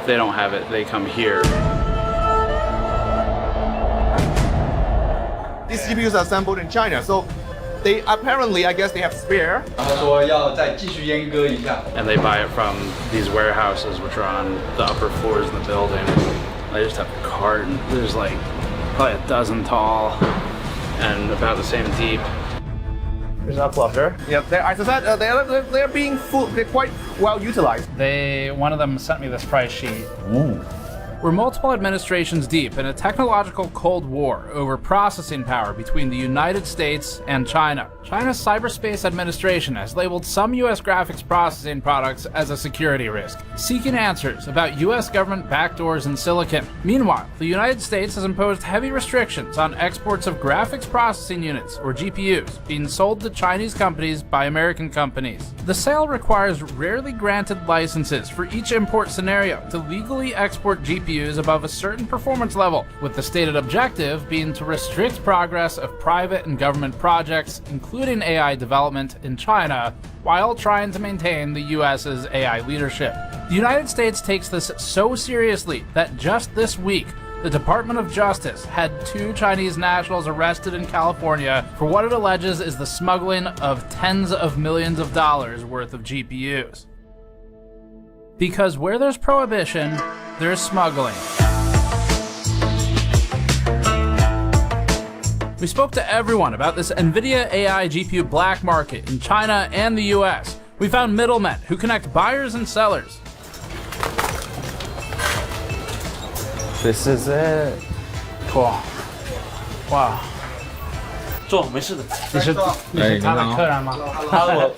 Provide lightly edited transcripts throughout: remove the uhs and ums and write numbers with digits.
they don't have it, they come here. These GPUs are assembled in China, so they apparently, I guess, they have spare. 他说要再继续阉割一下。 And they buy it from these warehouses, which are on the upper floors of the building. They just have a carton. There's like probably a dozen tall and about the same deep. There's a cluster. Yeah, as I said, they're being full. They're quite well utilized. One of them sent me this price sheet. Ooh. We're multiple administrations deep in a technological Cold War over processing power between the United States and China. China's Cyberspace Administration has labeled some US graphics processing products as a security risk, seeking answers about US government backdoors in silicon. Meanwhile, the United States has imposed heavy restrictions on exports of graphics processing units, or GPUs, being sold to Chinese companies by American companies. The sale requires rarely granted licenses for each import scenario to legally export GPUs above a certain performance level, with the stated objective being to restrict progress of private and government projects, including AI development in China, while trying to maintain the US's AI leadership. The United States takes this so seriously that just this week, the Department of Justice had 2 Chinese nationals arrested in California for what it alleges is the smuggling of tens of millions of dollars worth of GPUs. Because where there's prohibition, there's smuggling. We spoke to everyone about this NVIDIA AI GPU black market in China and the US. We found middlemen who connect buyers and sellers. This is it. Cool. Wow. 坐，没事的。你是他的客人吗？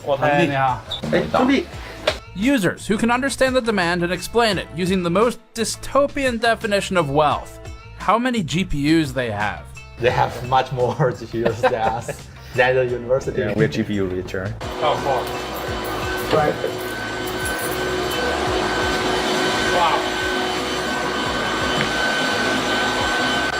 我堂弟。你好。哎，兄弟。 Users who can understand the demand and explain it using the most dystopian definition of wealth. How many GPUs they have. They have much more GPUs than us. Than the university. Yeah, we're GPU richer. Oh, cool. Right. Wow.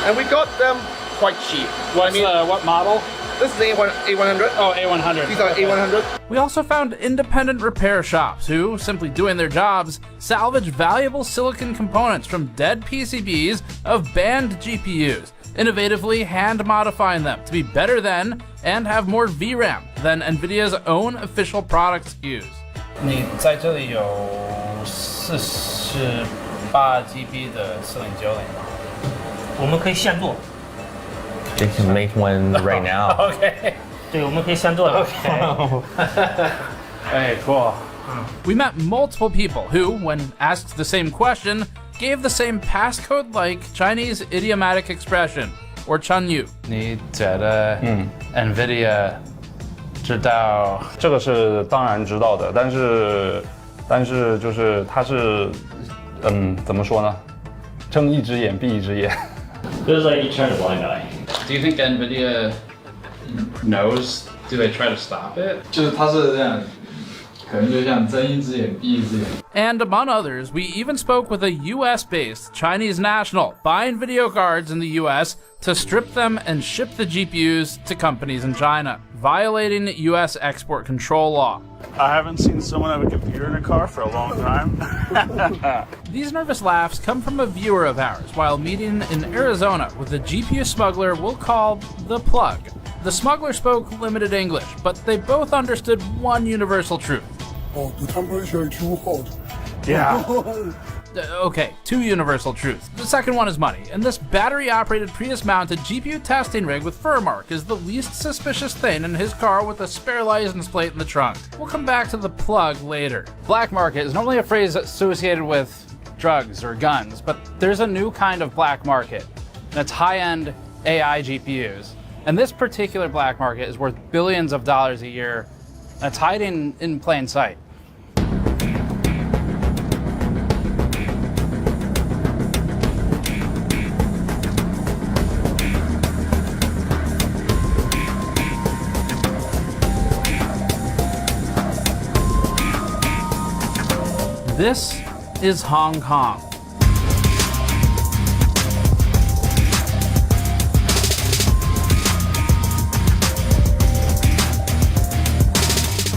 And we got them quite cheap. What model? This is A100. Oh, A100. These are A100. We also found independent repair shops who, simply doing their jobs, salvage valuable silicon components from dead PCBs of banned GPUs, innovatively hand-modifying them to be better than and have more VRAM than NVIDIA's own official product SKUs. 你在这里有48GB 的409吗？我们可以现做。 They can make one right now. Okay. 对，我们可以现做的。Okay. Hey, cool. We met multiple people who, when asked the same question, gave the same passcode-like Chinese idiomatic expression, or Chunyu. 你觉得NVIDIA 知道？这个是当然知道的，但是就是它是怎么说呢？睁一只眼闭一只眼。This is like you turn a blind eye. Do you think NVIDIA knows? Do they try to stop it? 就是它是这样，可能就像睁一只眼闭一只眼。 And among others, we even spoke with a US-based Chinese national buying video cards in the US to strip them and ship the GPUs to companies in China, violating US export control law. I haven't seen someone have a computer in a car for a long time. These nervous laughs come from a viewer of ours while meeting in Arizona with a GPU smuggler we'll call The Plug. The smuggler spoke limited English, but they both understood one universal truth. Oh, the temperature is too hot. Yeah. Okay, 2 universal truths. The second one is money, and this battery-operated Prius-mounted GPU testing rig with fur mark is the least suspicious thing in his car with a spare license plate in the trunk. We'll come back to The Plug later. Black market is normally a phrase associated with drugs or guns, but there's a new kind of black market, and it's high-end AI GPUs. And this particular black market is worth billions of dollars a year, and it's hiding in plain sight. This is Hong Kong.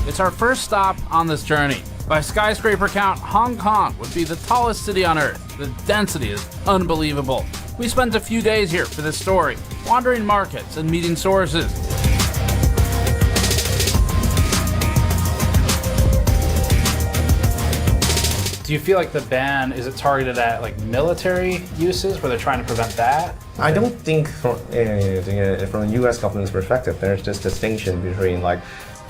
It's our first stop on this journey. By skyscraper count, Hong Kong would be the tallest city on Earth. The density is unbelievable. We spent a few days here for this story, wandering markets and meeting sources. Do you feel like the ban, is it targeted at like military uses where they're trying to prevent that? I don't think from the U.S. government's perspective, there's this distinction between like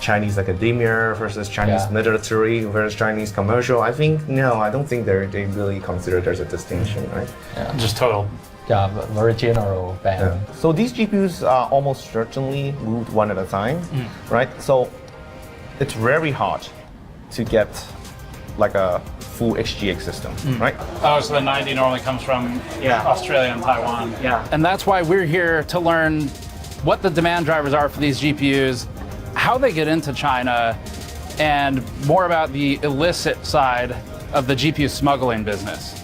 Chinese academia versus Chinese military versus Chinese commercial. I don't think they really consider there's a distinction, right? Yeah. Just total. Yeah, but very general ban. Yeah. So these GPUs are almost certainly moved one at a time, right? So it's very hard to get like a full HGX system, right? Oh, so the 90 normally comes from Australia and Taiwan. Yeah. And that's why we're here to learn what the demand drivers are for these GPUs, how they get into China, and more about the illicit side of the GPU smuggling business.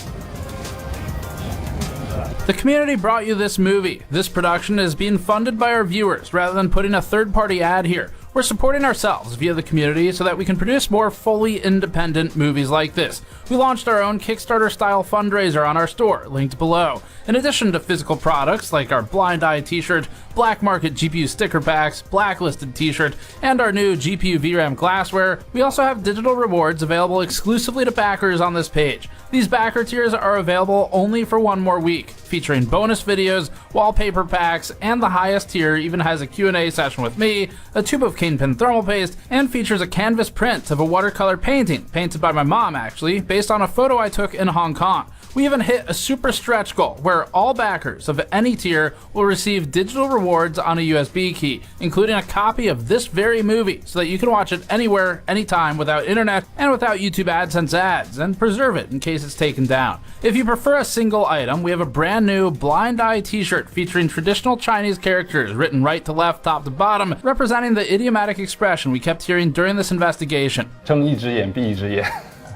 The community brought you this movie. This production is being funded by our viewers rather than putting a third-party ad here. We're supporting ourselves via the community so that we can produce more fully independent movies like this. We launched our own Kickstarter-style fundraiser on our store, linked below. In addition to physical products like our Blind Eye t-shirt, Black Market GPU sticker packs, Blacklisted t-shirt, and our new GPU VRAM glassware, we also have digital rewards available exclusively to backers on this page. These backer tiers are available only for one more week, featuring bonus videos, wallpaper packs, and the highest tier even has a Q&A session with me, a tube of Kingpin thermal paste, and features a canvas print of a watercolor painting, painted by my mom actually, based on a photo I took in Hong Kong. We even hit a super stretch goal where all backers of any tier will receive digital rewards on a USB key, including a copy of this very movie so that you can watch it anywhere, anytime without internet and without YouTube AdSense ads, and preserve it in case it's taken down. If you prefer a single item, we have a brand new Blind Eye t-shirt featuring traditional Chinese characters written right to left, top to bottom, representing the idiomatic expression we kept hearing during this investigation. 睁一只眼闭一只眼。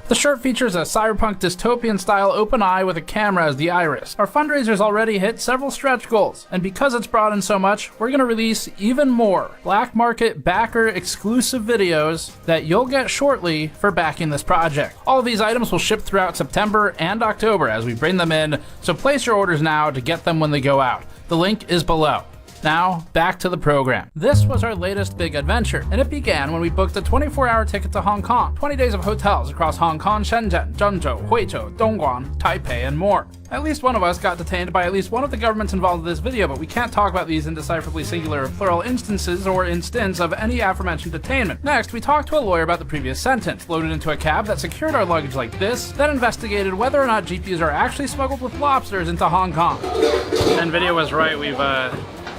The shirt features a cyberpunk dystopian-style open eye with a camera as the iris. Our fundraiser's already hit several stretch goals, and because it's brought in so much, we're gonna release even more Black Market backer exclusive videos that you'll get shortly for backing this project. All of these items will ship throughout September and October as we bring them in, so place your orders now to get them when they go out. The link is below. Now, back to the program. This was our latest big adventure, and it began when we booked a 24-hour ticket to Hong Kong, 20 days of hotels across Hong Kong, Shenzhen, Zhengzhou, Huizhou, Dongguan, Taipei, and more. At least one of us got detained by at least one of the governments involved in this video, but we can't talk about these indecipherably singular or plural instances or instance of any aforementioned detainment. Next, we talked to a lawyer about the previous sentence, loaded into a cab that secured our luggage like this, then investigated whether or not GPUs are actually smuggled with lobsters into Hong Kong. NVIDIA was right,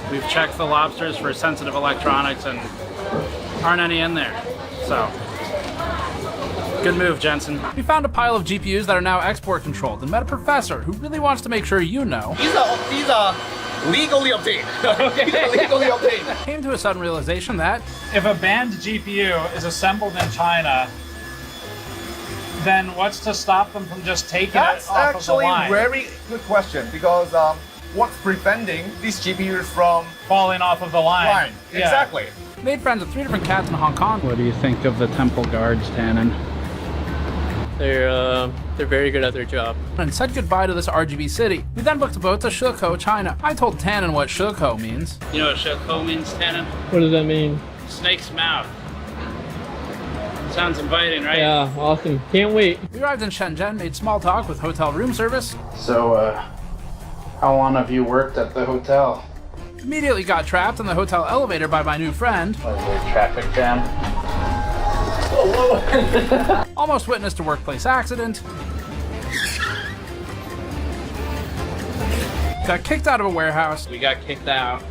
We've checked the lobsters for sensitive electronics and aren't any in there. So, good move, Jensen. We found a pile of GPUs that are now export controlled and met a professor who really wants to make sure you know. These are legally obtained. Legally obtained. Came to a sudden realization that if a banned GPU is assembled in China, then what's to stop them from just taking That's it off of the line? actually a very good question because what's preventing these GPUs from Falling off of the line. Yeah. Exactly. made friends with 3 different cats in Hong Kong. What do you think of the temple guards, Tannen? They're very good at their job. And said goodbye to this RGB city. We then booked a boat to Shekou, China. I told Tannen what Shekou means. You know what Shekou means, Tannen? What does that mean? Snake's mouth. Sounds inviting, right? Yeah, awesome. Can't wait. We arrived in Shenzhen, made small talk with hotel room service. So, how long have you worked at the hotel? Immediately got trapped in the hotel elevator by my new friend. Was there a traffic jam? Almost witnessed a workplace accident. Got kicked out of a warehouse. We got kicked out.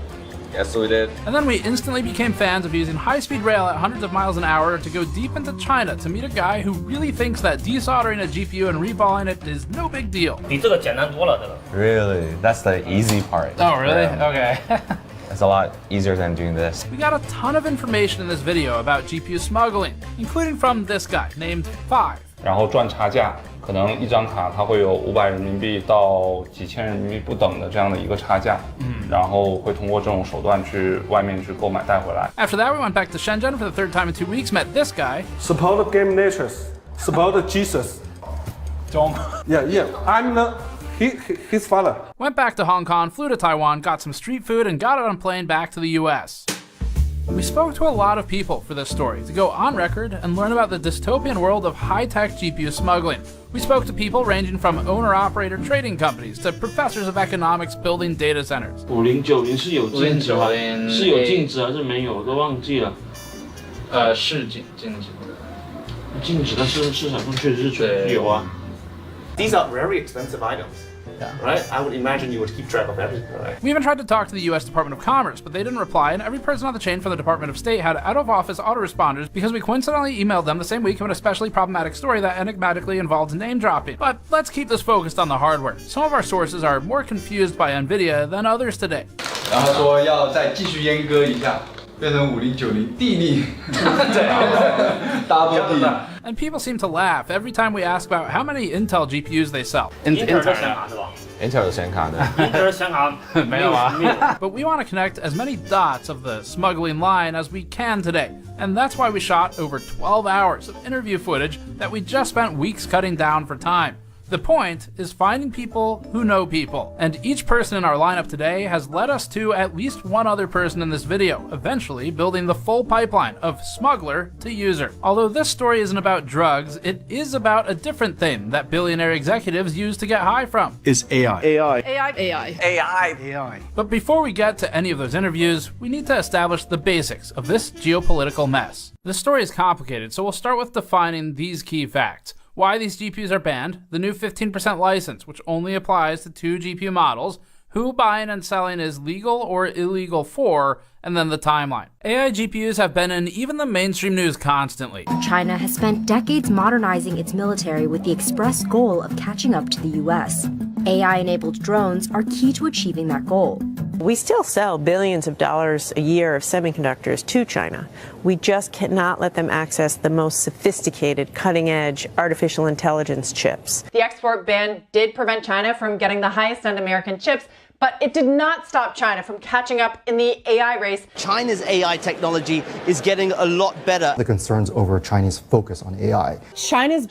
Yes, we did. And then we instantly became fans of using high-speed rail at hundreds of miles an hour to go deep into China to meet a guy who really thinks that desoldering a GPU and reballing it is no big deal. Really? That's the easy part. Oh, really? Yeah. Okay. It's a lot easier than doing this. We got a ton of information in this video about GPU smuggling, including from this guy named Five. 然后赚差价，可能一张卡它会有500人民币到几千人民币不等的这样的一个差价，然后会通过这种手段去外面去购买带回来。 After that, we went back to Shenzhen for the 3rd time in 2 weeks, met this guy. Support GamersNexus. It's about Jesus. Don't. Yeah. I'm his father. Went back to Hong Kong, flew to Taiwan, got some street food, and got on a plane back to the US. We spoke to a lot of people for this story to go on record and learn about the dystopian world of high-tech GPU smuggling. We spoke to people ranging from owner-operator trading companies to professors of economics building data centers. 5090是有禁止吗？是有禁止还是没有？我都忘记了。是禁止的。禁止，但是市场上确实是有啊。These are very expensive items. Right? I would imagine you would keep track of everything, right? We even tried to talk to the US Department of Commerce, but they didn't reply, and every person on the chain from the Department of State had out-of-office autoresponders because we coincidentally emailed them the same week of an especially problematic story that enigmatically involved name-dropping. But let's keep this focused on the hardware. Some of our sources are more confused by NVIDIA than others today. 然后说要再继续阉割一下，变成5090地利，double 地。 And people seem to laugh every time we ask about how many Intel GPUs they sell. Intel 的显卡是吧 Intel 的显卡呢？ ？Intel 的显卡没有啊。But we want to connect as many dots of the smuggling line as we can today. And that's why we shot over 12 hours of interview footage that we just spent weeks cutting down for time. The point is finding people who know people, and each person in our lineup today has led us to at least one other person in this video, eventually building the full pipeline of smuggler to user. Although this story isn't about drugs, it is about a different thing that billionaire executives use to get high from. Is AI. AI. But before we get to any of those interviews, we need to establish the basics of this geopolitical mess. This story is complicated, so we'll start with defining these key facts. Why these GPUs are banned, the new 15% license, which only applies to 2 GPU models, who buying and selling is legal or illegal for, and then the timeline. AI GPUs have been in even the mainstream news constantly. China has spent decades modernizing its military with the express goal of catching up to the US. AI-enabled drones are key to achieving that goal. We still sell billions of dollars a year of semiconductors to China. We just cannot let them access the most sophisticated, cutting-edge artificial intelligence chips. The export ban did prevent China from getting the highest-end American chips, but it did not stop China from catching up in the AI race. China's AI technology is getting a lot better. The concerns over Chinese focus on AI. China.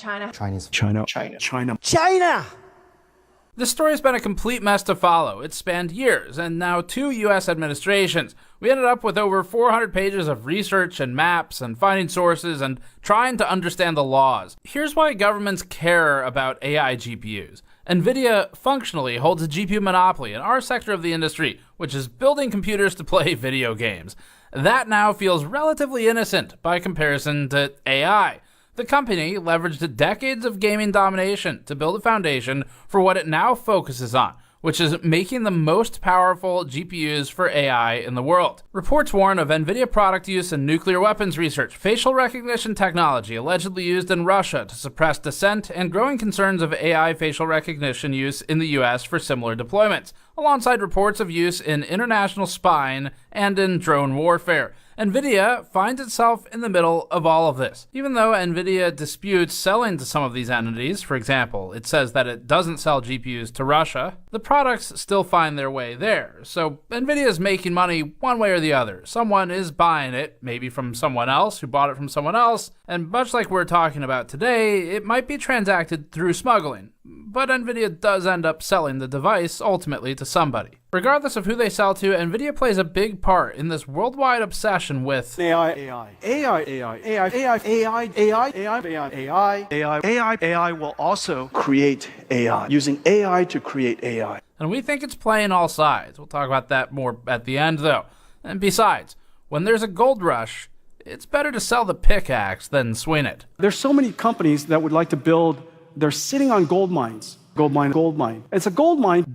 This story has been a complete mess to follow. It's spanned years, and now 2 US administrations. We ended up with over 400 pages of research and maps and finding sources and trying to understand the laws. Here's why governments care about AI GPUs. NVIDIA functionally holds a GPU monopoly in our sector of the industry, which is building computers to play video games. That now feels relatively innocent by comparison to AI. The company leveraged decades of gaming domination to build a foundation for what it now focuses on, which is making the most powerful GPUs for AI in the world. Reports warn of NVIDIA product use in nuclear weapons research, facial recognition technology allegedly used in Russia to suppress dissent, and growing concerns of AI facial recognition use in the US for similar deployments, alongside reports of use in international spying and in drone warfare. NVIDIA finds itself in the middle of all of this. Even though NVIDIA disputes selling to some of these entities, for example, it says that it doesn't sell GPUs to Russia, the products still find their way there. So NVIDIA is making money one way or the other. Someone is buying it, maybe from someone else who bought it from someone else, and much like we're talking about today, it might be transacted through smuggling. But NVIDIA does end up selling the device ultimately to somebody. Regardless of who they sell to, NVIDIA plays a big part in this worldwide obsession with AI will also create AI, using AI to create AI. And we think it's playing all sides. We'll talk about that more at the end, though. And besides, when there's a gold rush, it's better to sell the pickaxe than swing it. There's so many companies that would like to build. They're sitting on gold mines. Gold mine. It's a gold mine.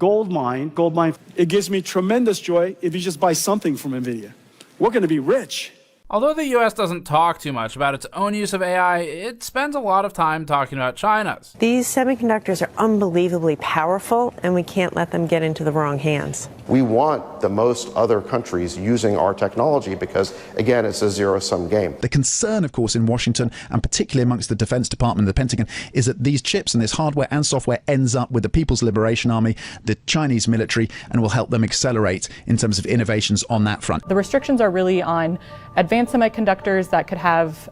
It gives me tremendous joy if you just buy something from NVIDIA. We're going to be rich. Although the US doesn't talk too much about its own use of AI, it spends a lot of time talking about China's. These semiconductors are unbelievably powerful, and we can't let them get into the wrong hands. We want the most other countries using our technology because, again, it's a zero-sum game. The concern, of course, in Washington, and particularly amongst the Defense Department and the Pentagon, is that these chips and this hardware and software ends up with the People's Liberation Army, the Chinese military, and will help them accelerate in terms of innovations on that front. The restrictions are really on advanced advanced semiconductors that could have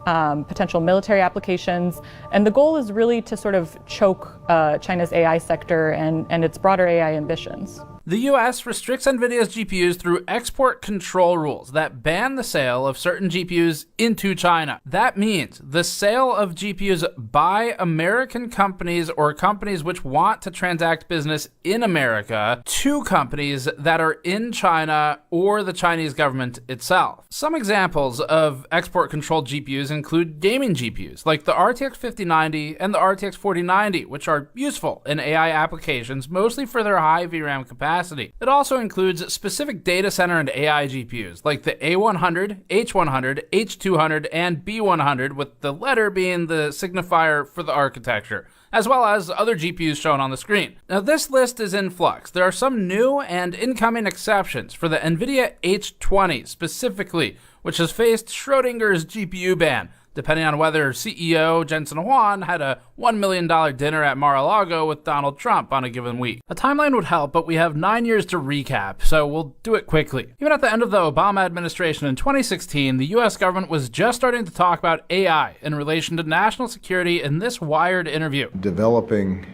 potential military applications. And the goal is really to sort of choke China's AI sector and its broader AI ambitions. The US restricts NVIDIA's GPUs through export control rules that ban the sale of certain GPUs into China. That means the sale of GPUs by American companies or companies which want to transact business in America to companies that are in China or the Chinese government itself. Some examples of export controlled GPUs include gaming GPUs like the RTX 5090 and the RTX 4090, which are useful in AI applications, mostly for their high VRAM capacity. It also includes specific data center and AI GPUs like the A100, H100, H200, and B100, with the letter being the signifier for the architecture, as well as other GPUs shown on the screen. Now, this list is in flux. There are some new and incoming exceptions for the NVIDIA H20 specifically, which has faced Schrodinger's GPU ban, depending on whether CEO Jensen Huang had a $1 million dinner at Mar-a-Lago with Donald Trump on a given week. A timeline would help, but we have 9 years to recap, so we'll do it quickly. Even at the end of the Obama administration in 2016, the US government was just starting to talk about AI in relation to national security in this Wired interview. Developing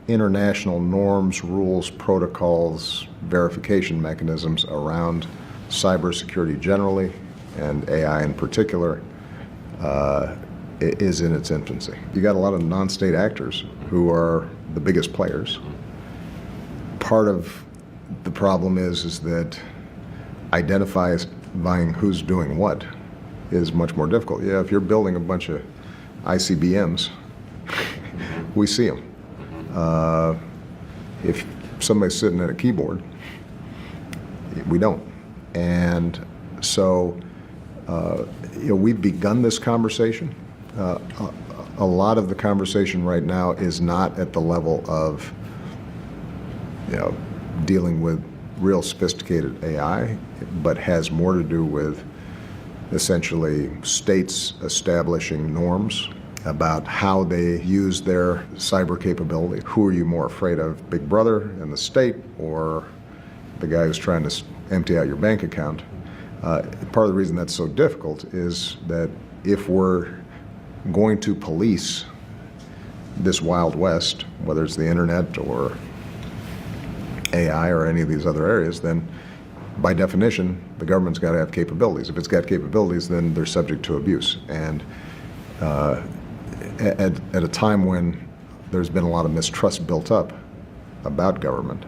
international norms, rules, protocols, verification mechanisms around cybersecurity generally, and AI in particular, is in its infancy. You got a lot of non-state actors who are the biggest players. Part of the problem is that identifying who's doing what is much more difficult. Yeah, if you're building a bunch of ICBMs, we see them. If somebody's sitting at a keyboard, we don't. And so we've begun this conversation. A lot of the conversation right now is not at the level of dealing with real sophisticated AI, but has more to do with essentially states establishing norms about how they use their cyber capability. Who are you more afraid of, Big Brother and the state, or the guy who's trying to empty out your bank account? Part of the reason that's so difficult is that if we're going to police this Wild West, whether it's the internet or AI or any of these other areas, then by definition, the government's got to have capabilities. If it's got capabilities, then they're subject to abuse. And at a time when there's been a lot of mistrust built up about government,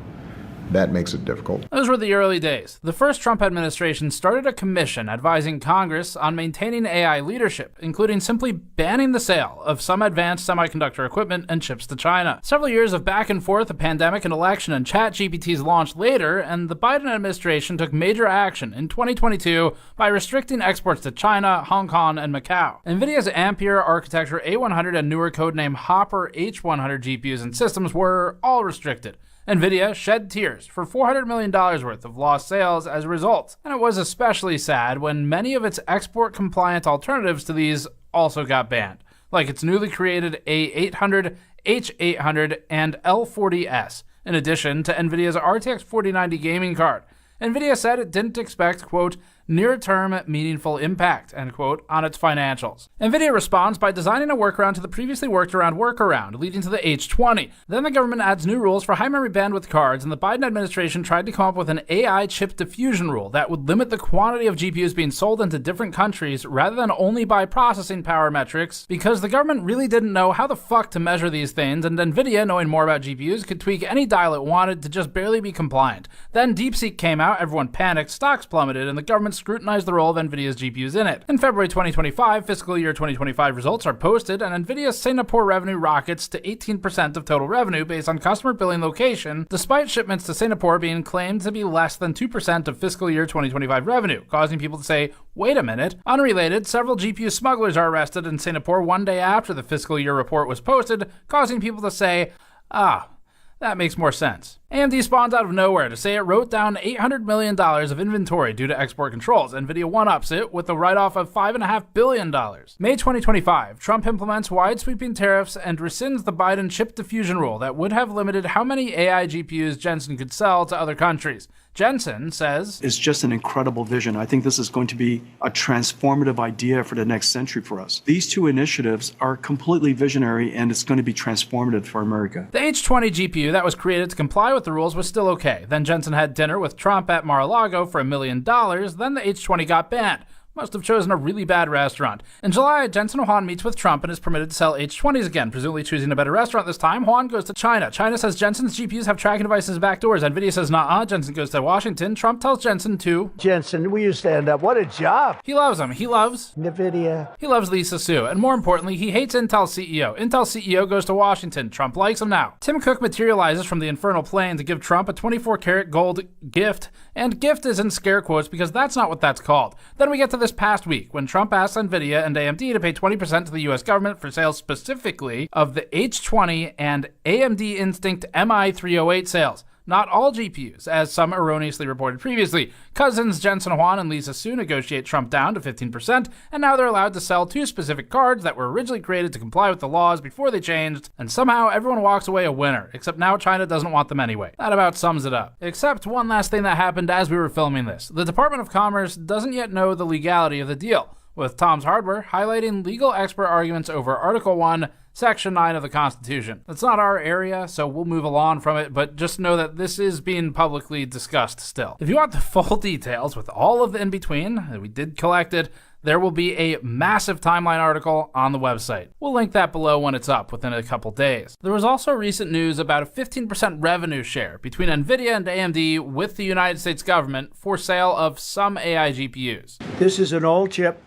that makes it difficult. Those were the early days. The first Trump administration started a commission advising Congress on maintaining AI leadership, including simply banning the sale of some advanced semiconductor equipment and chips to China. Several years of back and forth, a pandemic, an election, and ChatGPT's launch later, and the Biden administration took major action in 2022 by restricting exports to China, Hong Kong, and Macau. NVIDIA's Ampere architecture A100 and newer codename Hopper H100 GPUs and systems were all restricted. NVIDIA shed tears for $400 million worth of lost sales as a result, and it was especially sad when many of its export-compliant alternatives to these also got banned, like its newly created A800, H800, and L40S, in addition to NVIDIA's RTX 4090 gaming card. NVIDIA said it didn't expect, quote, near-term meaningful impact, end quote, on its financials. NVIDIA responds by designing a workaround to the previously worked-around workaround, leading to the H20. Then the government adds new rules for high-memory bandwidth cards, and the Biden administration tried to come up with an AI chip diffusion rule that would limit the quantity of GPUs being sold into different countries rather than only by processing power metrics, because the government really didn't know how the fuck to measure these things, and NVIDIA, knowing more about GPUs, could tweak any dial it wanted to just barely be compliant. Then DeepSeek came out, everyone panicked, stocks plummeted, and the government scrutinized the role of NVIDIA's GPUs in it. In February 2025, fiscal year 2025 results are posted, and NVIDIA's Singapore revenue rockets to 18% of total revenue based on customer billing location, despite shipments to Singapore being claimed to be less than 2% of fiscal year 2025 revenue, causing people to say, wait a minute. Unrelated, several GPU smugglers are arrested in Singapore one day after the fiscal year report was posted, causing people to say, that makes more sense. AMD spawns out of nowhere to say it wrote down $800 million of inventory due to export controls. NVIDIA one-ups it with a write-off of $5.5 billion. May 2025, Trump implements wide-sweeping tariffs and rescinds the Biden chip diffusion rule that would have limited how many AI GPUs Jensen could sell to other countries. Jensen says, It's just an incredible vision. I think this is going to be a transformative idea for the next century for us. These two initiatives are completely visionary, and it's going to be transformative for America. The H20 GPU that was created to comply with the rules was still okay. Then Jensen had dinner with Trump at Mar-a-Lago for $1 million. Then the H20 got banned. Must have chosen a really bad restaurant. In July, Jensen Huang meets with Trump and is permitted to sell H20s again, presumably choosing a better restaurant this time. Huang goes to China. China says Jensen's GPUs have tracking devices backdoors. NVIDIA says nah. Jensen goes to Washington. Trump tells Jensen to... Jensen, will you stand up? What a job. He loves him. He loves... NVIDIA. He loves Lisa Su. And more importantly, he hates Intel CEO. Intel CEO goes to Washington. Trump likes him now. Tim Cook materializes from the infernal plane to give Trump a 24-karat gold gift. And gift is in scare quotes because that's not what that's called. Then we get to this past week when Trump asked NVIDIA and AMD to pay 20% to the US government for sales specifically of the H20 and AMD Instinct MI308 sales. Not all GPUs, as some erroneously reported previously. Cousins Jensen Huang and Lisa Su negotiate Trump down to 15%, and now they're allowed to sell two specific cards that were originally created to comply with the laws before they changed, and somehow everyone walks away a winner, except now China doesn't want them anyway. That about sums it up. Except one last thing that happened as we were filming this. The Department of Commerce doesn't yet know the legality of the deal, with Tom's Hardware highlighting legal expert arguments over Article 1, Section 9 of the Constitution. That's not our area, so we'll move along from it, but just know that this is being publicly discussed still. If you want the full details with all of the in-between, we did collect it, there will be a massive timeline article on the website. We'll link that below when it's up within a couple days. There was also recent news about a 15% revenue share between NVIDIA and AMD with the United States government for sale of some AI GPUs. This is an old chip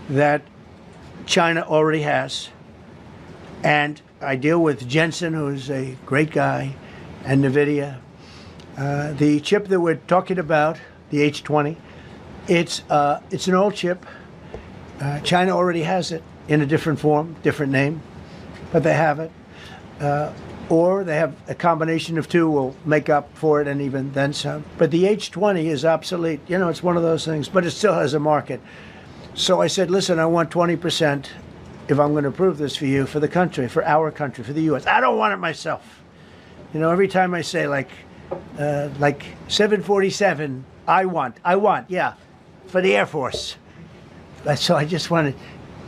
that China already has. And I deal with Jensen, who's a great guy, and NVIDIA. The chip that we're talking about, the H20, it's an old chip. China already has it in a different form, different name, but they have it. Or they have a combination of two will make up for it and even then some. But the H20 is obsolete. You know, it's one of those things, but it still has a market. So I said, listen, I want 20%. If I'm going to approve this for you, for the country, for our country, for the U.S. I don't want it myself. You know, every time I say like 747, I want, yeah, for the Air Force. So I just wanted,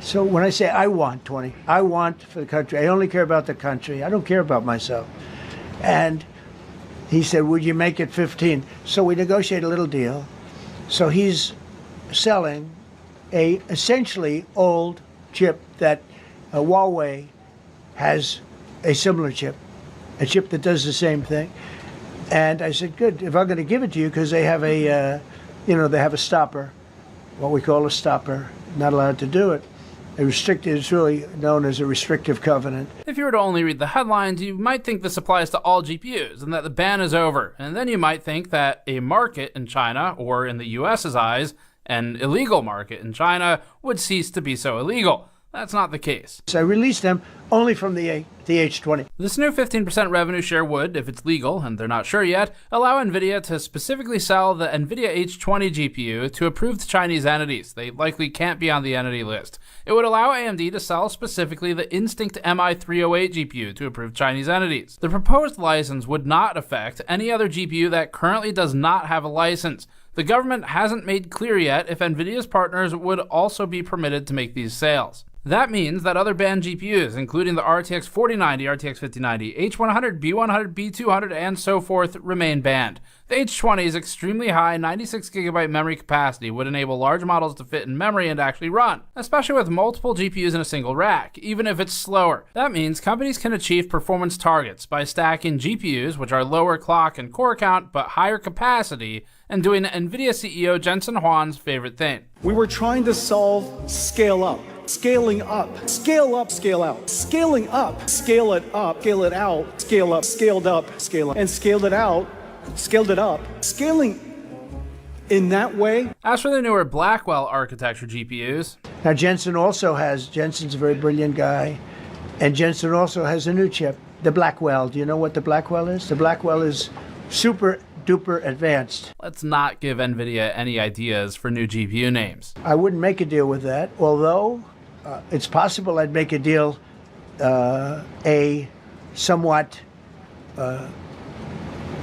so when I say I want 20, I want for the country. I only care about the country. I don't care about myself. And he said, would you make it 15? So we negotiate a little deal. So he's selling a essentially old chip that Huawei has a similar chip, a chip that does the same thing. And I said, good, if I'm going to give it to you, because they have a, they have a stopper, what we call a stopper, not allowed to do it. It's really known as a restrictive covenant. If you were to only read the headlines, you might think this applies to all GPUs and that the ban is over. And then you might think that a market in China, or in the US's eyes, an illegal market in China, would cease to be so illegal. That's not the case. So I released them only from the H20. This new 15% revenue share would, if it's legal, and they're not sure yet, allow NVIDIA to specifically sell the NVIDIA H20 GPU to approved Chinese entities. They likely can't be on the entity list. It would allow AMD to sell specifically the Instinct MI308 GPU to approved Chinese entities. The proposed license would not affect any other GPU that currently does not have a license. The government hasn't made clear yet if NVIDIA's partners would also be permitted to make these sales. That means that other banned GPUs, including the RTX 4090, RTX 5090, H100, B100, B200, and so forth, remain banned. The H20's extremely high 96GB memory capacity would enable large models to fit in memory and actually run, especially with multiple GPUs in a single rack, even if it's slower. That means companies can achieve performance targets by stacking GPUs, which are lower clock and core count but higher capacity, and doing NVIDIA CEO Jensen Huang's favorite thing. We were trying to solve scale up. Scaling up, scale up, scale out, scaling up, scale it out, scale up, scaled up, scale up, and scaled it out, scaled it up, scaling in that way. As for the newer Blackwell architecture GPUs, now Jensen's a very brilliant guy, And Jensen also has a new chip, the Blackwell. Do you know what the Blackwell is? The Blackwell is super duper advanced. Let's not give NVIDIA any ideas for new GPU names. I wouldn't make a deal with that, although it's possible I'd make a deal, a somewhat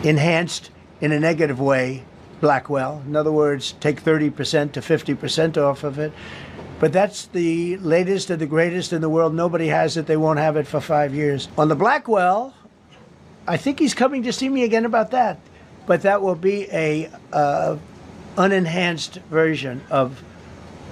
enhanced in a negative way Blackwell. In other words, take 30% to 50% off of it. But that's the latest and the greatest in the world. Nobody has it. They won't have it for 5 years. On the Blackwell, I think he's coming to see me again about that. But that will be a unenhanced version of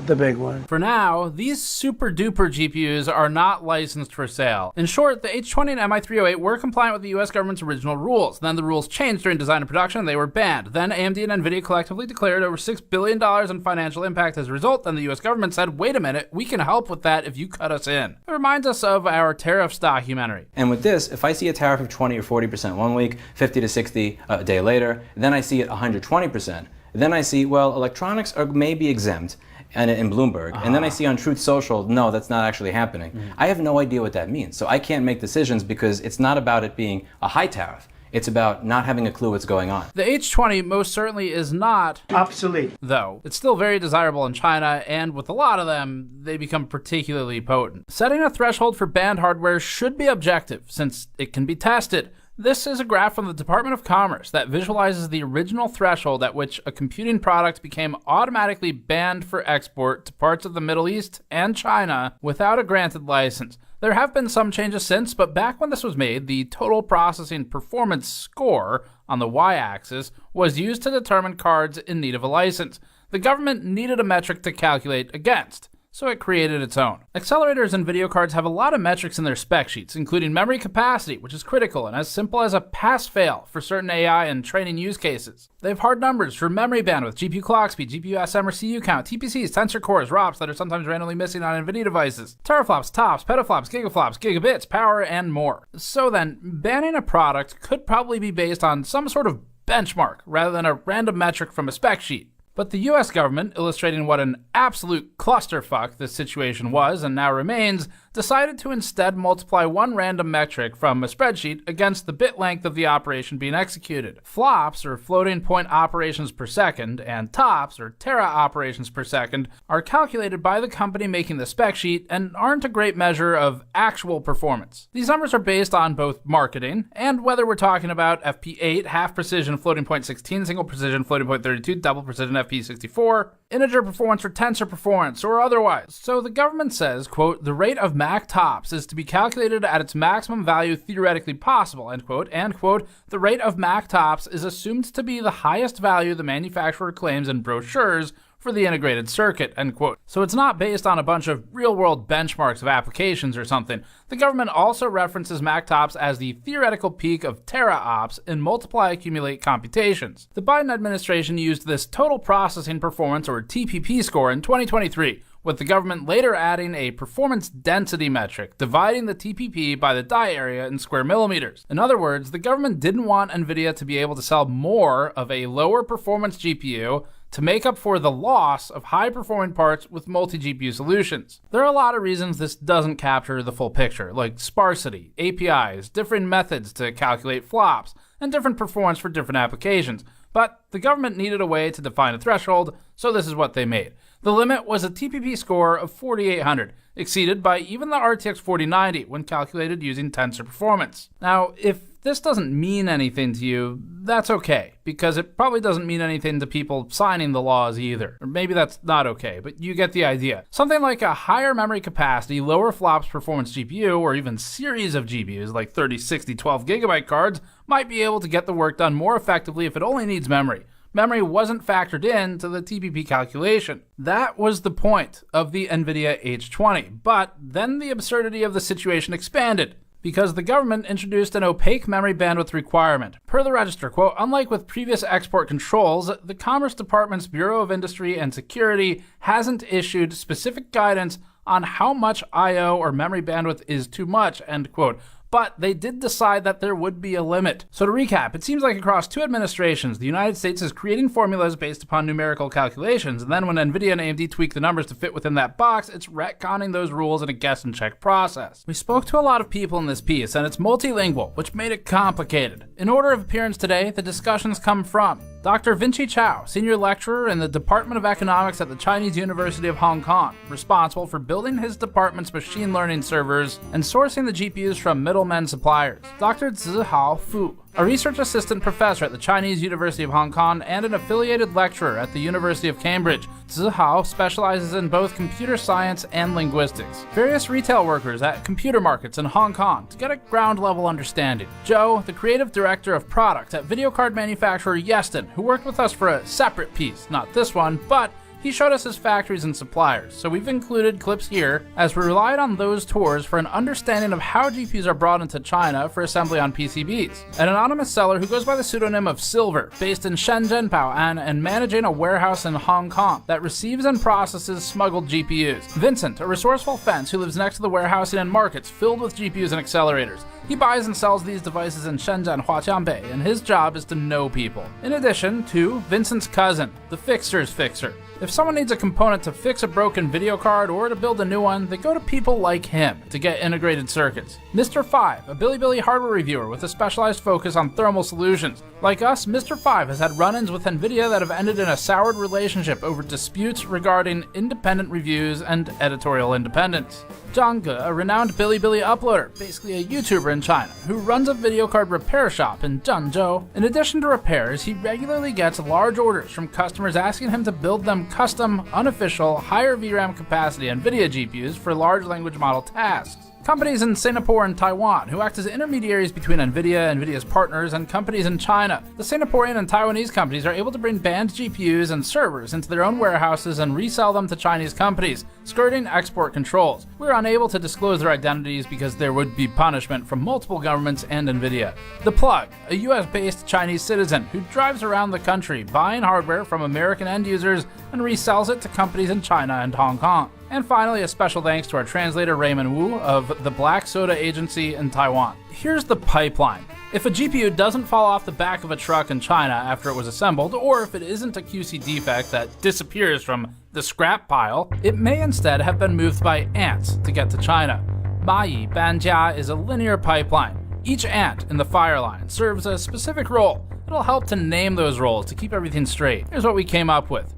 the big one. For now, these super duper GPUs are not licensed for sale. In short, the H20 and MI308 were compliant with the US government's original rules. Then the rules changed during design and production, and they were banned. Then AMD and NVIDIA collectively declared over $6 billion in financial impact as a result. Then the US government said, wait a minute, we can help with that if you cut us in. It reminds us of our tariffs documentary. And with this, if I see a tariff of 20 or 40% one week, 50 to 60 a day later, then I see it 120%. Then I see, well, electronics are maybe exempt, and in Bloomberg, and then I see on Truth Social, no, that's not actually happening. I have no idea what that means, so I can't make decisions because it's not about it being a high tariff. It's about not having a clue what's going on. The H20 most certainly is not obsolete, though. It's still very desirable in China, and with a lot of them, they become particularly potent. Setting a threshold for banned hardware should be objective, since it can be tested. This is a graph from the Department of Commerce that visualizes the original threshold at which a computing product became automatically banned for export to parts of the Middle East and China without a granted license. There have been some changes since, but back when this was made, the total processing performance score on the y-axis was used to determine cards in need of a license. The government needed a metric to calculate against, so it created its own. Accelerators and video cards have a lot of metrics in their spec sheets, including memory capacity, which is critical and as simple as a pass-fail for certain AI and training use cases. They have hard numbers for memory bandwidth, GPU clock speed, GPU SM or CU count, TPCs, tensor cores, ROPs that are sometimes randomly missing on NVIDIA devices, teraflops, tops, petaflops, gigaflops, gigabits, power, and more. So then, banning a product could probably be based on some sort of benchmark rather than a random metric from a spec sheet. But the US government, illustrating what an absolute clusterfuck this situation was and now remains, decided to instead multiply one random metric from a spreadsheet against the bit length of the operation being executed. Flops, or floating point operations per second, and tops, or tera operations per second, are calculated by the company making the spec sheet and aren't a great measure of actual performance. These numbers are based on both marketing and whether we're talking about FP8, half precision floating point 16, single precision floating point 32, double precision FP64, integer performance or tensor performance, or otherwise. So the government says, quote, the rate of Mac tops is to be calculated at its maximum value theoretically possible, end quote, and quote, the rate of Mac tops is assumed to be the highest value the manufacturer claims in brochures for the integrated circuit, end quote. So it's not based on a bunch of real-world benchmarks of applications or something. The government also references Mac tops as the theoretical peak of tera-ops in multiply accumulate computations. The Biden administration used this total processing performance, or TPP score, in 2023, with the government later adding a performance density metric, dividing the TPP by the die area in square millimeters. In other words, the government didn't want NVIDIA to be able to sell more of a lower performance GPU to make up for the loss of high-performing parts with multi-GPU solutions. There are a lot of reasons this doesn't capture the full picture, like sparsity, APIs, different methods to calculate flops, and different performance for different applications. But the government needed a way to define a threshold, so this is what they made. The limit was a TPP score of 4,800, exceeded by even the RTX 4090 when calculated using tensor performance. Now, if this doesn't mean anything to you, that's okay, because it probably doesn't mean anything to people signing the laws either. Or maybe that's not okay, but you get the idea. Something like a higher memory capacity, lower flops performance GPU, or even series of GPUs like 30, 60, 12 gigabyte cards might be able to get the work done more effectively if it only needs memory. Memory wasn't factored into the TPP calculation. That was the point of the NVIDIA H20, but then the absurdity of the situation expanded, because the government introduced an opaque memory bandwidth requirement. Per the register, quote, unlike with previous export controls, the Commerce Department's Bureau of Industry and Security hasn't issued specific guidance on how much I/O or memory bandwidth is too much, end quote. but they did decide that there would be a limit. So to recap, it seems like across 2 administrations, the United States is creating formulas based upon numerical calculations, and then when NVIDIA and AMD tweak the numbers to fit within that box, it's retconning those rules in a guess and check process. We spoke to a lot of people in this piece, and it's multilingual, which made it complicated. In order of appearance today, the discussions come from Dr. Vinci Chao, senior lecturer in the Department of Economics at the Chinese University of Hong Kong, responsible for building his department's machine learning servers and sourcing the GPUs from middlemen suppliers. Dr. Zihao Fu, a research assistant professor at the Chinese University of Hong Kong and an affiliated lecturer at the University of Cambridge. Zihao specializes in both computer science and linguistics. Various retail workers at computer markets in Hong Kong to get a ground-level understanding. Joe, the creative director of product at video card manufacturer Yeston, who worked with us for a separate piece, not this one, but he showed us his factories and suppliers, so we've included clips here as we relied on those tours for an understanding of how GPUs are brought into China for assembly on PCBs. An anonymous seller who goes by the pseudonym of Silver, based in Shenzhen, Bao'an, and managing a warehouse in Hong Kong that receives and processes smuggled GPUs. Vincent, a resourceful fence who lives next to the warehousing and markets filled with GPUs and accelerators. He buys and sells these devices in Shenzhen, Huaqiangbei, and his job is to know people. In addition to Vincent's cousin, the Fixer's Fixer. If someone needs a component to fix a broken video card or to build a new one, they go to people like him to get integrated circuits. Mr. 5, a Bilibili hardware reviewer with a specialized focus on thermal solutions. Like us, Mr. 5 has had run-ins with NVIDIA that have ended in a soured relationship over disputes regarding independent reviews and editorial independence. Zhang Ge, a renowned Bilibili uploader, basically a YouTuber in China, who runs a video card repair shop in Zhengzhou. In addition to repairs, he regularly gets large orders from customers asking him to build them custom, unofficial, higher VRAM capacity NVIDIA GPUs for large language model tasks. Companies in Singapore and Taiwan who act as intermediaries between NVIDIA, NVIDIA's partners, and companies in China. The Singaporean and Taiwanese companies are able to bring banned GPUs and servers into their own warehouses and resell them to Chinese companies, skirting export controls. We're unable to disclose their identities because there would be punishment from multiple governments and NVIDIA. The Plug, a US-based Chinese citizen who drives around the country buying hardware from American end users and resells it to companies in China and Hong Kong. And finally, a special thanks to our translator Raymond Wu of the Black Soda Agency in Taiwan. Here's the pipeline. If a GPU doesn't fall off the back of a truck in China after it was assembled, or if it isn't a QC defect that disappears from the scrap pile, it may instead have been moved by ants to get to China. Mayi Banjia is a linear pipeline. Each ant in the fire line serves a specific role. It'll help to name those roles to keep everything straight. Here's what we came up with.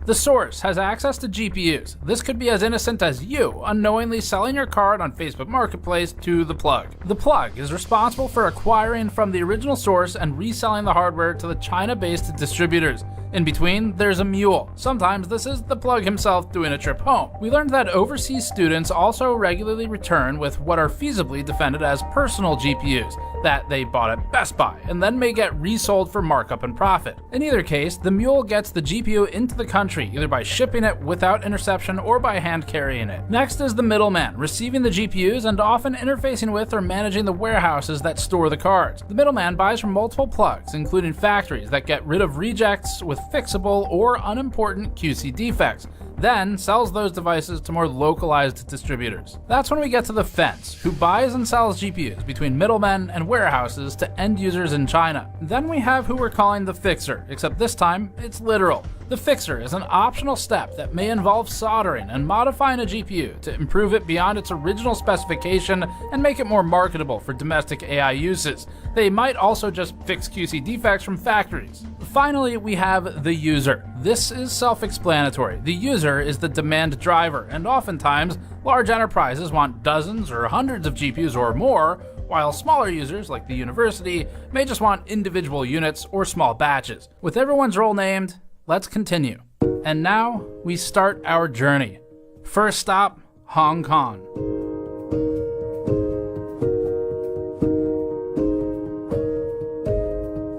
The source has access to GPUs. This could be as innocent as you unknowingly selling your card on Facebook Marketplace to the Plug. The Plug is responsible for acquiring from the original source and reselling the hardware to the China-based distributors. In between, there's a mule. Sometimes this is the Plug himself doing a trip home. We learned that overseas students also regularly return with what are feasibly defended as personal GPUs that they bought at Best Buy and then may get resold for markup and profit. In either case, the mule gets the GPU into the country either by shipping it without interception or by hand carrying it. Next is the middleman, receiving the GPUs and often interfacing with or managing the warehouses that store the cards. The middleman buys from multiple plugs, including factories that get rid of rejects with fixable or unimportant QC defects, then sells those devices to more localized distributors. That's when we get to the fence, who buys and sells GPUs between middlemen and warehouses to end users in China. Then we have who we're calling the fixer, except this time it's literal. The fixer is an optional step that may involve soldering and modifying a GPU to improve it beyond its original specification and make it more marketable for domestic AI uses. They might also just fix QC defects from factories. Finally, we have the user. This is self-explanatory. The user is the demand driver, and oftentimes, large enterprises want dozens or hundreds of GPUs or more, while smaller users, like the university, may just want individual units or small batches. With everyone's role named, let's continue. And now, we start our journey. First stop, Hong Kong.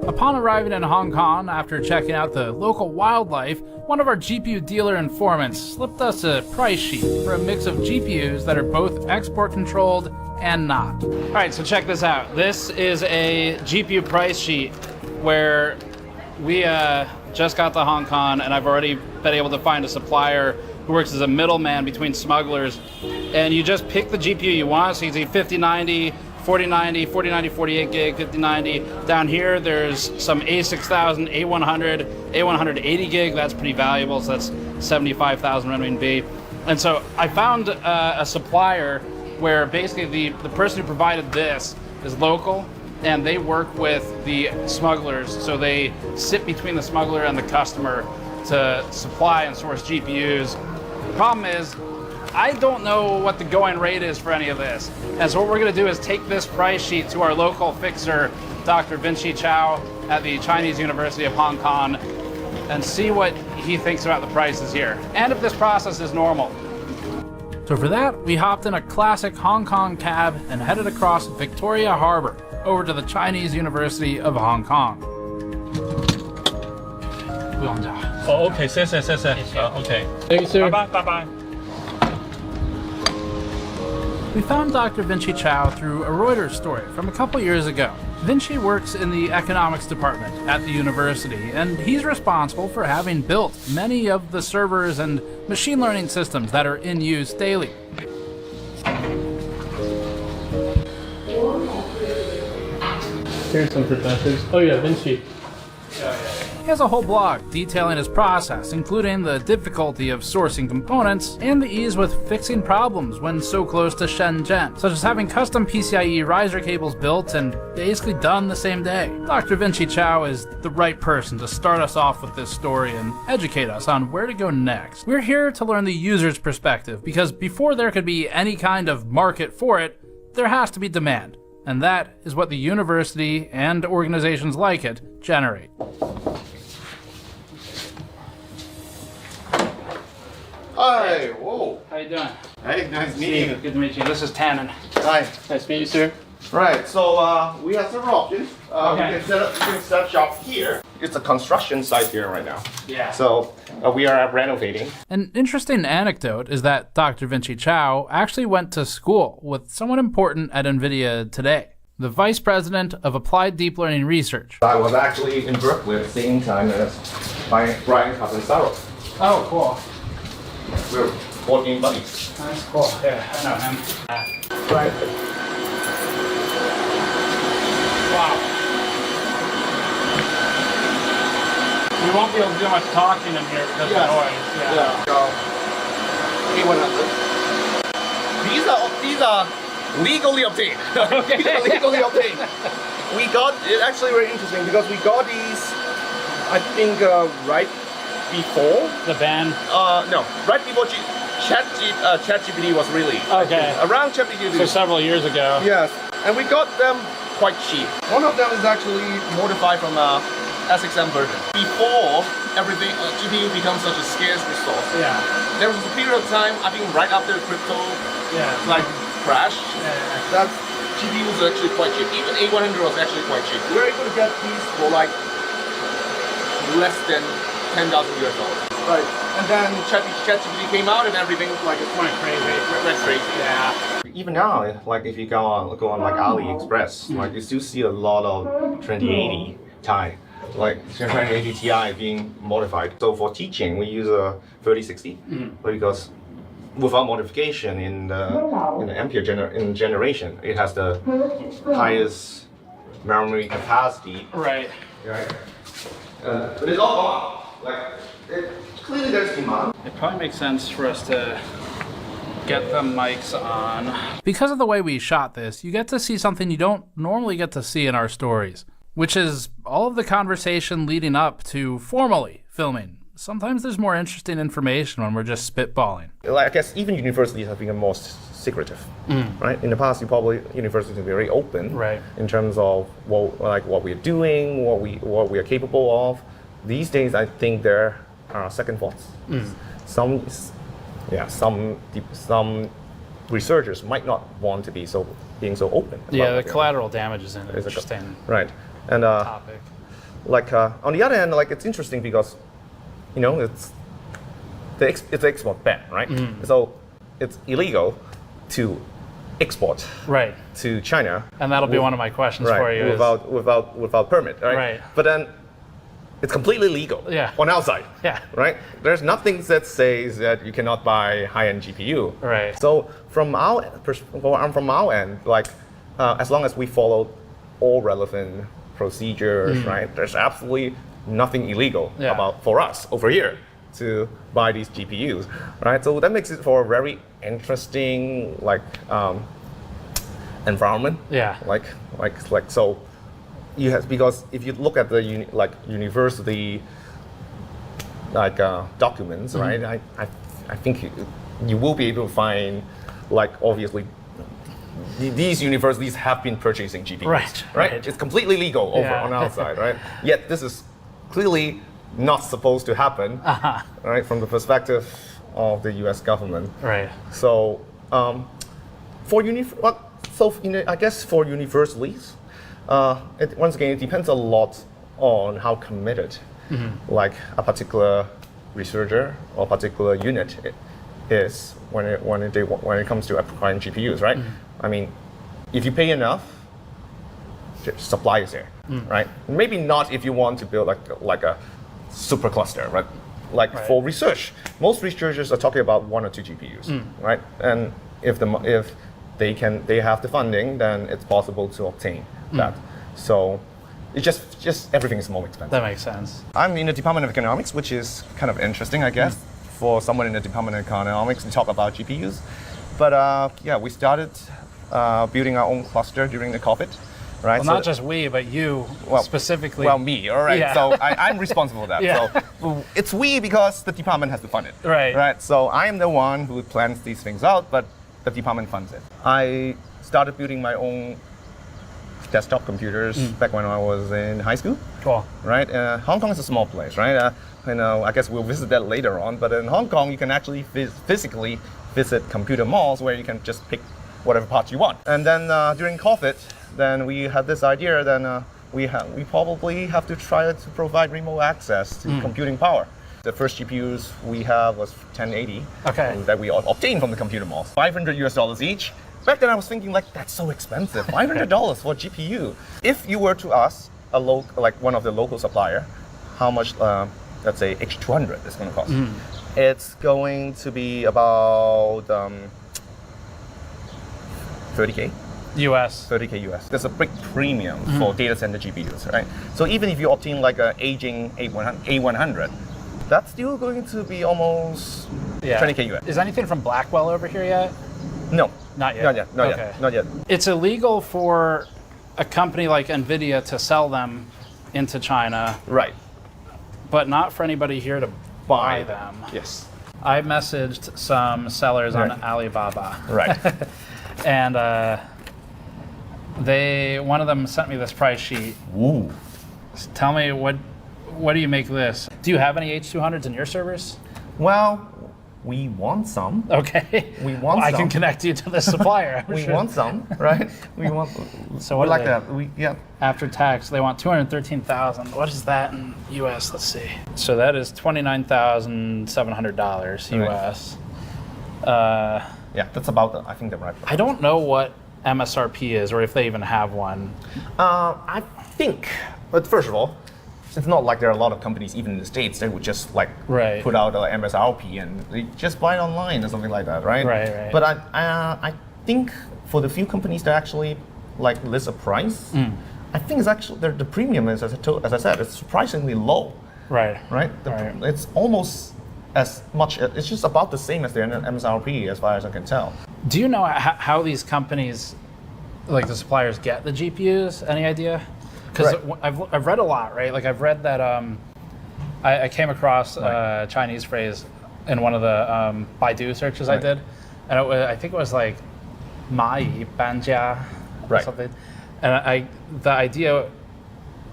Upon arriving in Hong Kong, after checking out the local wildlife, one of our GPU dealer informants slipped us a price sheet for a mix of GPUs that are both export controlled and not. All right, so check this out. This is a GPU price sheet where we just got to Hong Kong, and I've already been able to find a supplier who works as a middleman between smugglers. And you just pick the GPU you want, so you can see 5090, 4090, 48 gig, 5090. Down here, there's some A6000, A100, A180 gig. That's pretty valuable, so that's 75,000 renminbi. And so I found a supplier where basically the person who provided this is local, and they work with the smugglers. So they sit between the smuggler and the customer to supply and source GPUs. The problem is, I don't know what the going rate is for any of this. And so what we're gonna do is take this price sheet to our local fixer, Dr. Vinci Chow at the Chinese University of Hong Kong, and see what he thinks about the prices here, and if this process is normal. So for that, we hopped in a classic Hong Kong cab and headed across Victoria Harbor over to the Chinese University of Hong Kong. 不用加。哦 ，OK， 谢谢，OK， Thank you, sir. 拜拜。 We found Dr. Vinci Chow through a Reuters story from a couple years ago. Vinci works in the economics department at the university, and he's responsible for having built many of the servers and machine learning systems that are in use daily. Here's some professors. Oh yeah, Vinci. He has a whole blog detailing his process, including the difficulty of sourcing components and the ease with fixing problems when so close to Shenzhen, such as having custom PCIe riser cables built and basically done the same day. Dr. Vinci Chow is the right person to start us off with this story and educate us on where to go next. We're here to learn the user's perspective, because before there could be any kind of market for it, there has to be demand. And that is what the university and organizations like it generate. Hi, whoa. How you doing? Hey, nice meeting you. Good to meet you. This is Tannen. Hi. Nice to meet you, sir. Right, so we have several options. Okay. You can set up shop here. It's a construction site here right now. Yeah. So we are renovating. An interesting anecdote is that Dr. Vinci Chow actually went to school with someone important at NVIDIA today, the Vice President of Applied Deep Learning Research. I was actually in Berkeley at the same time as my Brian Catanzaro. Oh, cool. We're working buddies. That's cool. Yeah, I know him. Right. Wow. We won't be able to do much talking in here because of the noise. Yeah. So, A100. These are legally obtained. These are legally obtained. We got it actually very interesting because we got these, I think, right before the ban. No, right before ChatGPT was released. Okay. Around ChatGPT. So several years ago. Yes, and we got them quite cheap. One of them is actually modified from SXM version. Before everything, GPU becomes such a scarce resource. Yeah. There was a period of time, I think right after crypto crash, that GPU was actually quite cheap. Even A100 was actually quite cheap. We were able to get these for like less than $10,000 US. Right. And then ChatGPT came out and everything like it went crazy. Yeah. Even now, like if you go on like AliExpress, like you still see a lot of 2080 Ti, like 2080 Ti being modified. So for teaching, we use a 3060 because without modification in the Ampere generation, it has the highest memory capacity. Right. Right. But it's all gone. Like clearly there's demand. It probably makes sense for us to get the mics on. Because of the way we shot this, you get to see something you don't normally get to see in our stories, which is all of the conversation leading up to formally filming. Sometimes there's more interesting information when we're just spitballing. Like, I guess even universities have become more secretive, right? In the past, universities are very open, right, in terms of what we're doing, what we are capable of. These days, I think there are second thoughts. Some researchers might not want to be being so open. Yeah, the collateral damage is an interesting right. And topic. On the other hand, it's interesting because it's the export ban, right? So it's illegal to export to China, and that'll be one of my questions for you. Without permit, right? But then it's completely legal on our side, right? There's nothing that says that you cannot buy high-end GPU, right? So from our end, as long as we follow all relevant procedures, right? There's absolutely nothing illegal about for us over here to buy these GPUs, right? So that makes it for a very interesting environment. Yeah. Like so, you have, because if you look at the university documents, right? I think you will be able to find obviously these universities have been purchasing GPUs, right? It's completely legal over on our side, right? Yet this is clearly not supposed to happen, right? From the perspective of the U.S. government, right? So, I guess for universities, once again, it depends a lot on how committed, a particular researcher or particular unit is when it comes to acquiring GPUs, right? I mean, if you pay enough, supply is there, right? Maybe not if you want to build like a super cluster, right? For research, most researchers are talking about 1 or 2 GPUs, right? And if they have the funding, then it's possible to obtain that. So it's just everything is more expensive. That makes sense. I'm in the Department of Economics, which is kind of interesting, I guess, for someone in the Department of Economics to talk about GPUs. But we started building our own cluster during the COVID, right? Well, not just we, but you specifically. Well, me, all right. Yeah. So I'm responsible for that. Yeah. So it's we because the department has to fund it. Right. Right. So I am the one who plans these things out, but the department funds it. I started building my own desktop computers back when I was in high school. Cool. Right. Hong Kong is a small place, right? I guess we'll visit that later on. But in Hong Kong, you can actually physically visit computer malls where you can just pick whatever parts you want. And then during COVID, then we had this idea. Then we probably have to try to provide remote access to computing power. The first GPUs we have was 1080 that we obtained from the computer malls. $500 US each. Back then I was thinking that's so expensive. $500 for a GPU. If you were to ask one of the local supplier, how much let's say H200 is going to cost? It's going to be about 30K. US. 30K US. There's a big premium for data center GPUs, right? So even if you obtain an aging A100, that's still going to be almost 20K US. Is anything from Blackwell over here yet? No. Not yet. Not yet. It's illegal for a company like NVIDIA to sell them into China. Right. But not for anybody here to buy them. Yes. I messaged some sellers on Alibaba. Right. And one of them sent me this price sheet. Ooh. Tell me, what do you make of this? Do you have any H200s in your servers? Well, we want some. Okay. We want some. I can connect you to the supplier. We want some, right? We want. So what like that? After tax, they want $213,000. What is that in US? Let's see. So that is $29,700 US. Yeah, that's about I think the right price. I don't know what MSRP is, or if they even have one. I think, but first of all, it's not like there are a lot of companies, even in the States, that would just put out an MSRP and they just buy it online or something like that, right? Right. But I think for the few companies that actually list a price, I think it's actually the premium is, as I said, it's surprisingly low. Right. It's almost as much. It's just about the same as their MSRP, as far as I can tell. Do you know how these companies, the suppliers, get the GPUs? Any idea? Because I've read a lot, right? I've read that I came across a Chinese phrase in one of the Baidu searches I did, and I think it was "Mai Banjia" or something. And the idea,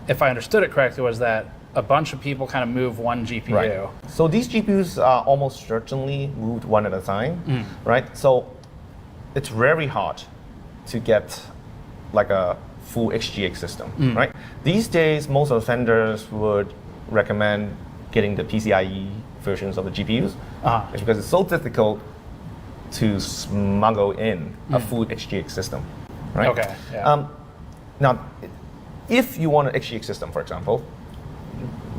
if I understood it correctly, was that a bunch of people kind of move one GPU. Right. So these GPUs are almost certainly moved one at a time, right? So it's very hard to get a full XGX system, right? These days, most of the vendors would recommend getting the PCIe versions of the GPUs, because it's so difficult to smuggle in a full XGX system, right? Okay. Yeah. Now, if you want an XGX system, for example,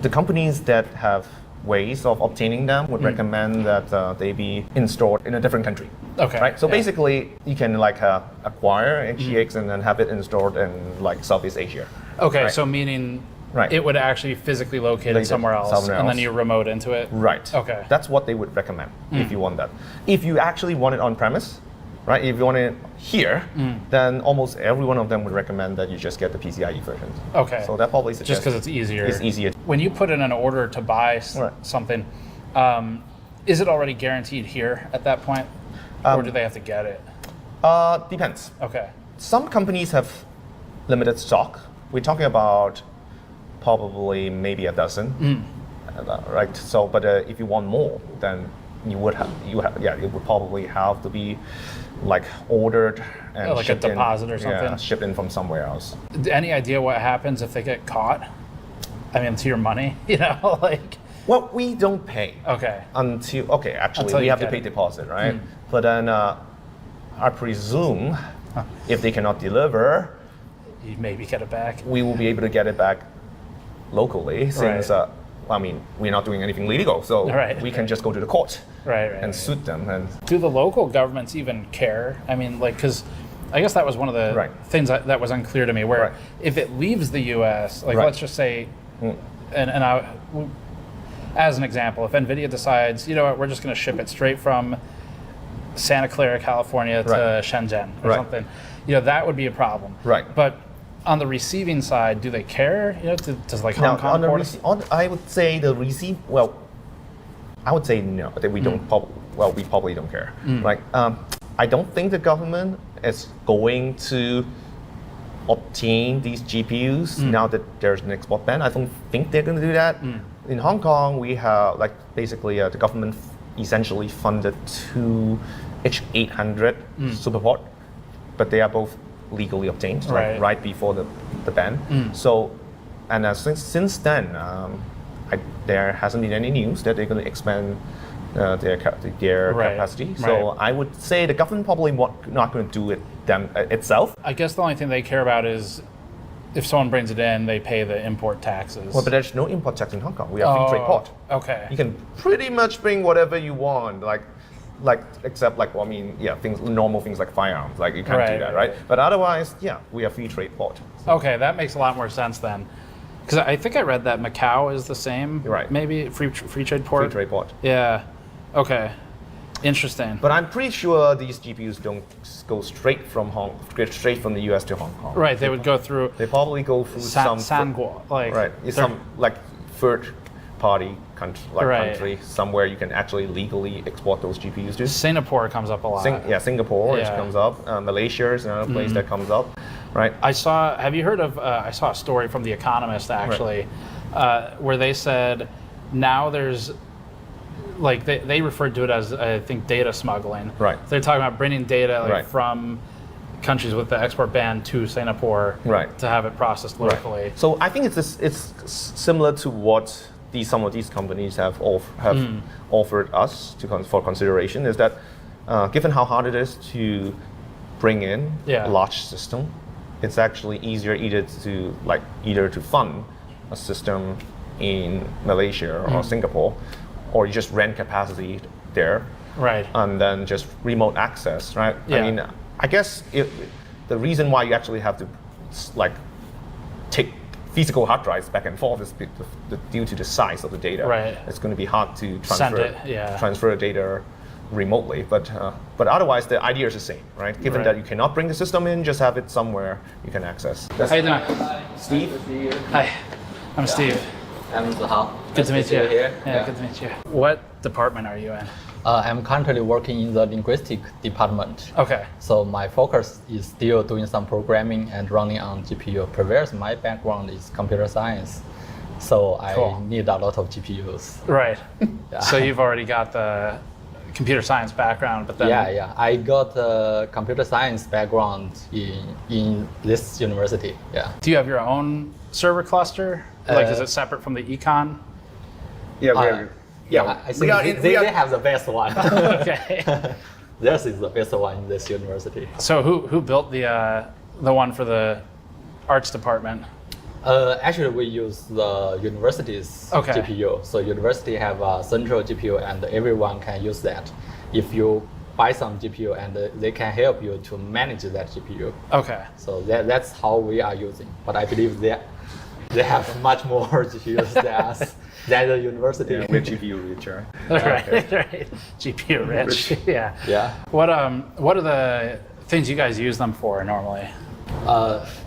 the companies that have ways of obtaining them would recommend that they be installed in a different country. Okay. Right. So yeah. basically, you can like acquire GX and then have it installed in like Southeast Asia. Okay. Right? So meaning. Right. It would actually be physically located somewhere else, and then you remote into it. Right. Okay. That's what they would recommend if you want that. If you actually want it on premise, right? If you want it here, then almost every one of them would recommend that you just get the PCIe version. Okay. So that probably suggests just because it's easier. It's easier. When you put in an order to buy something, is it already guaranteed here at that point, or do they have to get it? Depends. Okay. Some companies have limited stock. We're talking about probably maybe a dozen, right? So, but if you want more, then it would probably have to be like ordered and like a deposit or something. Yeah, shipped in from somewhere else. Any idea what happens if they get caught? I mean, to your money, like. Well, we don't pay. Okay. Until we have to pay deposit, right? But then I presume if they cannot deliver, you maybe get it back. We will be able to get it back locally, since we're not doing anything illegal, so we can just go to the court and suit them. And do the local governments even care? I mean, like, because I guess that was one of the things that was unclear to me. Where if it leaves the U.S., like let's just say, as an example, if NVIDIA decides, you know what, we're just going to ship it straight from Santa Clara, California to Shenzhen or something, you know, that would be a problem. Right. But on the receiving side, do they care? You know, does like Hong Kong I would say the receive. Well, I would say no. That we don't. We probably don't care. Right. I don't think the government is going to obtain these GPUs now that there's an export ban. I don't think they're going to do that. In Hong Kong, we have like basically the government essentially funded 2 H800 Superport, but they are both legally obtained right before the ban. So, and since then, there hasn't been any news that they're going to expand their capacity. So I would say the government probably not going to do it itself. I guess the only thing they care about is if someone brings it in, they pay the import taxes. Well, but there's no import tax in Hong Kong. We are free trade port. Okay. You can pretty much bring whatever you want, except normal things like firearms. Like you can't do that, right? But otherwise, we are free trade port. So. Okay, that makes a lot more sense then. Because I think I read that Macau is the same. Right. Maybe free trade port. Free trade port. Yeah. Okay. Interesting. But I'm pretty sure these GPUs don't go straight from the US to Hong Kong. Right. They would go through. They probably go through some third party country somewhere you can actually legally export those GPUs to. Singapore comes up a lot. Singapore comes up. Malaysia is another place that comes up. Right. Have you heard of? I saw a story from The Economist actually, where they said now there's. Like they referred to it as, I think, data smuggling. Right. They're talking about bringing data from countries with the export ban to Singapore to have it processed locally. Right. So I think it's similar to what some of these companies have offered us for consideration. Is that given how hard it is to bring in a large system, it's actually easier either to fund a system in Malaysia or Singapore, or you just rent capacity there, and then just remote access, right? Yeah. I mean, I guess the reason why you actually have to take physical hard drives back and forth is due to the size of the data. Right. It's going to be hard to transfer the data remotely, but otherwise the idea is the same, right? Given that you cannot bring the system in, just have it somewhere you can access. How you doing? Steve. Hi, I'm Steve. I'm Zihao. Good to meet you. Here. Yeah, good to meet you. What department are you in? I'm currently working in the linguistic department. Okay. So my focus is still doing some programming and running on GPU. Previous, my background is computer science, so I need a lot of GPUs. Right. So you've already got the computer science background, but then I got a computer science background in this university. Yeah. Do you have your own server cluster? Is it separate from the econ? I think they have the best one. Okay. This is the best one in this university. So who built the one for the arts department? Actually, we use the university's GPU. So university have a central GPU, and everyone can use that. If you buy some GPU and they can help you to manage that GPU. Okay. So that's how we are using. But I believe they have much more GPUs than us. Than the university. Yeah, we're GPU rich, right? Right. GPU rich. Yeah. Yeah. What are the things you guys use them for normally?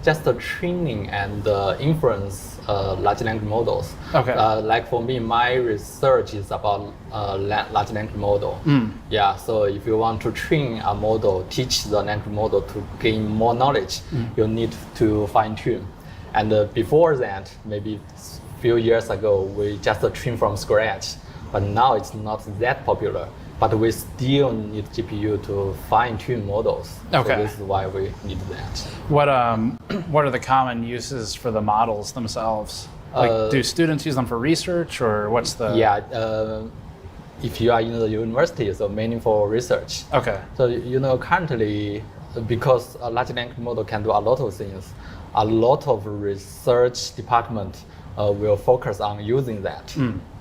Just the training and inference large language models. Okay. Like for me, my research is about large language model. Yeah. So if you want to train a model, teach the language model to gain more knowledge, you need to fine tune. And before that, maybe few years ago, we just train from scratch, but now it's not that popular. But we still need GPU to fine-tune models. Okay. So this is why we need that. What are the common uses for the models themselves? Like, do students use them for research, or what's the? Yeah, if you are in the university, so mainly for research. Okay. So currently, because a large language model can do a lot of things, a lot of research department will focus on using that.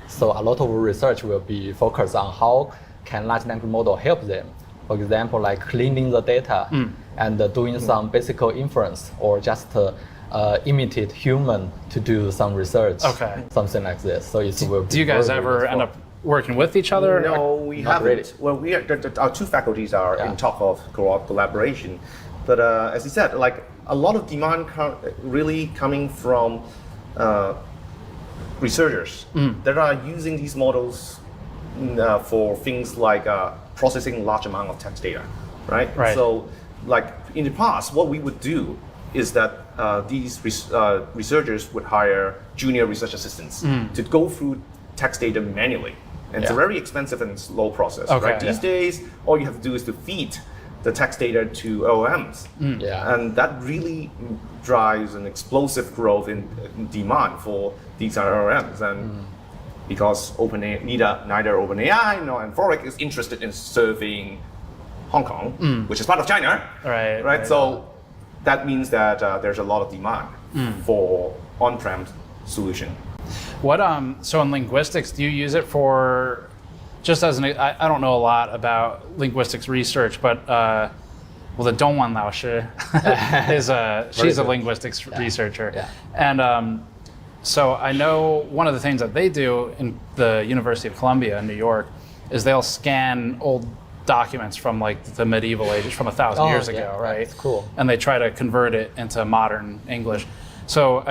So a lot of research will be focused on how can large language model help them. For example, like cleaning the data and doing some basic inference, or just imitate human to do some research. Okay. Something like this. So it will be. Do you guys ever end up working with each other? No, we haven't. Really. Well, our two faculties are in talk of collaboration, but as you said, like a lot of demand really coming from researchers that are using these models for things like processing large amount of text data, right? So, like in the past, what we would do is that these researchers would hire junior research assistants to go through text data manually. And it's a very expensive and slow process, right? These days, all you have to do is to feed the text data to LLMs. And that really drives an explosive growth in demand for these LLMs. And because neither OpenAI nor Anthropic is interested in serving Hong Kong, which is part of China, right? So that means that there's a lot of demand for on-prem solution. What so in linguistics, do you use it for just as an? I don't know a lot about linguistics research, but the Dongwan Lao Shi is she's a linguistics researcher, and so I know one of the things that they do in the University of Columbia in New York is they'll scan old documents from like the medieval ages, from 1,000 years ago, right? That's cool. And they try to convert it into modern English. So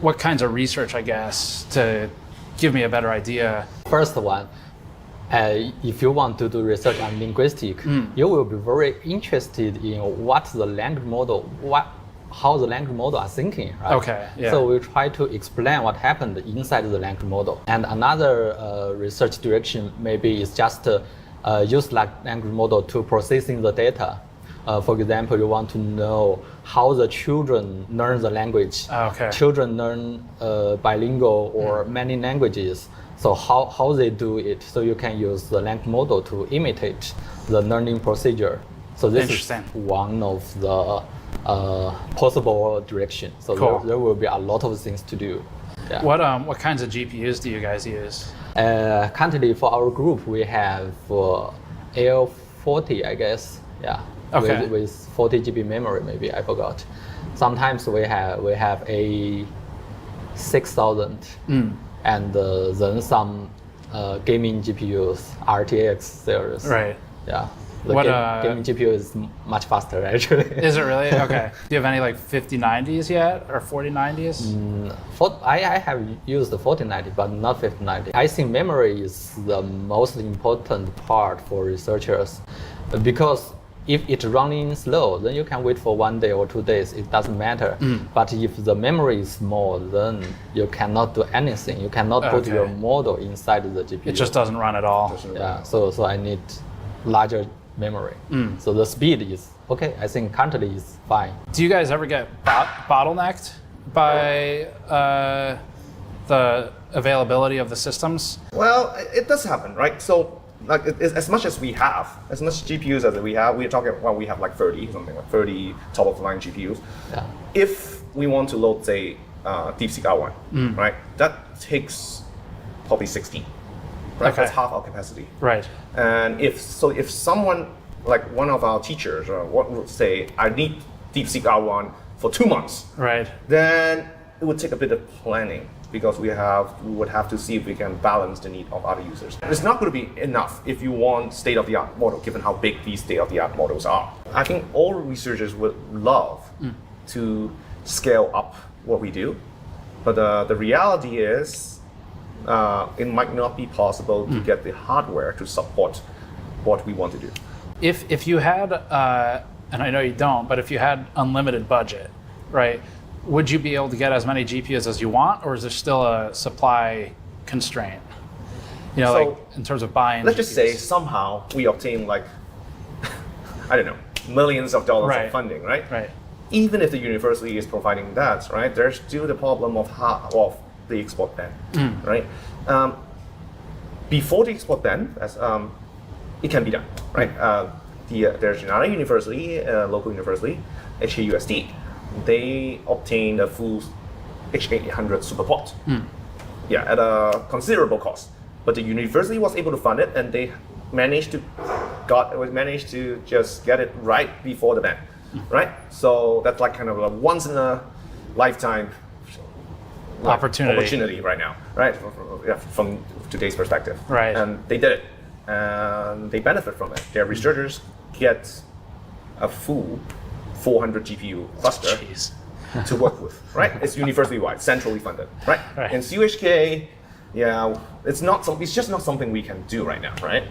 what kinds of research, I guess, to give me a better idea? First one, if you want to do research on linguistics, you will be very interested in what the language model, how the language model are thinking, right? Okay, yeah. So we try to explain what happened inside the language model. And another research direction maybe is just use language model to processing the data. For example, you want to know how the children learn the language. Children learn bilingual or many languages. So how they do it. So you can use the language model to imitate the learning procedure. So this is one of the possible direction. So there will be a lot of things to do. Yeah. What kinds of GPUs do you guys use? Currently for our group, we have L40, I guess. Yeah. Okay. With 40 GB memory, maybe I forgot. Sometimes we have a 6000 and then some gaming GPUs, RTX series. Right. Yeah. The gaming GPU is much faster, actually. Is it really? Okay. Do you have any like 5090s yet, or 4090s? I have used the 4090, but not 5090. I think memory is the most important part for researchers, because if it's running slow, then you can wait for 1 day or 2 days. It doesn't matter. But if the memory is small, then you cannot do anything. You cannot put your model inside the GPU. It just doesn't run at all. Yeah. So I need larger memory. So the speed is okay. I think currently is fine. Do you guys ever get bottlenecked by the availability of the systems? Well, it does happen, right? So, like, as much GPUs as we have, we're talking about we have like 30 top of the line GPUs. Yeah. If we want to load, say, DeepSeek R1, right? That takes probably 16. right? Okay. That's half our capacity. Right. And if someone, like one of our teachers, or what would say, I need DeepSeek R1 for 2 months, right? Then it would take a bit of planning, because we would have to see if we can balance the need of other users. It's not going to be enough if you want state-of-the-art model, given how big these state-of-the-art models are. I think all researchers would love to scale up what we do, but the reality is it might not be possible to get the hardware to support what we want to do. If you had, and I know you don't, but if you had unlimited budget, right? Would you be able to get as many GPUs as you want, or is there still a supply constraint? You know, So, like in terms of buying. Let's just say GPUs. somehow we obtain like, I don't know, millions of dollars Right. of funding, right? Right. Even if the university is providing that, right, there's still the problem of the export ban, right? Before the export ban, it can be done, right? There's another university, local university, HKUST. They obtained a full H800 SuperPort, at a considerable cost. But the university was able to fund it, and they managed to just get it right before the ban, right? So that's like kind of a once in a lifetime opportunity right now, right? From today's perspective, right? And they did it, and they benefit from it. Their researchers get a full 400 GPU cluster to work with, right? It's university-wide, centrally funded, right? In CUHK, it's just not something we can do right now, right?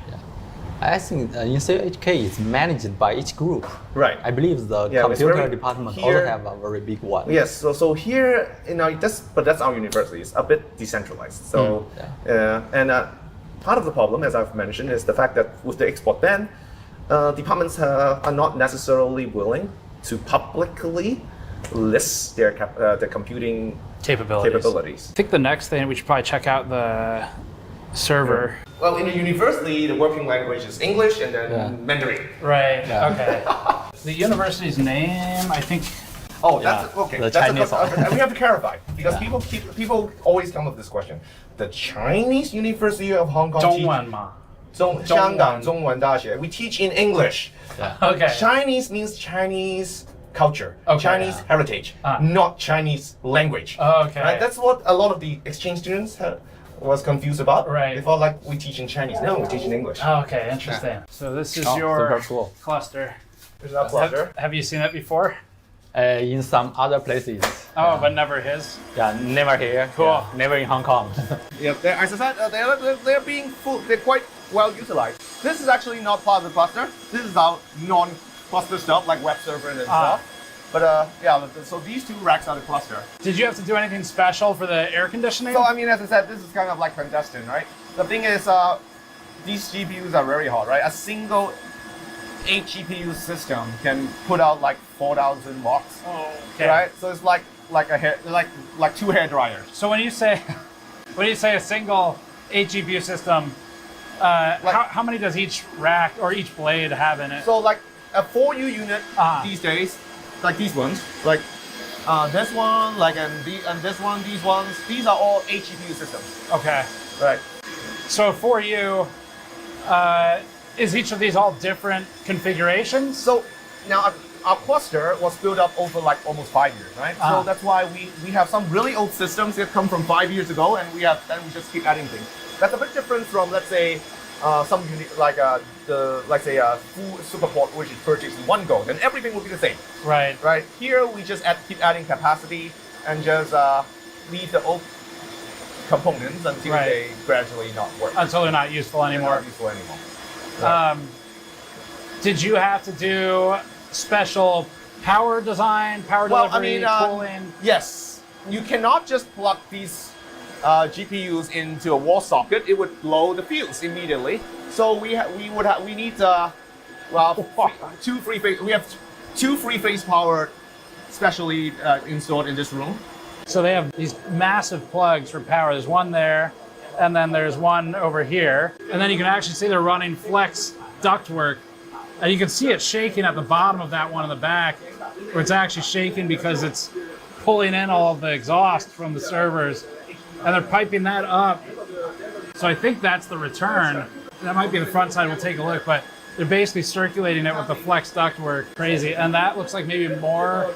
I think in CUHK it's managed by each group. Right. I believe the computer department also have a very big one. Yes. So here, that's our university. It's a bit decentralized. So, part of the problem, as I've mentioned, is the fact that with the export ban, departments are not necessarily willing to publicly list their computing capabilities. I think the next thing we should probably check out the server. Well, in the university, the working language is English and then Mandarin. Right. Okay. The university's name, I think. Oh, that's okay. The that's Chinese one. we have to clarify, because people always come with this question. The Chinese University of Hong Kong. 中文嘛。香港中文大学. We teach in English. Okay. Chinese means Chinese culture, Okay. Chinese heritage, not Chinese language. Okay. Right? That's what a lot of the exchange students was confused about. Right. They thought like we teach in Chinese. No, we teach in English. Okay, interesting. So this is your cluster. There's our cluster. Have you seen it before? In some other places. Oh, but never his? Yeah, never here. Cool. Yeah, never in Hong Kong. Yeah, as I said, they're being full. They're quite well utilized. This is actually not part of the cluster. This is our non-cluster stuff like web server and stuff. But so these two racks are the cluster. Did you have to do anything special for the air conditioning? So I mean, as I said, this is kind of like clandestine, right? The thing is, these GPUs are very hot, right? A single 8 GPU system can put out like 4,000 watts. Oh, okay. Right? So it's like two hair dryers. So when you say a single 8 GPU system, how many does each rack or each blade have in it? So like a 4U unit these days, like these ones, like this one, like and this one, these ones, these are all 8 GPU systems. Okay. Right. So for you, is each of these all different configurations? So now our cluster was built up over like almost 5 years, right? So that's why we have some really old systems that come from 5 years ago, and we just keep adding things. That's a bit different from, let's say, some unit like full SuperPort, which is purchased in one go, then everything will be the same. Right. Right. Here we just keep adding capacity and just leave the old components until they gradually not work. Until they're not useful anymore. They're not useful anymore. Right. Did you have to do special power design, power delivery, cooling? Yes. You cannot just plug these GPUs into a wall socket. It would blow the fuse immediately. So we need two three-phase. We have two three-phase power specially installed in this room. So they have these massive plugs for power. There's one there, and then there's one over here. And then you can actually see they're running flex ductwork. And you can see it shaking at the bottom of that one in the back, where it's actually shaking because it's pulling in all of the exhaust from the servers. And they're piping that up. So I think that's the return. That might be the front side. We'll take a look, but they're basically circulating it with the flex ductwork. Crazy. And that looks like maybe more,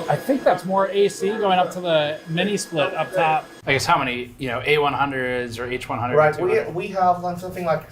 I think that's more AC going up to the mini split up top. I guess how many, A100s or H100s? Right, we have something like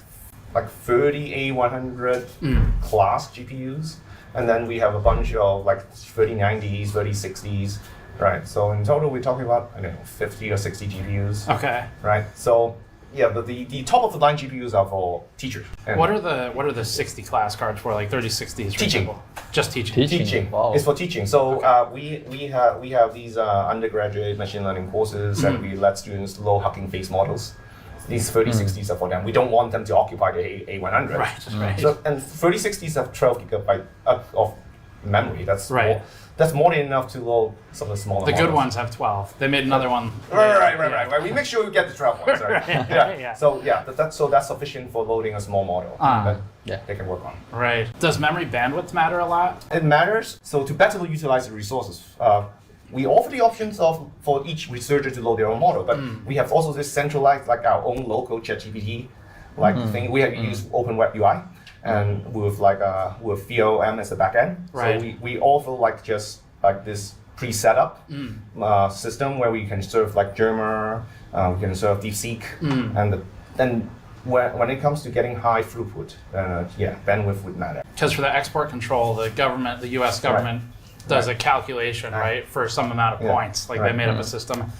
30 A100 class GPUs, and then we have a bunch of like 3090s, 3060s, right? So in total, we're talking about, 50 or 60 GPUs. Okay. Right, so yeah, but the top of the line GPUs are for teachers. And What are the 60 class cards for, like 3060s? For Teaching. example? Just teaching. Teaching. Wow. It's for teaching. So we have these undergraduate machine learning courses that we let students load hugging face models. These 3060s are for them. We don't want them to occupy the A100. Right. So, and 3060s have 12 gigabyte of memory. That's Right. That's more than enough to load some of the smaller The good models. ones have 12. They made another one. Right. We make sure we get the 12 ones. Right? Yeah. So that's sufficient for loading a small model that they can work on. Right. Does memory bandwidth matter a lot? It matters. So to better utilize the resources, we offer the options for each researcher to load their own model, but we have also this centralized, like our own local ChatGPT thing. We have used Open Web UI and with with VOM as the backend. Right. So we offer just this pre-set up system where we can serve Germer, we can serve DeepSeek, and then when it comes to getting high throughput, bandwidth would matter. Because for the export control, the U.S. government does a calculation, right, for some amount of points. They made up a system.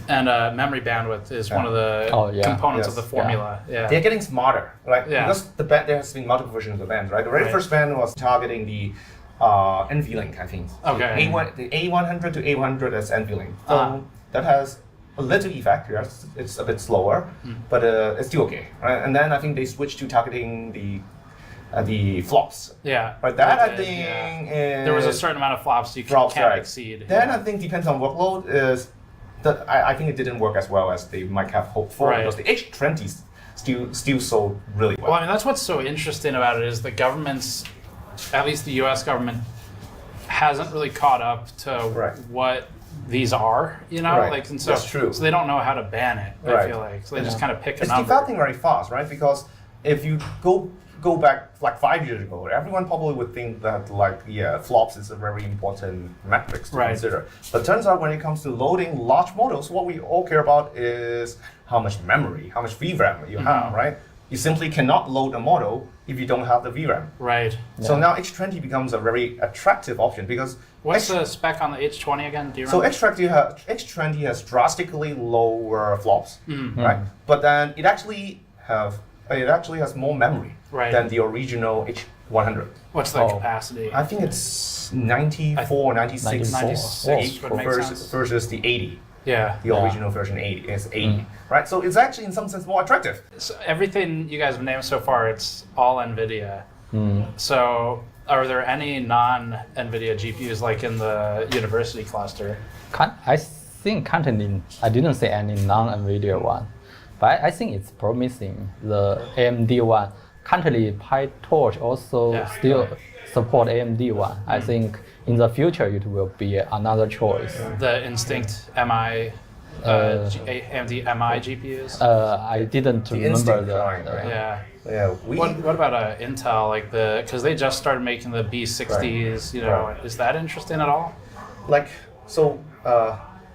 And memory bandwidth is one of the components of the formula. Yeah. They're getting smarter, right? Yeah. Because there has been multiple versions of bands, right? The very first band was targeting the NVLink, I think. Okay. The A100 to A100 as NVLink. So that has a little effect. Yes, it's a bit slower, but it's still okay, right? And then I think they switched to targeting the flops. Yeah. But that I think is, there was a certain amount of flops you can't exceed. Then I think depends on workload. I think it didn't work as well as they might have hoped for because the H20s still sold really well. Well, I mean, that's what's so interesting about it is the government's, at least the U.S. government, hasn't really caught up to what these are, and so that's true. So they don't know how to ban it. I feel like so they just kind of pick a number. It's developing very fast, right? Because if you go back 5 years ago, everyone probably would think that flops is a very important metric to consider. But turns out when it comes to loading large models, what we all care about is how much memory, how much VRAM you have, right? You simply cannot load a model if you don't have the VRAM. Right. So now H20 becomes a very attractive option because what's the spec on the H20 again? Do you so remember? H20 has drastically lower flops, right? But then it actually has more memory than the original H100. What's the capacity? I think it's 94, 96 versus the 80. Yeah. The original version 80 is 80, right? So it's actually in some sense more attractive. So everything you guys have named so far, it's all NVIDIA. So are there any non-NVIDIA GPUs like in the university cluster? I think currently I didn't say any non-NVIDIA one. But I think it's promising. The AMD one, currently PyTorch also still support AMD one. I think in the future it will be another choice. The Instinct MI, AMD MI GPUs? I didn't remember What about Intel? Because they just started making the B60s. Is that interesting at all?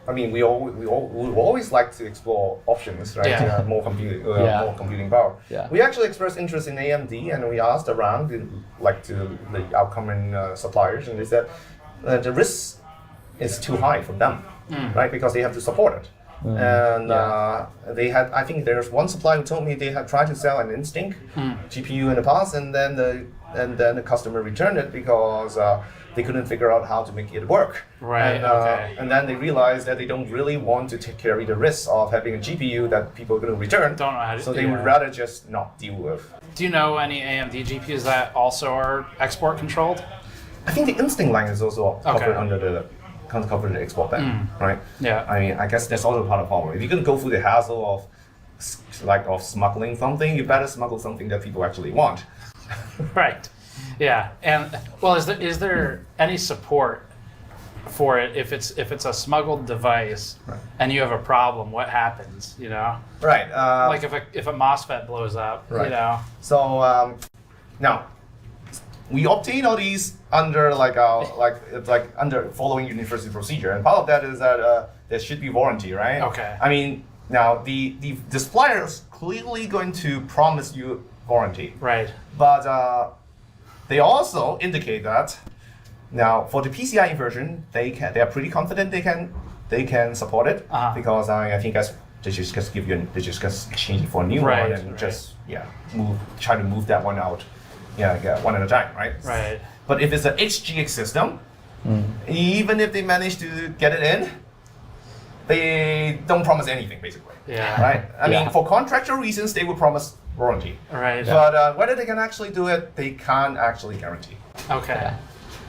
I mean, we always like to explore options, right? To have more computing power. Yeah. We actually expressed interest in AMD, and we asked around, to the outcoming suppliers, and they said the risk is too high for them, right? Because they have to support it. And they had, I think there's one supplier who told me they had tried to sell an Instinct GPU in the past, and then the customer returned it because they couldn't figure out how to make it work. Right. And then they realized that they don't really want to carry the risk of having a GPU that people are going to return. Don't know how to. So they would rather just not deal with. Do you know any AMD GPUs that also are export controlled? I think the Instinct line is also covered under the export ban, right? Yeah. I mean, I guess that's also part of the problem. If you're going to go through the hassle of smuggling something, you better smuggle something that people actually want. Right. Yeah. And well, is there any support for it if it's a smuggled device and you have a problem, what happens? You know, right? Like if a MOSFET blows up, right. You know. So now we obtain all these under under following university procedure, and part of that is that there should be warranty, right? Okay. I mean, now the supplier is clearly going to promise you warranty, right? But they also indicate that now for the PCIe version, they are pretty confident they can support it because I think they just exchange it for a new one and just try to move that one out, one at a time, right? Right. But if it's an HGX system, even if they manage to get it in, they don't promise anything basically. Yeah. Right. I mean, for contractual reasons, they would promise warranty. Right. But whether they can actually do it, they can't actually guarantee. Okay.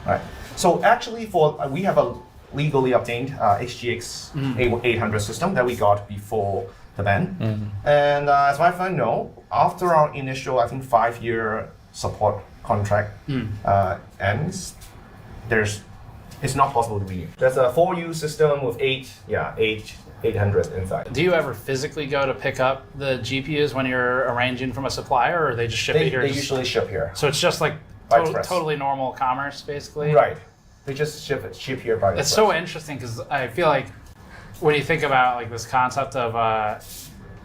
Right. So actually, we have a legally obtained HGX 800 system that we got before the ban. And as far as I know, after our initial, I think 5-year support contract ends, it's not possible to renew. There's a 4U system with 800 inside. Do you ever physically go to pick up the GPUs when you're arranging from a supplier, or they just ship it here? They usually ship here. So it's just like totally normal commerce, basically? Right. They just ship here by It's so interesting because I feel like when you think about like this concept of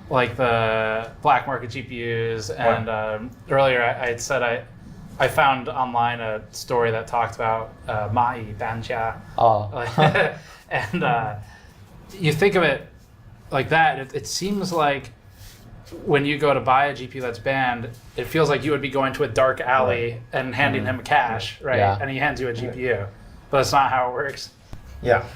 like the black market GPUs, and earlier I had said I found online a story that talked about Mai Banjia. And you think of it like that, it seems like when you go to buy a GPU that's banned, it feels like you would be going to a dark alley and handing him cash, right? Yeah. And he hands you a GPU. But that's not how it works. Yeah.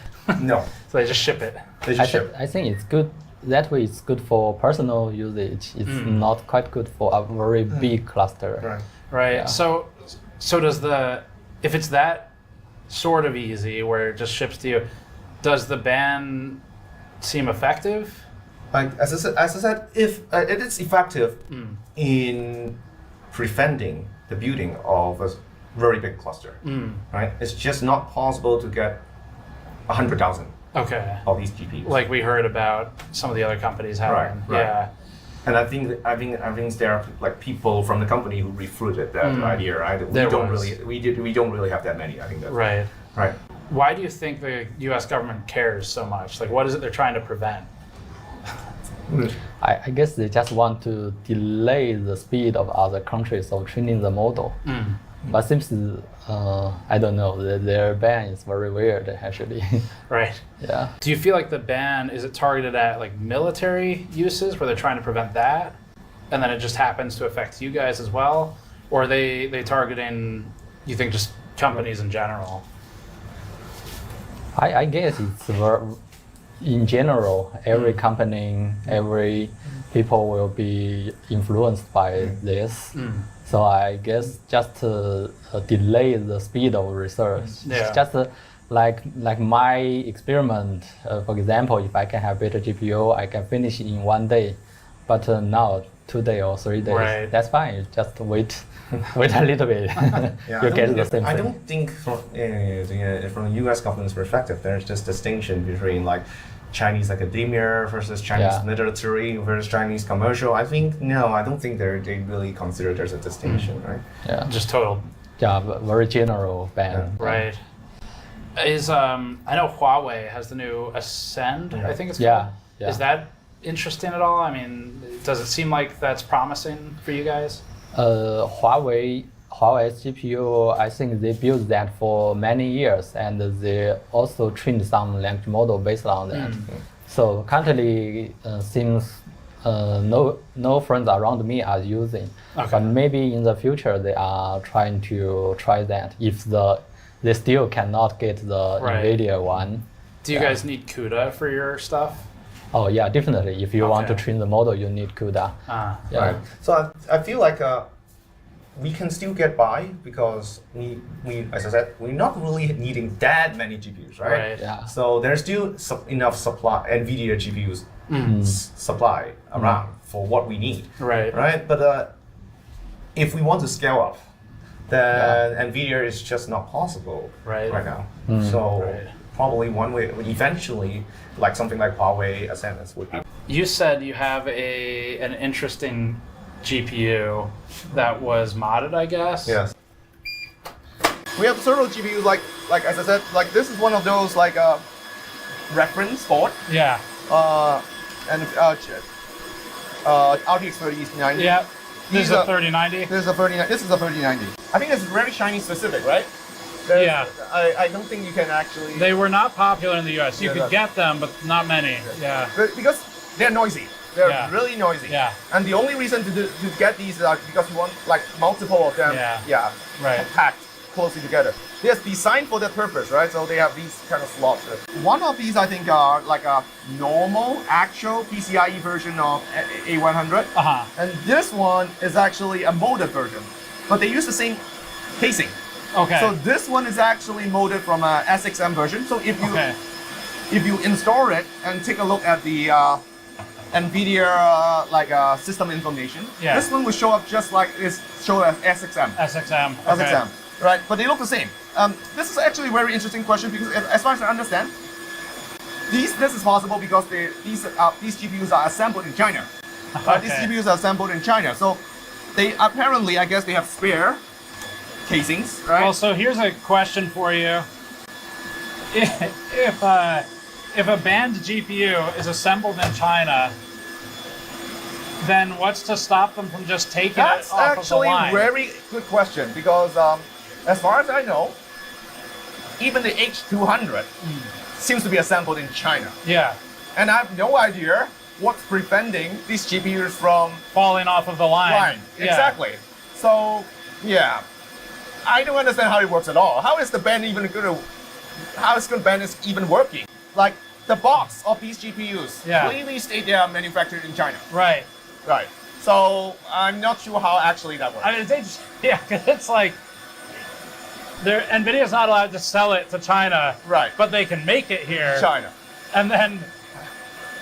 No. So they just ship it. I think it's good. That way, it's good for personal usage. It's not quite good for a very big cluster. Right. Right. Yeah. So does if it's that sort of easy where it just ships to you, does the ban seem effective? Like as I said, if it is effective in preventing the building of a very big cluster, right? It's just not possible to get 100,000 of these GPUs. Like we heard about some of the other companies having. Right. Yeah. And I think there are like people from the company who refuted that idea, right? We don't really have that many. I think that's right. Right. Why do you think the U.S. government cares so much? Like, what is it they're trying to prevent? I guess they just want to delay the speed of other countries of training the model. But seems I don't know, their ban is very weird actually. Right. Yeah. Do you feel like the ban, is it targeted at like military uses where they're trying to prevent that, and then it just happens to affect you guys as well? Or are they targeting, you think, just companies in general? I guess it's in general, every company, every people will be influenced by this. So I guess just to delay the speed of research. Yeah. Just like my experiment, for example, if I can have better GPU, I can finish in 1 day. But now, 2 days or 3 days, right. That's fine. Just wait a little bit. You get the same thing. I don't think from the U.S. government's perspective, there's just distinction between like Chinese academia versus Chinese military versus Chinese commercial. I don't think they really consider there's a distinction, right? Yeah. Just total. Yeah, very general ban. Right. I know Huawei has the new Ascend, I think it's called. Yeah. Is that interesting at all? I mean, does it seem like that's promising for you guys? Huawei's GPU, I think they built that for many years, and they also trained some language model based on that. So currently, seems no friends around me are using, but maybe in the future they are trying to try that if they still cannot get the NVIDIA one. Do you guys need CUDA for your stuff? Oh yeah, definitely. If you want to train the model, you need CUDA. Right. So I feel like we can still get by because we as I said, we're not really needing that many GPUs, right? Yeah. So there's still enough supply NVIDIA GPUs supply around for what we need. Right. Right. But if we want to scale up, then NVIDIA is just not possible right now. So probably one way, eventually, like something like Huawei Ascendance would be. You said you have an interesting GPU that was modded, I guess? Yes. We have several GPUs, like as I said, like this is one of those like reference board. Yeah. And RTX 3090. Yeah. This is a 3090. This is a 3090. I think it's very Chinese specific, right? Yeah. I don't think you can actually. They were not popular in the US. You could get them, but not many. Yeah. Because they're noisy. They're Yeah. really noisy. Yeah. And the only reason to get these is because you want like multiple of them. Yeah. Right. Packed closely together. They're designed for that purpose, right? So they have these kind of slots. One of these I think are like a normal, actual PCIe version of A100. And this one is actually a modded version, but they use the same casing. Okay. So this one is actually modded from a SXM version. So if you install it and take a look at the NVIDIA system information, this one will show up just like it's shown as SXM. SXM. Okay. SXM. Right, but they look the same. This is actually a very interesting question because, as far as I understand, this is possible because these GPUs are assembled in China. These GPUs are assembled in China, so they apparently, I guess, they have spare casings, right? Well, so here's a question for you: if a banned GPU is assembled in China, then what's to stop them from just taking it off of the line? That's actually a very good question because, as far as I know, even the H200 seems to be assembled in China. Yeah. And I have no idea what's preventing these GPUs from falling off of the line. Yeah. Exactly. So, yeah. I don't understand how it works at all. How is the ban even going to? How is the ban is even working? Like the box of these GPUs clearly state they are manufactured in China. Right. Right. So I'm not sure how actually that works. I mean, because it's like NVIDIA's not allowed to sell it to China, right? But they can make it here, China, and then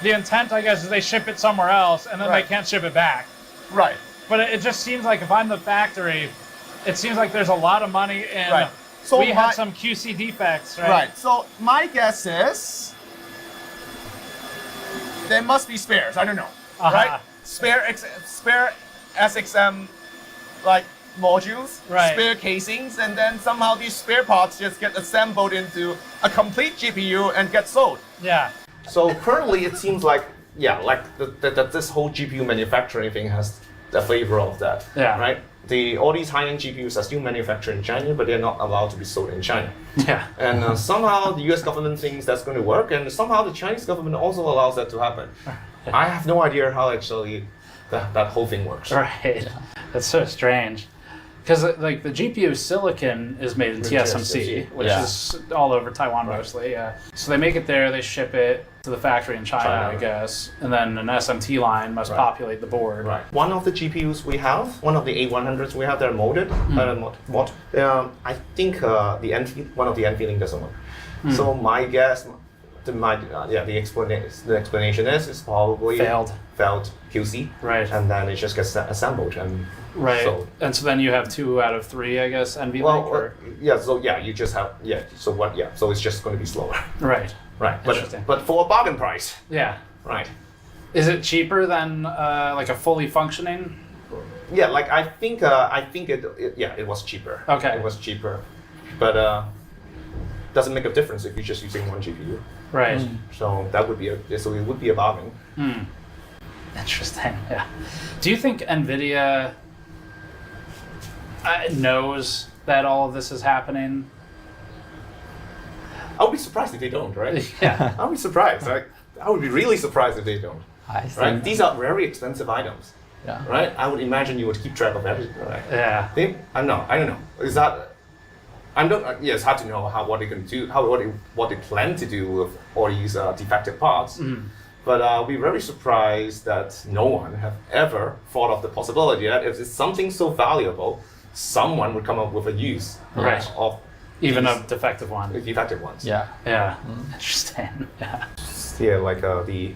the intent, I guess, is they ship it somewhere else, and then they can't ship it back. Right. But it just seems like if I'm the factory, it seems like there's a lot of money in. Right. So we had some QC defects, right? Right. So my guess is there must be spares. I don't know. Right. Spare SXM like modules, spare casings, and then somehow these spare parts just get assembled into a complete GPU and get sold. Yeah. So currently it seems like that this whole GPU manufacturing thing has the flavor of that. Yeah. Right. All these high-end GPUs are still manufactured in China, but they're not allowed to be sold in China. Yeah. And somehow the U.S. government thinks that's going to work, and somehow the Chinese government also allows that to happen. I have no idea how actually that whole thing works. Right. That's so strange. Because like the GPU silicon is made in TSMC, which is all over Taiwan mostly. Yeah. So they make it there, they ship it to the factory in China, I guess, and then an SMT line must populate the board. Right. One of the GPUs we have, one of the A100s we have, they're modded. I think one of the NVLink doesn't work. So my guess, the explanation is probably failed QC. Right. And then it just gets assembled and. Right, sold. And so then you have 2 out of 3, I guess, NVLink? You just have, so it's just going to be slower. Right. Right, but for a bargain price. Yeah. Right. Is it cheaper than like a fully functioning? Yeah, like I think it was cheaper. Okay. It was cheaper, but doesn't make a difference if you're just using one GPU. Right. So it would be a bargain. Interesting. Yeah. Do you think NVIDIA knows that all of this is happening? I would be surprised if they don't, right? Yeah. I would be surprised. I would be really surprised if they don't. Right? These are very expensive items. Yeah. Right? I would imagine you would keep track of everything, right? Yeah. I don't know. Is that? It's hard to know what they can do, what they plan to do with all these defective parts. But we're very surprised that no one have ever thought of the possibility that if it's something so valuable, someone would come up with a use of even a defective one. Defective ones. Yeah. Yeah. Interesting. Yeah. Yeah, like the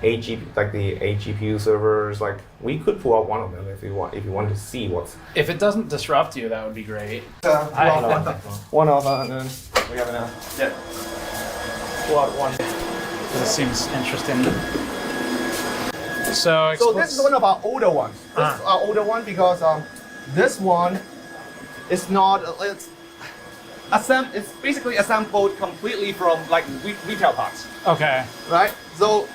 AGPU servers, like we could pull out one of them if you want to see what's. If it doesn't disrupt you, that would be great. One of them, and then we have another. Yeah. pull out one. This seems interesting. So this is one of our older ones. This is our older one because this one is not. It's basically assembled completely from like retail parts. Okay. Right. So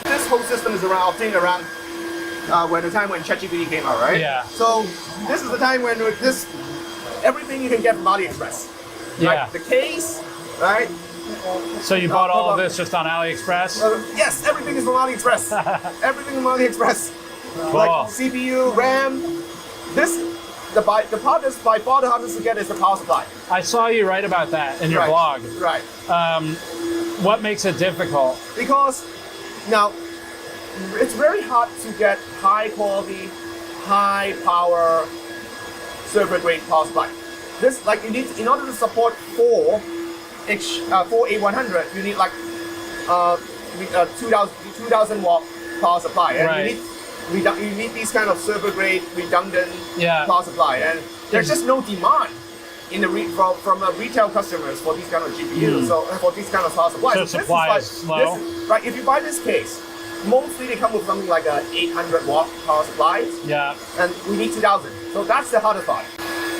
this whole system is obtained around when the time when ChatGPT came out, right? Yeah. So this is the time when everything you can get from AliExpress. Yeah. Like the case, right? So you bought all of this just on AliExpress? Yes, everything is from AliExpress. Everything from AliExpress. Cool. Like CPU, RAM. The part that's by far the hardest to get is the power supply. I saw you write about that in your blog. Right. What makes it difficult? Because now it's very hard to get high quality, high power server grade power supply. This you need in order to support 4 A100, you need like 2000 watt power supply, and right. you need these kind of server grade redundant yeah. power supply, and there's just no demand in the from retail customers for these kind of GPUs. So for these kind of power supply, so supply is low. Right, if you buy this case, mostly they come with something like a 800 watt power supply. Yeah. And we need 2000. So that's the hardest part,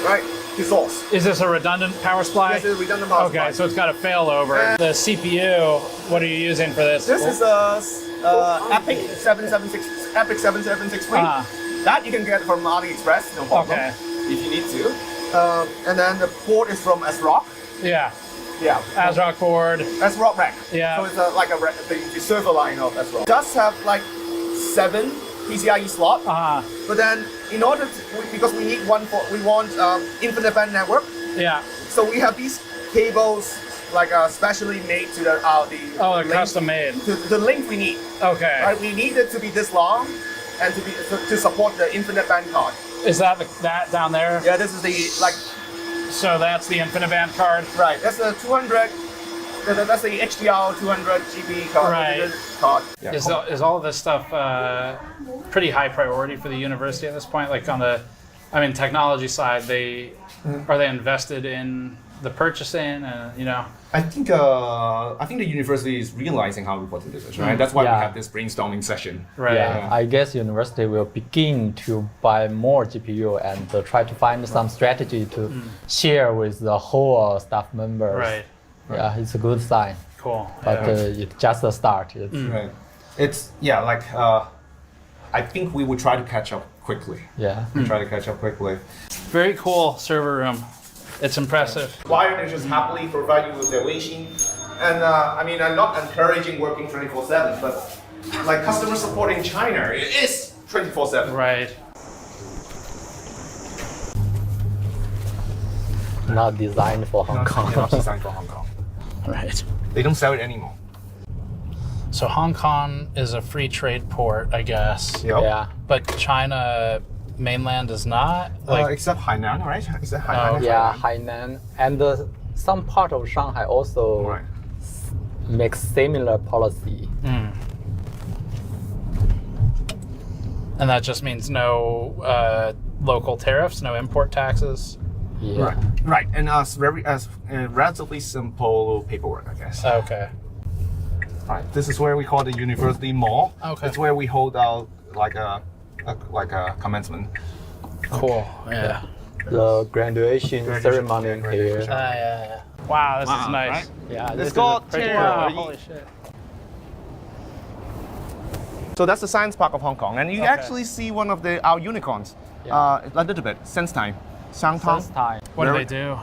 right? To source. Is this a redundant power supply? Yes, it's a redundant power supply. Okay, so it's got a failover. The CPU, what are you using for this? This is a Epic 7763. That you can get from AliExpress, no problem. Okay. If you need to. And then the port is from ASRock. Yeah. Yeah. ASRock board. ASRock rack. Yeah. So it's like the server line of ASRock. It does have like 7 PCIe slot. But then in order to, because we need we want infinite band network. Yeah. So we have these cables like specially made to the they're custom made. The length we need. Okay. Right. We need it to be this long, and to support the infinite band card. Is that that down there? Yeah. This is the So that's the infinite band card. Right. That's the 200. That's the HDR 200 GB card. Right. Yeah. Is all of this stuff pretty high priority for the university at this point? Like on the, technology side, are they invested in the purchasing and I think the university is realizing how important this is, right? That's why we have this brainstorming session. Right. Yeah. I guess university will begin to buy more GPU and try to find some strategy to share with the whole staff members. Right. Yeah, it's a good sign. Cool. But it's just a start. Right. It's I think we will try to catch up quickly. Yeah. Try to catch up quickly. Very cool server room. It's impressive. Wired they just happily provide you with their Weixin. And I'm not encouraging working 24/7, but like customer support in China, it is 24/7. Right. Not designed for Hong Kong. Not designed for Hong Kong. Right. They don't sell it anymore. So Hong Kong is a free trade port, I guess. Yep. Yeah. But China mainland is not? Except Hainan, right? Except Hainan. Yeah, Hainan. And some part of Shanghai also makes similar policy. And that just means no local tariffs, no import taxes? Yeah. Right. And relatively simple paperwork, I guess. Okay. Right. This is where we call the university mall. Okay. It's where we hold out like a commencement. Cool. Yeah. The graduation ceremony here. Yeah. Wow, this is nice. Right? Yeah. It's called Wow, holy shit. So that's the science park of Hong Kong, and you actually see one of our unicorns. A little bit. Sense time. Time. What do they do?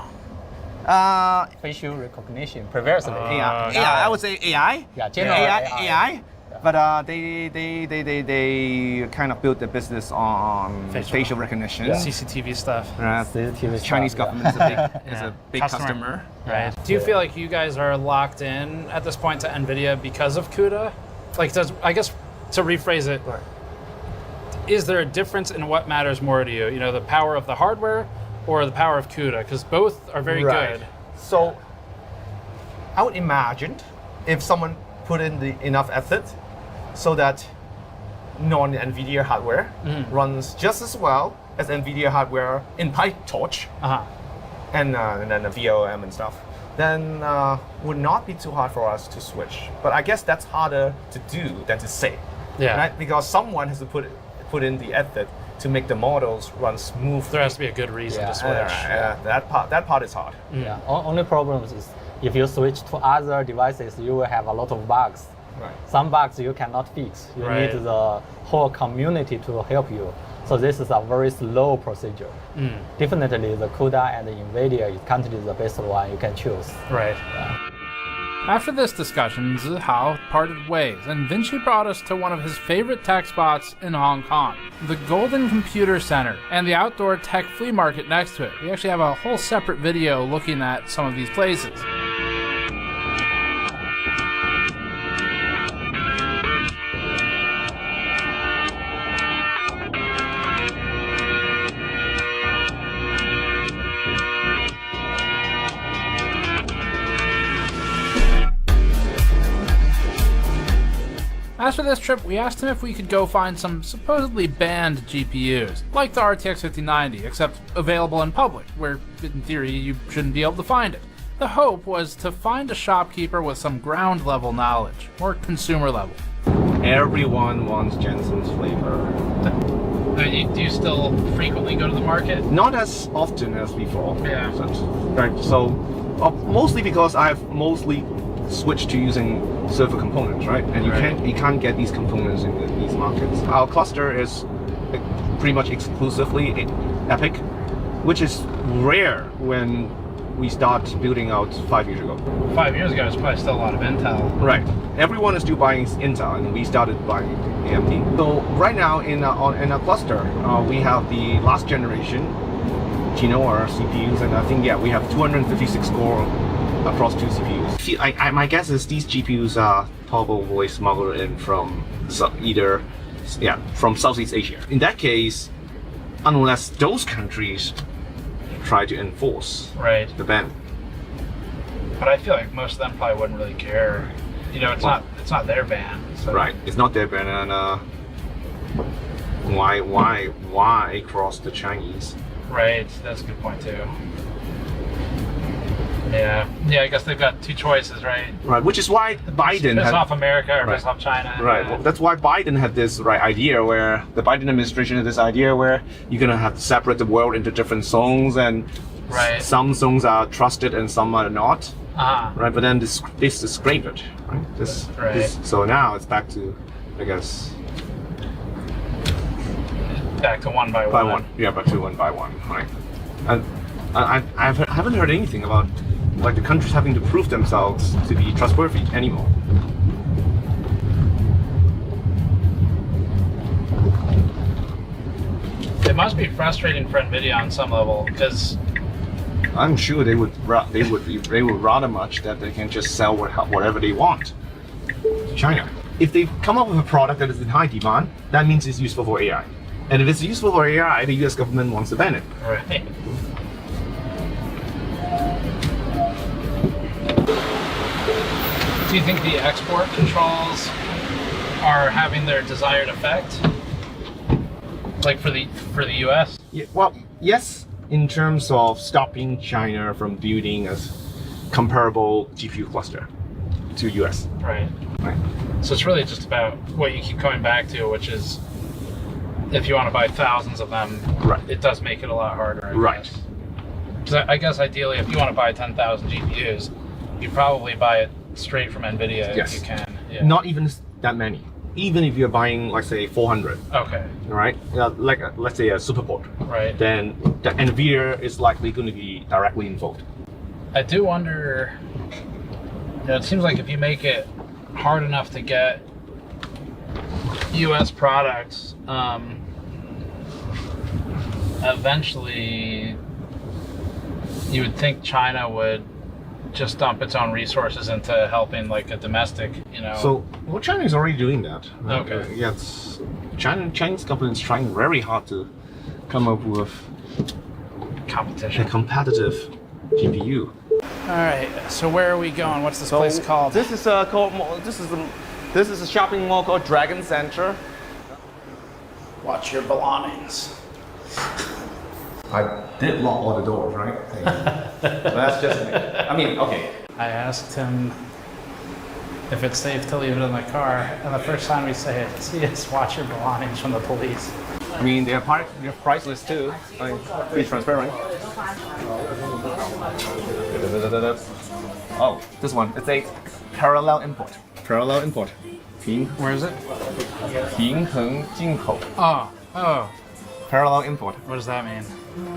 Facial recognition. Previously. AI. I would say AI. Yeah, general AI. But they kind of built the business on facial recognition. CCTV stuff. The Chinese government is a big customer. Right. Do you feel like you guys are locked in at this point to NVIDIA because of CUDA? I guess to rephrase it, is there a difference in what matters more to you? The power of the hardware or the power of CUDA? Because both are very good. So I would imagine if someone put in enough effort so that non-NVIDIA hardware runs just as well as NVIDIA hardware in PyTorch, and then the VOM and stuff, then would not be too hard for us to switch. But I guess that's harder to do than to say, right? Because someone has to put in the effort to make the models run smooth. There has to be a good reason to switch. That part is hard. Yeah. Only problem is if you switch to other devices, you will have a lot of bugs. Right. Some bugs you cannot fix. You need the whole community to help you. So this is a very slow procedure. Definitely the CUDA and the NVIDIA is currently the best one you can choose. Right. After this discussion, Zihao parted ways, and Vinci brought us to one of his favorite tech spots in Hong Kong, the Golden Computer Center, and the outdoor tech flea market next to it. We actually have a whole separate video looking at some of these places. As for this trip, we asked him if we could go find some supposedly banned GPUs, like the RTX 5090, except available in public, where, in theory, you shouldn't be able to find it. The hope was to find a shopkeeper with some ground-level knowledge, more consumer-level. Everyone wants Jensen's flavor. Do you still frequently go to the market? Not as often as before. Yeah. Right, so mostly because I've mostly switched to using server components, right? And you can't get these components in these markets. Our cluster is pretty much exclusively EPYC, which is rare when we start building out 5 years ago. 5 years ago, there's probably still a lot of Intel. Right. Everyone is still buying Intel, and we started buying AMD. So right now in our cluster, we have the last generation Genoa CPUs, and I think we have 256 core across 2 CPUs. My guess is these GPUs are probably smuggled in from from Southeast Asia. In that case, unless those countries try to enforce the ban. But I feel like most of them probably wouldn't really care. You know, it's not their ban. So. Right, it's not their ban, and why cross the Chinese? Right, that's a good point too. Yeah, I guess they've got 2 choices, right? Right, which is why Biden piss off America or piss off China. Right, well, that's why Biden had this idea where the Biden administration had this idea where you're gonna have to separate the world into different zones, and some zones are trusted and some are not. Right, but then this is scrape it, right? So now it's back to, I guess, back to one by one. Yeah, back to one by one, right? And I haven't heard anything about the countries having to prove themselves to be trustworthy anymore. It must be frustrating for NVIDIA on some level, because I'm sure they would rather much that they can just sell whatever they want to China. If they come up with a product that is in high demand, that means it's useful for AI. And if it's useful for AI, the US government wants to ban it. Right. Do you think the export controls are having their desired effect? Like for the US? Yeah, well, yes, in terms of stopping China from building a comparable GPU cluster to US. Right. So it's really just about what you keep coming back to, which is if you want to buy thousands of them, it does make it a lot harder. Because I guess ideally, if you want to buy 10,000 GPUs, you probably buy it straight from NVIDIA if you can. Yeah. Not even that many. Even if you're buying, let's say, 400. Okay. Right? Let's say a superport. Right. Then the NVIDIA is likely going to be directly involved. I do wonder, it seems like if you make it hard enough to get US products, eventually you would think China would just dump its own resources into helping like a domestic, So, well, China is already doing that. Okay. Yes, Chinese companies trying very hard to come up with competition, a competitive GPU. All right, so where are we going? What's this place called? This is a shopping mall called Dragon Center. Watch your belongings. I did lock all the doors, right? That's just me. I mean, okay. I asked him if it's safe to leave it in the car, and the first time we say it, he says, watch your belongings from the police. I mean, they're priceless too. I mean, be transparent. Oh, this one. It's a parallel import. Parallel import. Where is it? 平衡进口. Oh. Parallel import. What does that mean?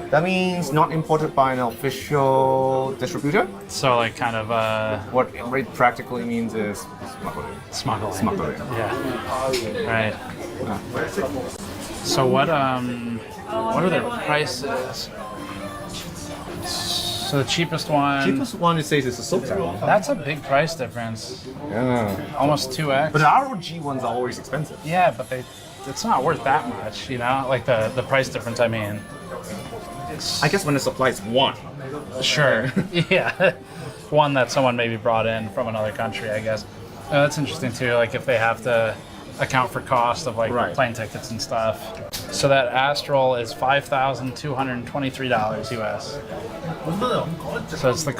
That means not imported by an official distributor. So like kind of what it practically means is smuggling. Smuggling. Yeah. Right. So what are their prices? So the cheapest one. Cheapest one it says is a Sultan. That's a big price difference. Yeah. Almost 2x. But the ROG ones are always expensive. Yeah, but it's not worth that much, you know? Like the price difference, I mean. I guess when the supply is one. Sure. Yeah. One that someone maybe brought in from another country, I guess. That's interesting too, like if they have to account for cost of like plane tickets and stuff. So that Astral is $5,223 US. So it's the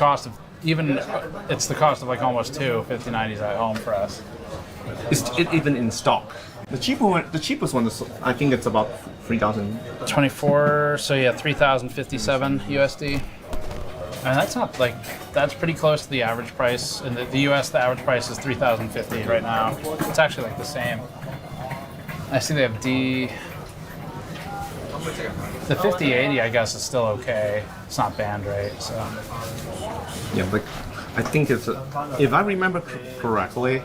cost of like almost two 5090s at home for us. Is it even in stock? The cheapest one is, I think it's about 3,000. 24, so yeah, 3,057 USD. And that's not like, that's pretty close to the average price. In the US, the average price is 3,050 right now. It's actually like the same. I see they have D. The 5080, I guess, is still okay. It's not banned, right? So. Yeah, but I think it's, if I remember correctly,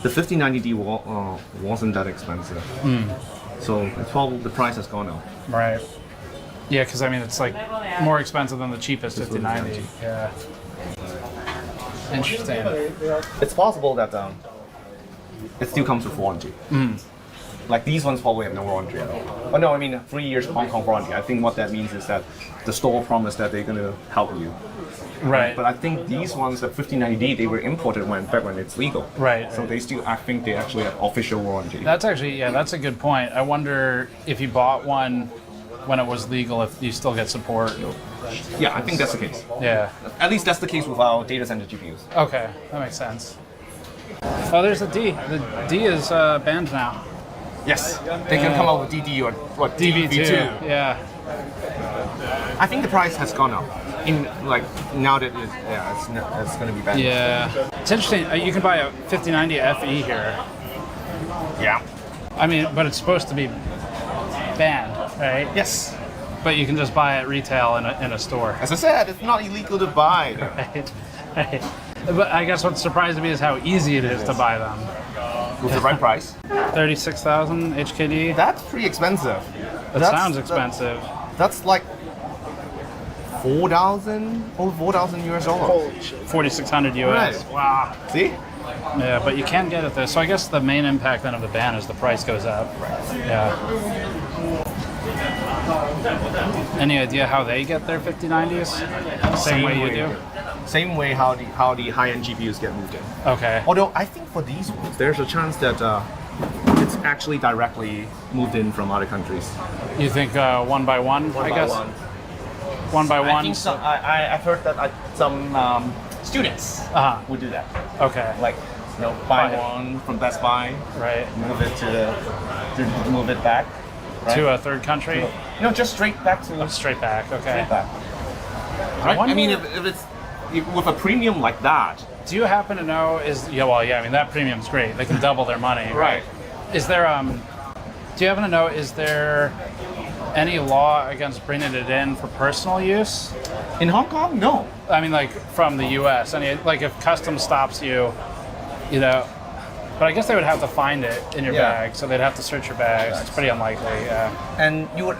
the 5090D wasn't that expensive. So it's probably the price has gone up. Right. Yeah, because I mean, it's like more expensive than the cheapest 5090. Yeah. Interesting. It's possible that it still comes with warranty. Like these ones probably have no warranty at all. Oh no, I mean 3 years Hong Kong warranty. I think what that means is that the store promised that they're going to help you. Right. But I think these ones, the 5090D, they were imported back when it's legal. Right. So they still, I think they actually have official warranty. That's actually, yeah, that's a good point. I wonder if you bought one when it was legal, if you still get support. Yeah, I think that's the case. Yeah. At least that's the case with our data center GPUs. Okay, that makes sense. Oh, there's the D. The D is banned now. Yes, they can come out with DD or what? DV2. Yeah. I think the price has gone up. In like now that it's going to be banned. Yeah. It's interesting. You can buy a 5090 FE here. Yeah. I mean, but it's supposed to be banned, right? Yes. But you can just buy it retail in a store. As I said, it's not illegal to buy. Right. But I guess what's surprising me is how easy it is to buy them. With the right price. 36,000 HKD. That's pretty expensive. That sounds expensive. That's like 4,000 US dollars. 4,600 US. Right. Wow. See? Yeah, but you can get it there. So I guess the main impact then of the ban is the price goes up. Right. Yeah. Any idea how they get their 5090s? Same way you do? Same way how the high-end GPUs get moved in. Okay. Although I think for these ones, there's a chance that it's actually directly moved in from other countries. You think one by one? I guess. One by one. I think so. I've heard that some students would do that. Okay. Like, buy one from Best Buy. Right. Move it move it back. Right? To a third country. No, just straight back to. Straight back. Okay. Straight back. Right. I mean, if it's with a premium like that. Do you happen to know I mean that premium's great. They can double their money. Right. Is there do you happen to know, is there any law against bringing it in for personal use? In Hong Kong, no. I mean, like from the U.S. Like if customs stops you, but I guess they would have to find it in your bag, so they'd have to search your bags. It's pretty unlikely, yeah. And you're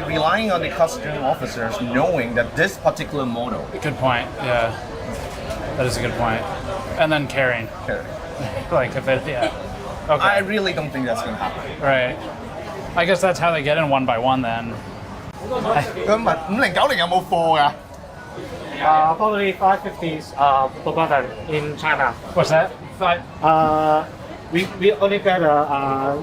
relying on the customs officers knowing that this particular model. Good point, yeah. That is a good point. And then carrying. Like if it, yeah. Okay. I really don't think that's going to happen. Right. I guess that's how they get in one by one then. Probably 550s per button in China. What's that? We only get a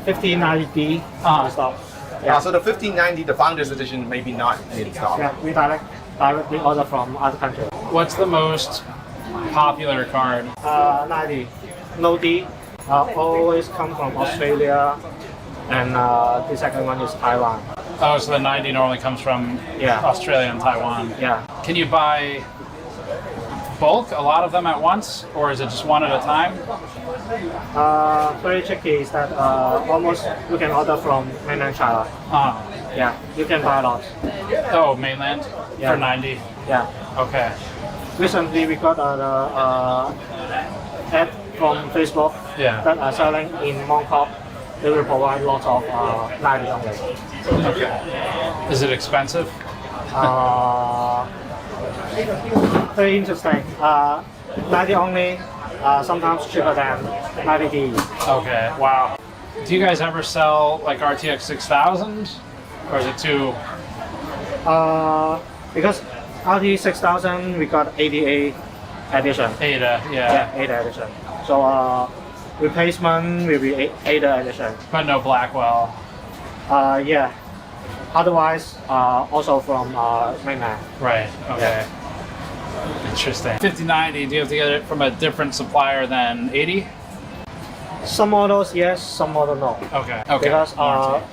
5090D stock. Yeah. So the 5090, the Founders Edition, maybe not in stock. Yeah, we direct directly order from other countries. What's the most popular card? 90. No D. Always come from Australia. And the second one is Taiwan. Oh, so the 90 normally comes from Australia and Taiwan. Yeah. Can you buy bulk, a lot of them at once, or is it just one at a time? Very tricky is that almost you can order from mainland China. Yeah, you can buy lots. Oh, mainland? For 90? Yeah. Okay. Recently we got an ad from Facebook that are selling in Mongkok. They will provide lots of 90 only. Okay. Is it expensive? Very interesting. 90 only, sometimes cheaper than 90D. Okay, wow. Do you guys ever sell like RTX 6000? Or is it too? Because RTX 6000 we got 88 edition. Ada, yeah. 8 edition. So replacement will be 8 edition. But no Blackwell. Yeah. Otherwise, also from mainland. Right. Okay. Interesting. 5090. Do you have to get it from a different supplier than 80? Some models yes, some models no. Okay. Okay. Because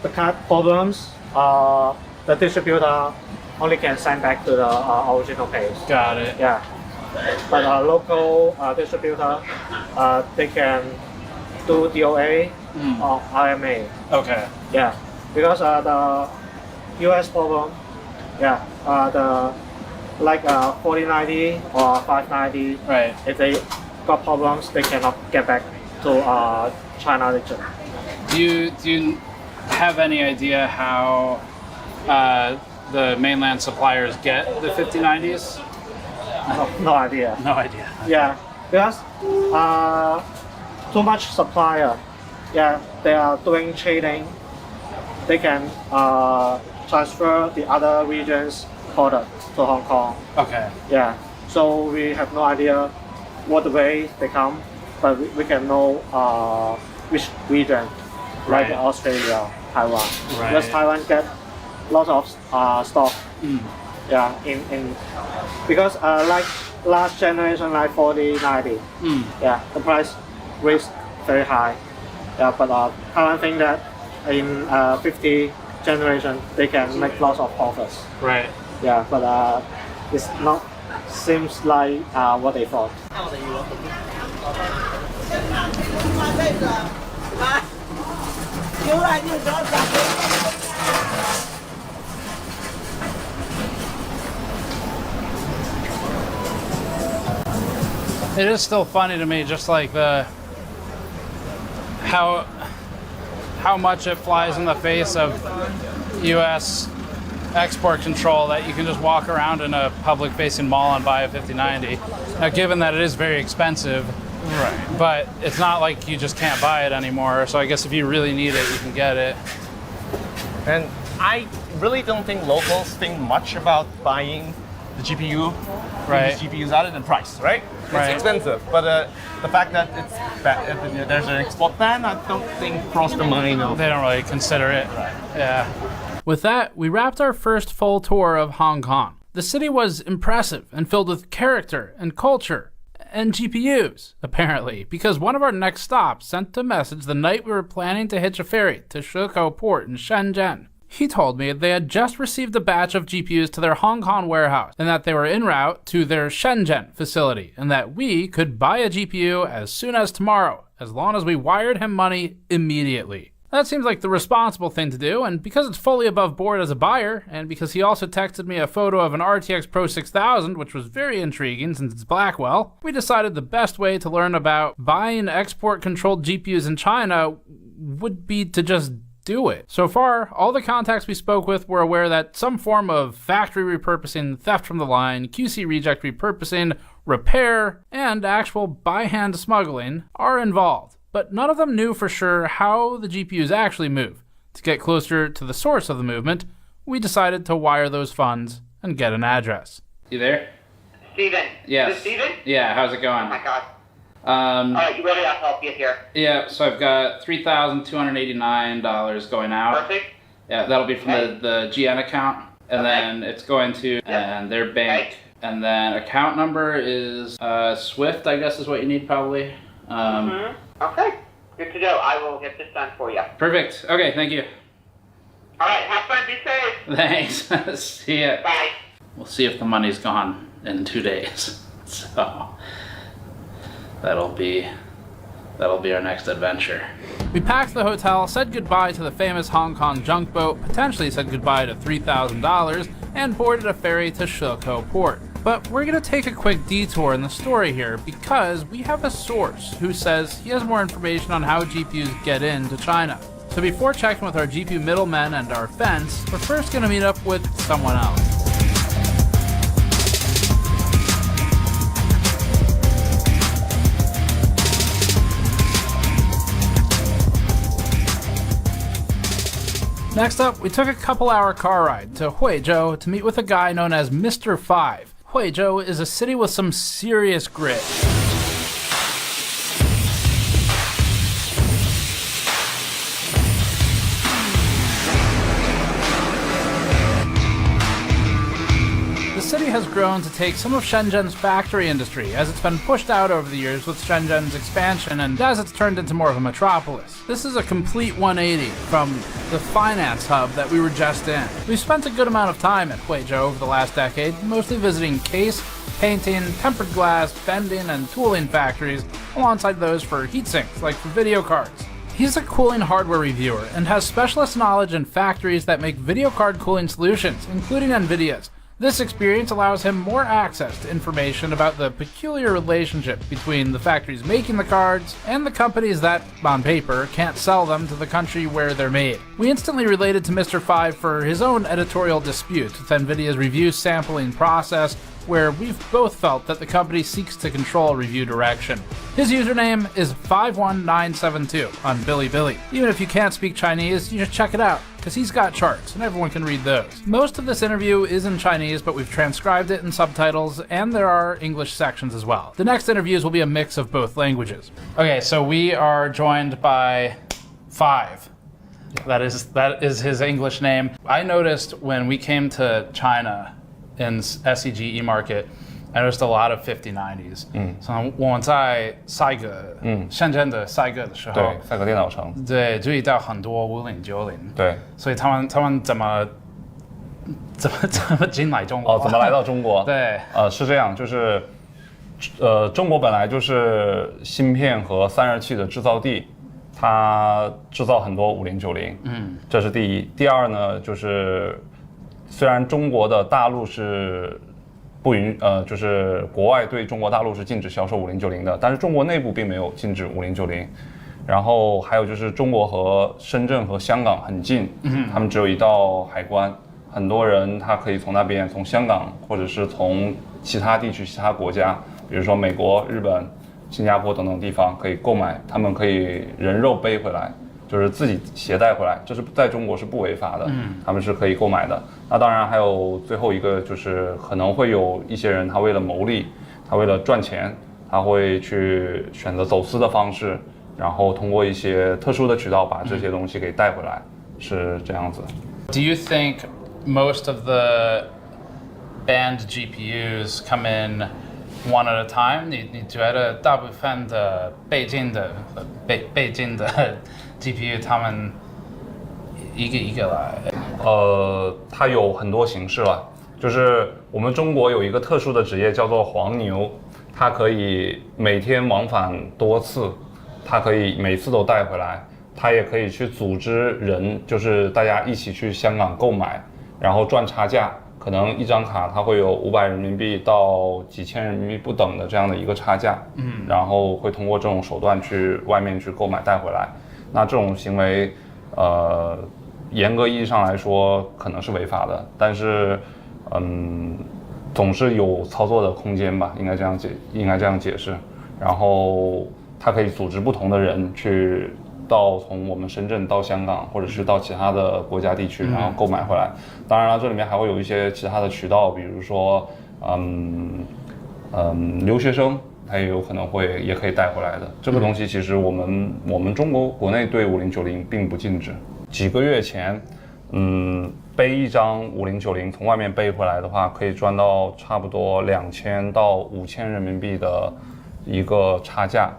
the card problems, the distributor only can send back to the original page. Got it. Yeah. But local distributor, they can do DOA or RMA. Okay. Yeah. Because the US problem, the like 4090 or 590. Right. If they got problems, they cannot get back to China region. Do you have any idea how the mainland suppliers get the 5090s? No idea. No idea. Yeah, because too much supplier. Yeah, they are doing trading. They can transfer the other regions product to Hong Kong. Okay. Yeah, so we have no idea what way they come, but we can know which region, like Australia, Taiwan. Right. Because Taiwan get lots of stock. Yeah, in because like last generation, like 4090. Yeah, the price raised very high. Yeah, but Taiwan think that in 50 generation they can make lots of profits. Right. Yeah, but it's not seems like what they thought. It is still funny to me, just like how much it flies in the face of U.S. export control that you can just walk around in a public-facing mall and buy a 5090. Now, given that it is very expensive, but it's not like you just can't buy it anymore. So I guess if you really need it, you can get it. And I really don't think locals think much about buying the GPU, these GPUs other than price, right? It's expensive, but the fact that there's an export ban, I don't think crossed the mind. No. They don't really consider it. Yeah. With that, we wrapped our first full tour of Hong Kong. The city was impressive and filled with character and culture and GPUs, apparently, because one of our next stops sent a message the night we were planning to hitch a ferry to Shekou Port in Shenzhen. He told me they had just received a batch of GPUs to their Hong Kong warehouse and that they were en route to their Shenzhen facility and that we could buy a GPU as soon as tomorrow, as long as we wired him money immediately. That seems like the responsible thing to do, and because it's fully above board as a buyer, and because he also texted me a photo of an RTX Pro 6000, which was very intriguing since it's Blackwell, we decided the best way to learn about buying export-controlled GPUs in China would be to just do it. So far, all the contacts we spoke with were aware that some form of factory repurposing, theft from the line, QC reject repurposing, repair, and actual by-hand smuggling are involved. But none of them knew for sure how the GPUs actually move. To get closer to the source of the movement, we decided to wire those funds and get an address. You there? Steven. Yes. Is this Steven? Yeah, how's it going? Oh my God. Alright, you ready? I'll help you here. Yeah, so I've got $3,289 going out. Perfect. Yeah, that'll be from the GN account. and then it's going to and their bank, and then account number is Swift, I guess is what you need probably. Okay, good to go. I will get this done for you. Perfect. Okay, thank you. All right, have fun. Be safe. Thanks. See ya. Bye. We'll see if the money's gone in 2 days. So that'll be our next adventure. We packed the hotel, said goodbye to the famous Hong Kong junk boat, potentially said goodbye to $3,000, and boarded a ferry to Shekou port. But we're gonna take a quick detour in the story here because we have a source who says he has more information on how GPUs get into China. So before checking with our GPU middlemen and our fence, we're first gonna meet up with someone else. Next up, we took a couple-hour car ride to Huizhou to meet with a guy known as Mr. 5. Huizhou is a city with some serious grit. The city has grown to take some of Shenzhen's factory industry as it's been pushed out over the years with Shenzhen's expansion and as it's turned into more of a metropolis. This is a complete 180 from the finance hub that we were just in. We've spent a good amount of time at Huizhou over the last decade, mostly visiting case, painting, tempered glass, bending, and tooling factories, alongside those for heat sinks, like for video cards. He's a cooling hardware reviewer and has specialist knowledge in factories that make video card cooling solutions, including NVIDIA's. This experience allows him more access to information about the peculiar relationship between the factories making the cards and the companies that, on paper, can't sell them to the country where they're made. We instantly related to Mr. 5 for his own editorial dispute with NVIDIA's review sampling process, where we've both felt that the company seeks to control review direction. His username is 51972 on Bilibili. Even if you can't speak Chinese, you should check it out, because he's got charts, and everyone can read those. Most of this interview is in Chinese, but we've transcribed it in subtitles, and there are English sections as well. The next interviews will be a mix of both languages. Okay, so we are joined by 5. That is his English name. I noticed when we came to China in SEG eMarket, I noticed a lot of 5090s。从我在赛格，深圳的赛格的时候，对，赛格电脑城，对，注意到很多5090，对，所以他们怎么进来中国？哦，怎么来到中国？对，是这样，就是中国本来就是芯片和散热器的制造地，它制造很多5090，这是第一。第二呢，就是虽然中国的大陆是就是国外对中国大陆是禁止销售5090的，但是中国内部并没有禁止5090。然后还有就是中国和深圳和香港很近，他们只有一道海关，很多人他可以从那边，从香港或者是从其他地区、其他国家，比如说美国、日本、新加坡等等地方可以购买，他们可以人肉背回来，就是自己携带回来，这是在中国是不违法的，他们是可以购买的。那当然还有最后一个就是可能会有一些人他为了牟利，他为了赚钱，他会去选择走私的方式，然后通过一些特殊的渠道把这些东西给带回来，是这样子。Do you think most of the banned GPUs come in one at a time? 你觉得大部分的北京的 GPU 他们一个一个来？它有很多形式了，就是我们中国有一个特殊的职业叫做黄牛，它可以每天往返多次，它可以每次都带回来，它也可以去组织人，就是大家一起去香港购买，然后赚差价，可能一张卡它会有500人民币到几千人民币不等的这样的一个差价，然后会通过这种手段去外面去购买带回来。那这种行为，严格意义上来说可能是违法的，但是，总是有操作的空间吧，应该这样解释。然后它可以组织不同的人去从我们深圳到香港，或者是到其他的国家地区，然后购买回来。当然了，这里面还会有一些其他的渠道，比如说，留学生。它也有可能也可以带回来的。这个东西其实我们中国国内对5090并不禁止。几个月前，背一张5090从外面背回来的话，可以赚到差不多2000到5000人民币的一个差价，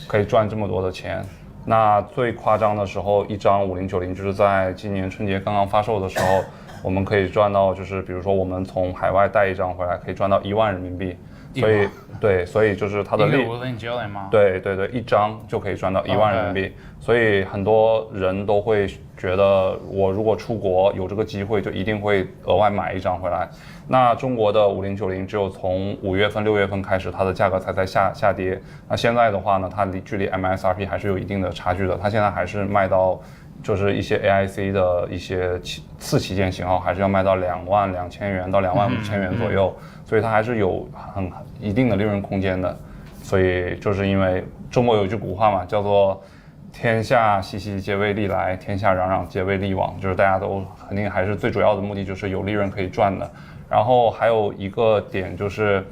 可以赚这么多的钱。那最夸张的时候，一张5090就是在今年春节刚刚发售的时候，我们可以赚到，就是比如说我们从海外带一张回来，可以赚到1万人民币。所以对，所以就是它的利5090吗？对，一张就可以赚到1万人民币。所以很多人都会觉得，我如果出国有这个机会，就一定会额外买一张回来。那中国的5090只有从5月份、6月份开始，它的价格才在下跌。那现在的话呢，它距离 MSRP 还是有一定的差距的。它现在还是卖到，就是一些 AIC 的一些次旗舰型号，还是要卖到22000元到25000元左右。所以它还是有一定的利润空间的。所以就是因为中国有一句古话嘛，叫做天下熙熙皆为利来，天下攘攘皆为利往，就是大家都肯定还是最主要的目的就是有利润可以赚的。然后还有一个点就是，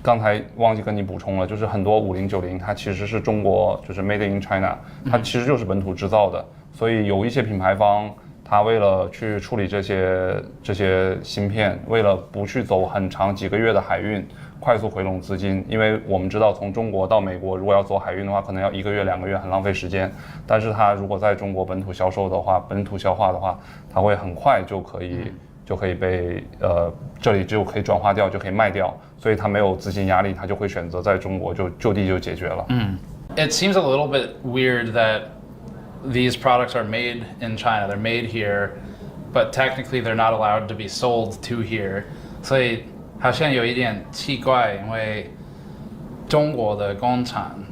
刚才忘记跟你补充了，就是很多5090它其实是中国就是 Made in China， 它其实就是本土制造的，所以有一些品牌方它为了去处理这些芯片，为了不去走很长几个月的海运，快速回笼资金，因为我们知道从中国到美国如果要走海运的话，可能要1个月2个月，很浪费时间。但是它如果在中国本土销售的话，本土消化的话，它会很快就可以被这里就可以转化掉，就可以卖掉，所以它没有资金压力，它就会选择在中国就地就解决了。It seems a little bit weird that these products are made in China. They're made here, but technically they're not allowed to be sold to here. 所以好像有一点奇怪，因为中国的工厂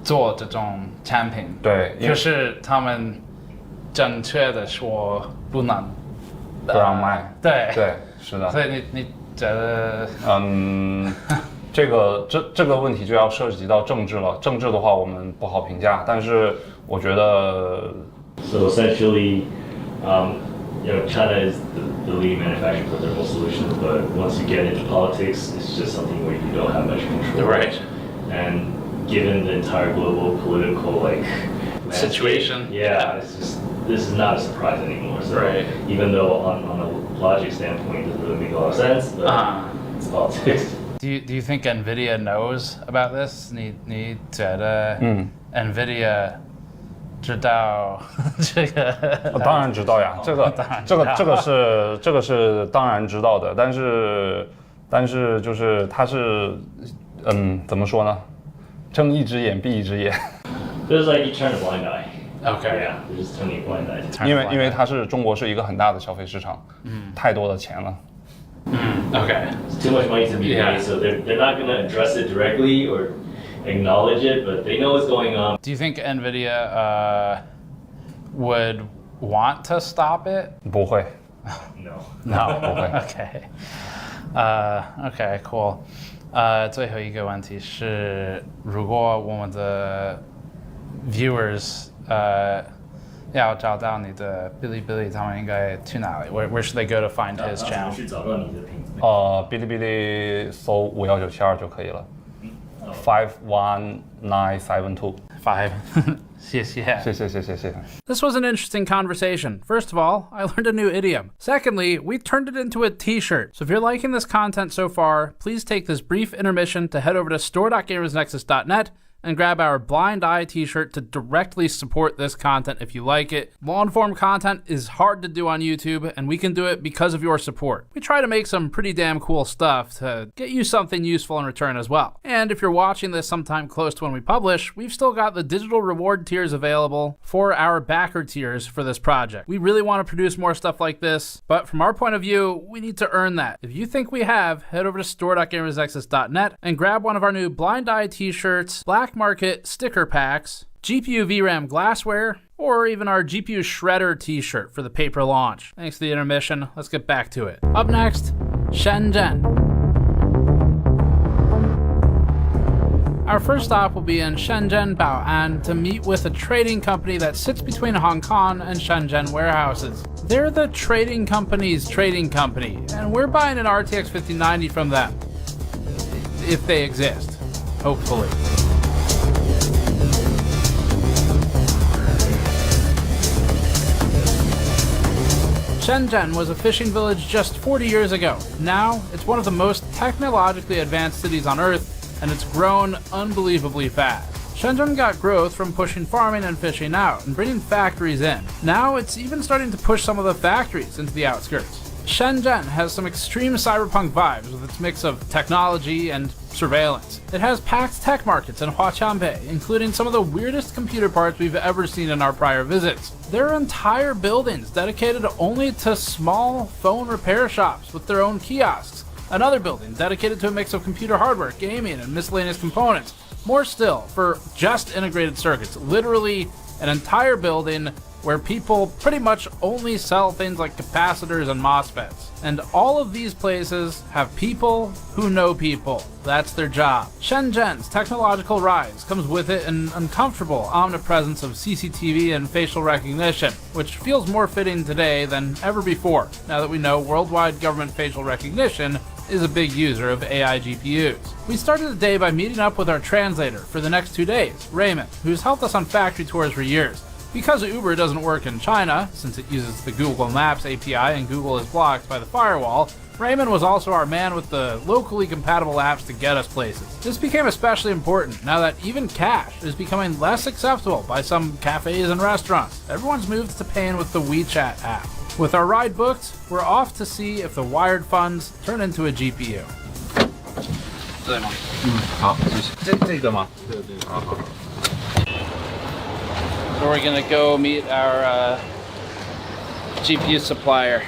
做这种产品，对，就是他们正确的说不让卖。对，是的。所以你觉得？这个问题就要涉及到政治了。政治的话，我们不好评价。但是我觉得 So essentially, China is the leading manufacturer for thermal solutions, but once you get into politics, it's just something where you don't have much control. Right. And given the entire global political situation, this is not a surprise anymore. So even though on a logic standpoint, it doesn't really make a lot of sense, but it's politics. Do you think NVIDIA knows about this? 你觉得NVIDIA 知道这个？当然知道呀，这个是当然知道的，但是就是它是怎么说呢？睁一只眼闭一只眼。There's like you turn a blind eye. Okay. Yeah, they're just turning a blind eye. 因为中国是一个很大的消费市场，太多的钱了。Okay. It's too much money to be made, so they're not going to address it directly or acknowledge it, but they know what's going on. Do you think NVIDIA would want to stop it? 不会。No. 不会。Okay, cool. 最后一个问题是，如果我们的 viewers 要找到你的哔哩哔哩，他们应该去哪里 ？Where should they go to find his channel？ 去找到你的品质。哔哩哔哩搜51972就可以了。51972。谢谢。This was an interesting conversation. First of all, I learned a new idiom. Secondly, we turned it into a t-shirt. So if you're liking this content so far, please take this brief intermission to head over to store.gamersnexus.net and grab our Blind Eye t-shirt to directly support this content if you like it. Long-form content is hard to do on YouTube, and we can do it because of your support. We try to make some pretty damn cool stuff to get you something useful in return as well. And if you're watching this sometime close to when we publish, we've still got the digital reward tiers available for our backer tiers for this project. We really want to produce more stuff like this, but from our point of view, we need to earn that. If you think we have, head over to store.gamersnexus.net and grab one of our new Blind Eye t-shirts, Black Market sticker packs, GPU VRAM glassware, or even our GPU Shredder t-shirt for the paper launch. Thanks to the intermission, let's get back to it. Up next, Shenzhen. Our first stop will be in Shenzhen Bao'an to meet with a trading company that sits between Hong Kong and Shenzhen warehouses. They're the trading company's trading company, and we're buying an RTX 5090 from them. If they exist, hopefully. Shenzhen was a fishing village just 40 years ago. Now, it's one of the most technologically advanced cities on Earth, and it's grown unbelievably fast. Shenzhen got growth from pushing farming and fishing out and bringing factories in. Now, it's even starting to push some of the factories into the outskirts. Shenzhen has some extreme cyberpunk vibes with its mix of technology and surveillance. It has packed tech markets in Huaqiangbei, including some of the weirdest computer parts we've ever seen in our prior visits. There are entire buildings dedicated only to small phone repair shops with their own kiosks. Another building dedicated to a mix of computer hardware, gaming, and miscellaneous components. More still, for just integrated circuits, literally an entire building where people pretty much only sell things like capacitors and MOSFETs. And all of these places have people who know people. That's their job. Shenzhen's technological rise comes with it an uncomfortable omnipresence of CCTV and facial recognition, which feels more fitting today than ever before, now that we know worldwide government facial recognition is a big user of AI GPUs. We started the day by meeting up with our translator for the next 2 days, Raymond, who's helped us on factory tours for years. Because Uber doesn't work in China, since it uses the Google Maps API and Google is blocked by the firewall, Raymond was also our man with the locally compatible apps to get us places. This became especially important now that even cash is becoming less acceptable by some cafes and restaurants. Everyone's moved to paying with the WeChat app. With our ride booked, we're off to see if the wired funds turn into a GPU. 对吗？好，谢谢。这个吗？对对。好好。 So we're gonna go meet our GPU supplier.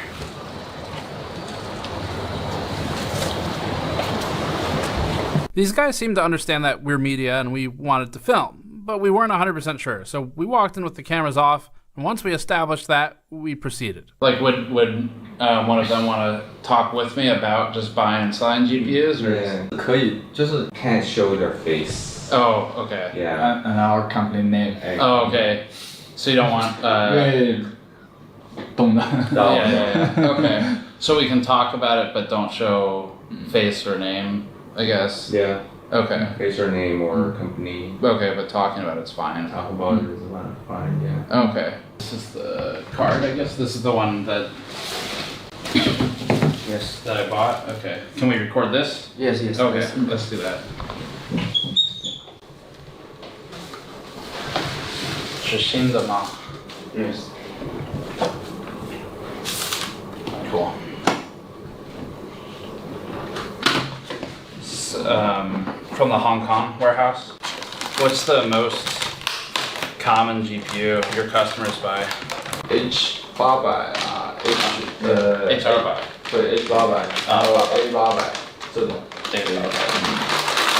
These guys seem to understand that we're media and we wanted to film, but we weren't 100% sure. So we walked in with the cameras off, and once we established that, we proceeded. Like, would one of them want to talk with me about just buying and selling GPUs? Or yeah, 可以，就是 can't show their face. Oh, okay. Yeah. And our company name. Oh, okay. So you don't want... yeah. Okay. So we can talk about it, but don't show face or name, I guess? Yeah. Okay. Face or name or company. Okay, but talking about it's fine. Talk about it is fine, yeah. Okay. This is the card, I guess. This is the one that... Yes. That I bought? Okay. Can we record this? Yes, yes. Okay, yes. let's do that. 是新的吗? Yes. Cool. From the Hong Kong warehouse. What's the most common GPU your customers buy? H800H200对 H800 然后 A800这种 A800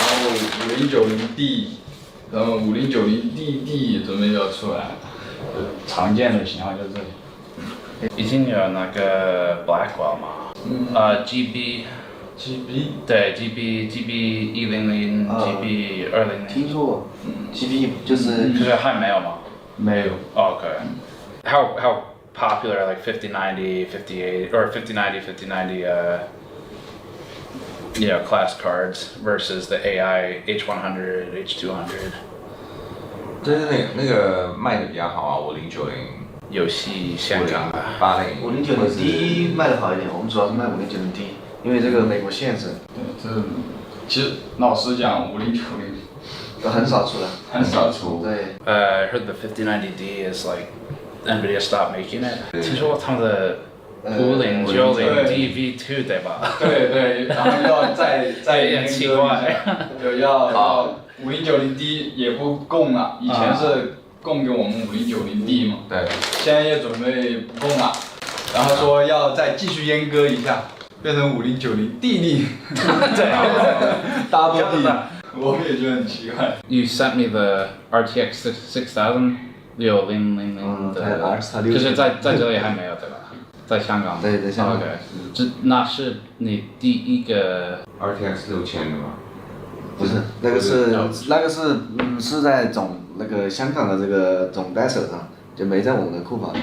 然后5090D 然后5090DD 准备要出来，常见的型号就这里。已经有那个 Blackwell 吗？GB 对 GB 100 GB 200。听说过 GB 就是还没有吗？没有。Okay. How popular are like 5090, 58 or 5090, 5090 class cards versus the AI H100, H200? 就是那个卖的比较好啊，5090。游戏香港啊，5090D 卖的好一点，我们主要是卖5090D，因为这个美国限制。对，这其实老实讲，5090很少出了，很少出。对。I heard the 5090D is like NVIDIA stopped making it. 听说他们的5090 DV2 对吧？对对，然后要再很奇怪，对，要5090D 也不供了，以前是供给我们5090D 嘛，对，现在也准备不供了，然后说要再继续阉割一下，变成5090DD， 对 ，Double D， 我也觉得很奇怪。You sent me the RTX 6000 6000的，就是在这里还没有对吧？在香港。对，在香港。这那是你第一个 RTX 6000的吗？不是，那个是在那个香港的这个总代手上，就没在我们的库房里。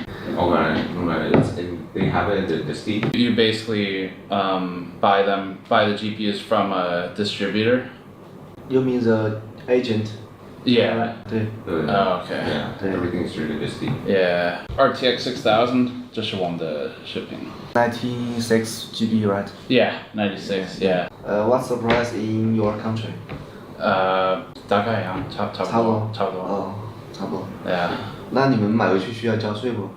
They have it in the Steam. You basically buy the GPUs from a distributor. You mean the agent? Yeah. 对。Oh, okay. Yeah. Everything's through the Steam. Yeah. RTX 6000. 这是我们的视频。96 GB, right? Yeah, 96. Yeah. What's the price in your country? 大概呀，差不多。哦，差不多。Yeah. 那你们买回去需要交税不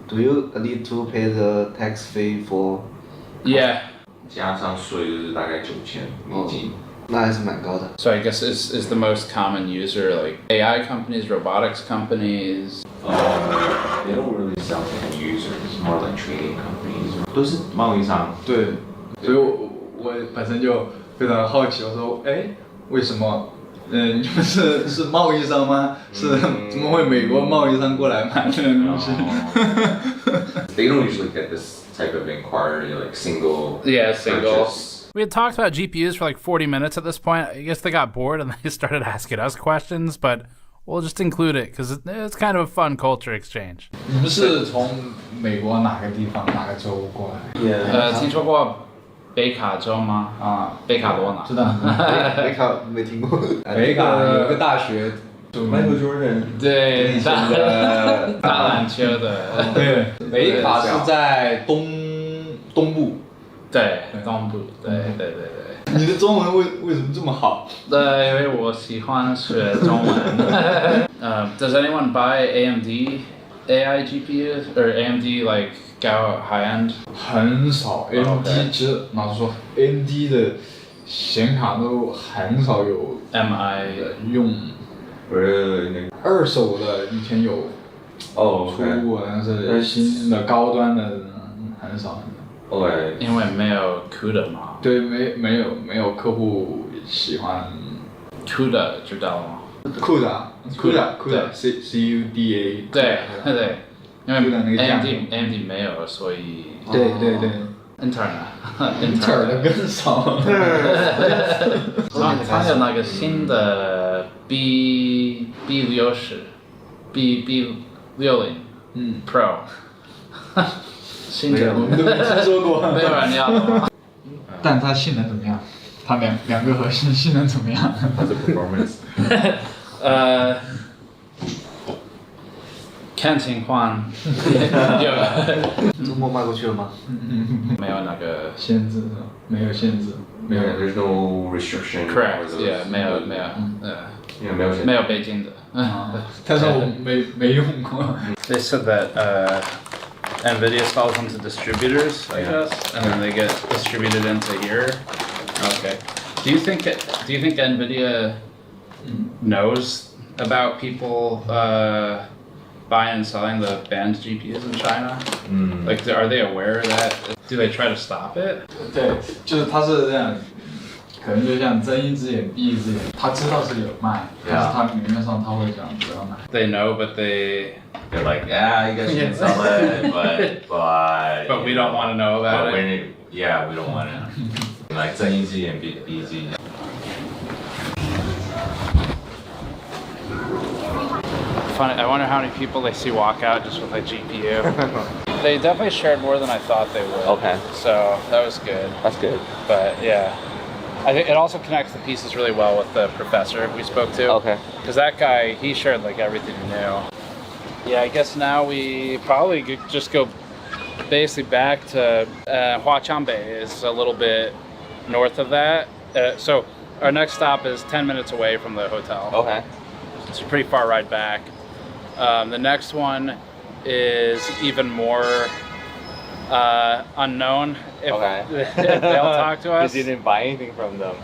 ？Do you need to pay the tax fee for? Yeah. 加上税就是大概9000美金。那还是蛮高的。 So I guess is the most common user like AI companies, robotics companies? They don't really sell to end users, more like trading companies. 都是贸易商。对，所以我本身就非常好奇，我说，哎，为什么？你们是贸易商吗？是怎么会美国贸易商过来买这个东西 They don't usually get this type of inquiry, like single. Yeah, single. Purchase. We had talked about GPUs for like 40 minutes at this point. I guess they got bored and they started asking us questions, but we'll just include it because it's kind of a fun culture exchange. 你们是从美国哪个地方哪个州过来？听说过北卡州吗？啊，北卡罗纳。知道。北卡没听过。北卡有个大学。Michael Jordan。对，打篮球的。对，北卡是在东部。对，东部。对。你的中文为什么这么好？因为我喜欢学中文。Does anyone buy AMD AI GPUs or AMD like go high end? 很少 ，AMD 其实老实说，AMD 的显卡都很少有 MI 用。二手的以前有出过，但是新的高端的很少。因为没有 CUDA 嘛。对，没有客户喜欢 CUDA 知道吗？CUDA C-U-D-A。对，因为 AMD 没有，所以。对。Intel 的更少。它有那个新的 B60 B60 Pro。新的，我们都没听说过，没有人要的吗？但它性能怎么样？它两个核心性能怎么样？它的 performance。看情况。中国卖过去了吗？没有那个限制，没有限制，没有。There's no restriction. Correct. Yeah. 没有。没有北京的。但是我没用过。They said that NVIDIA sells them to distributors, I guess, and then they get distributed into here. Okay. Do you think NVIDIA knows about people buying and selling the banned GPUs in China? Like, are they aware of that? Do they try to stop it? 对，就是他是这样，可能就像睁一只眼闭一只眼，他知道是有卖，但是他明面上他会讲不要卖。They know, but they're like, yeah, you guys can sell it, but we don't want to know about it. Yeah, we don't want to. Like 睁一只眼闭一只眼。Funny, I wonder how many people they see walk out just with a GPU. They definitely shared more than I thought they would. Okay. So that was good. That's good. But yeah, I think it also connects the pieces really well with the professor we spoke to. Okay. Because that guy, he shared like everything he knew. Yeah, I guess now we probably could just go basically back to Huaqiangbei is a little bit north of that. So our next stop is 10 minutes away from the hotel. Okay. It's a pretty far ride back. The next one is even more unknown if, if they'll talk to us. Because you didn't buy anything from them.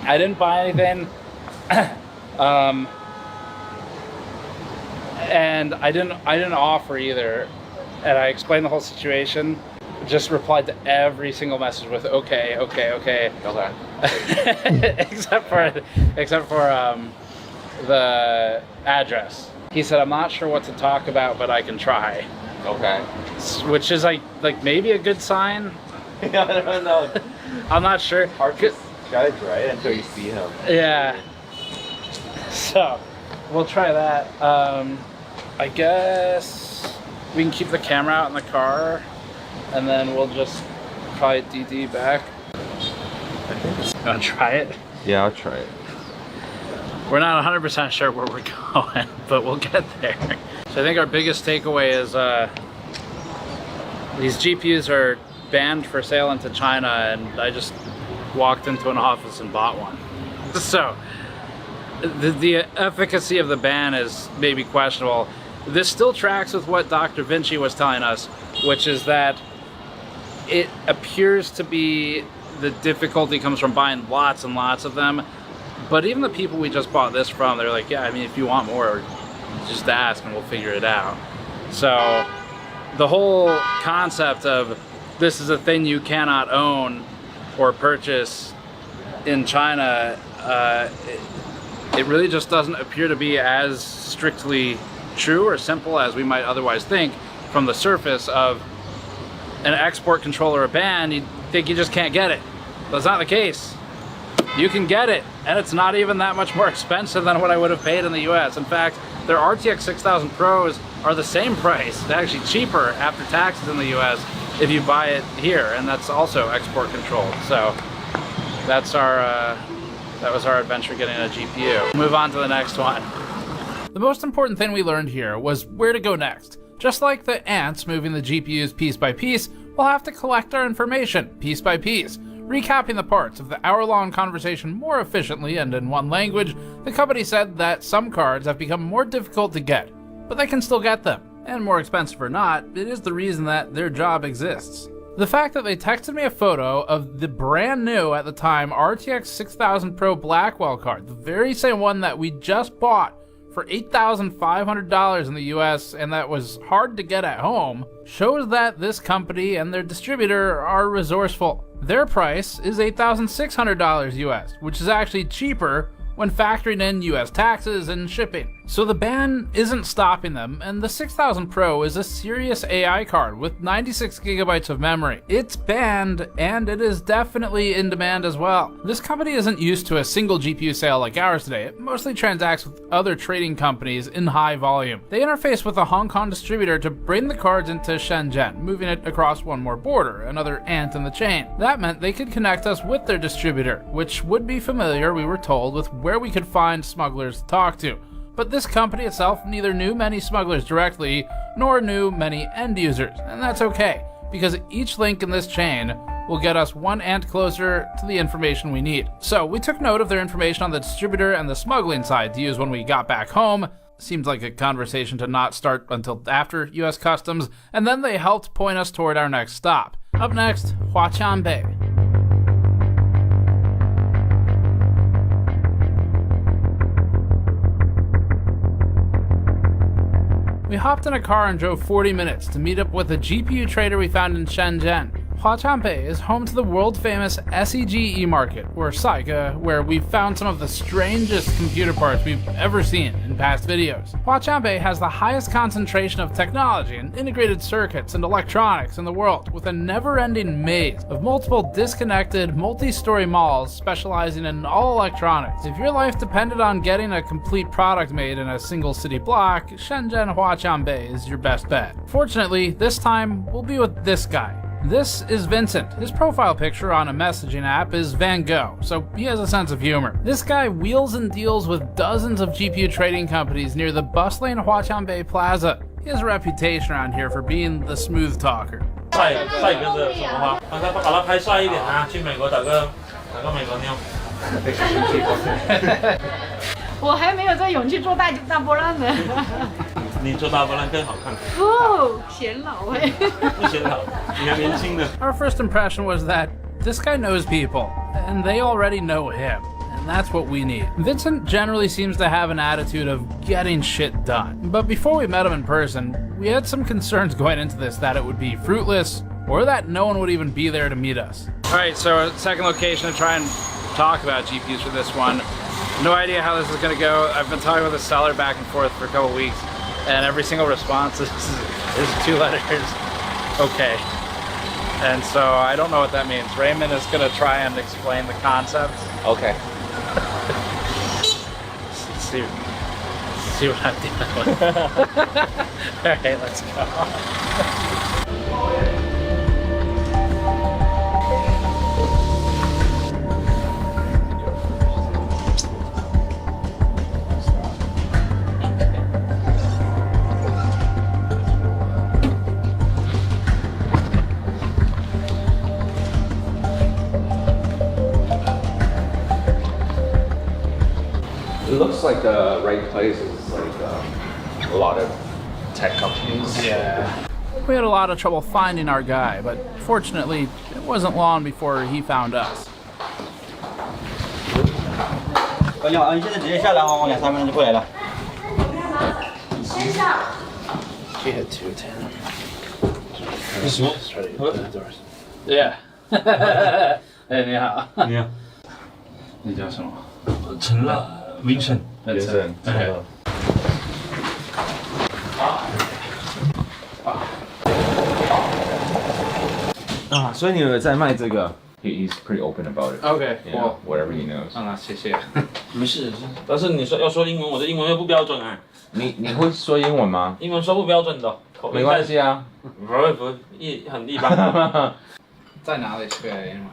I didn't buy anything. And I didn't offer either. And I explained the whole situation. Just replied to every single message with okay. except for the address. He said, I'm not sure what to talk about, but I can try. Okay. Which is like maybe a good sign. I don't know. I'm not sure. Hard to judge, right? Until you see him. Yeah. So we'll try that. I guess we can keep the camera out in the car, and then we'll just probably DD back. Wanna try it? Yeah, I'll try it. We're not 100% sure where we're going, but we'll get there. So I think our biggest takeaway is These GPUs are banned for sale into China, and I just walked into an office and bought one. So the efficacy of the ban is maybe questionable. This still tracks with what Dr. Vinci was telling us, which is that it appears to be the difficulty comes from buying lots and lots of them. But even the people we just bought this from, they're like, yeah, I mean, if you want more, just ask and we'll figure it out. So the whole concept of this is a thing you cannot own or purchase in China, it really just doesn't appear to be as strictly true or simple as we might otherwise think from the surface of an export control or a ban. You'd think you just can't get it. That's not the case. You can get it, and it's not even that much more expensive than what I would have paid in the US. In fact, their RTX 6000 Pros are the same price, actually cheaper after taxes in the US if you buy it here, and that's also export controlled. So that's our that was our adventure getting a GPU. Move on to the next one. The most important thing we learned here was where to go next. Just like the ants moving the GPUs piece by piece, we'll have to collect our information piece by piece. Recapping the parts of the hour-long conversation more efficiently and in one language, the company said that some cards have become more difficult to get, but they can still get them. And more expensive or not, it is the reason that their job exists. The fact that they texted me a photo of the brand new, at the time, RTX 6000 Pro Blackwell card, the very same one that we just bought for $8,500 in the US and that was hard to get at home, shows that this company and their distributor are resourceful. Their price is $8,600 US, which is actually cheaper when factoring in US taxes and shipping. So the ban isn't stopping them, and the 6000 Pro is a serious AI card with 96 gigabytes of memory. It's banned, and it is definitely in demand as well. This company isn't used to a single GPU sale like ours today. It mostly transacts with other trading companies in high volume. They interface with a Hong Kong distributor to bring the cards into Shenzhen, moving it across one more border, another ant in the chain. That meant they could connect us with their distributor, which would be familiar, we were told, with where we could find smugglers to talk to. But this company itself neither knew many smugglers directly, nor knew many end users, and that's okay, because each link in this chain will get us one ant closer to the information we need. So we took note of their information on the distributor and the smuggling side to use when we got back home. Seems like a conversation to not start until after US Customs, and then they helped point us toward our next stop. Up next, Huaqiangbei. We hopped in a car and drove 40 minutes to meet up with a GPU trader we found in Shenzhen. Huaqiangbei is home to the world-famous SEGE market, or SAIGA, where we've found some of the strangest computer parts we've ever seen in past videos. Huaqiangbei has the highest concentration of technology and integrated circuits and electronics in the world, with a never-ending maze of multiple disconnected, multi-story malls specializing in all electronics. If your life depended on getting a complete product made in a single city block, Shenzhen Huaqiangbei is your best bet. Fortunately, this time we'll be with this guy. This is Vincent. His profile picture on a messaging app is Van Gogh, so he has a sense of humor. This guy wheels and deals with dozens of GPU trading companies near the bustling Huaqiangbei Plaza. He has a reputation around here for being the smooth talker. 帅哥的什么话？把它拍帅一点啊！去美国打个美国妞。我还没有这勇气做大波浪呢。你做大波浪更好看。哦，显老哎。不显老，你还年轻呢。 Our first impression was that this guy knows people, and they already know him. And that's what we need. Vincent generally seems to have an attitude of getting shit done. But before we met him in person, we had some concerns going into this that it would be fruitless, or that no one would even be there to meet us. Alright, so second location to try and talk about GPUs for this one. No idea how this is gonna go. I've been talking with the seller back and forth for a couple weeks, and every single response is 2 letters, okay. And so I don't know what that means. Raymond is gonna try and explain the concept. Okay. See what I'm dealing with. Alright, let's go. It looks like the right place is like a lot of tech companies. Yeah. We had a lot of trouble finding our guy, but fortunately, it wasn't long before he found us. 你好，你现在直接下来的话，我2-3分钟就过来了。先下。 She had 210. Yeah. 哎，你好。你好。你叫什么？陈乐 Vincent。Vincent。OK。啊，所以你有在卖这个 ？He's pretty open about it. Okay, Yeah, cool. Whatever he knows. 啊，谢谢。没事，但是你说要说英文，我的英文又不标准啊。你会说英文吗？英文说不标准的。没关系啊。不很一般。在哪里学英文？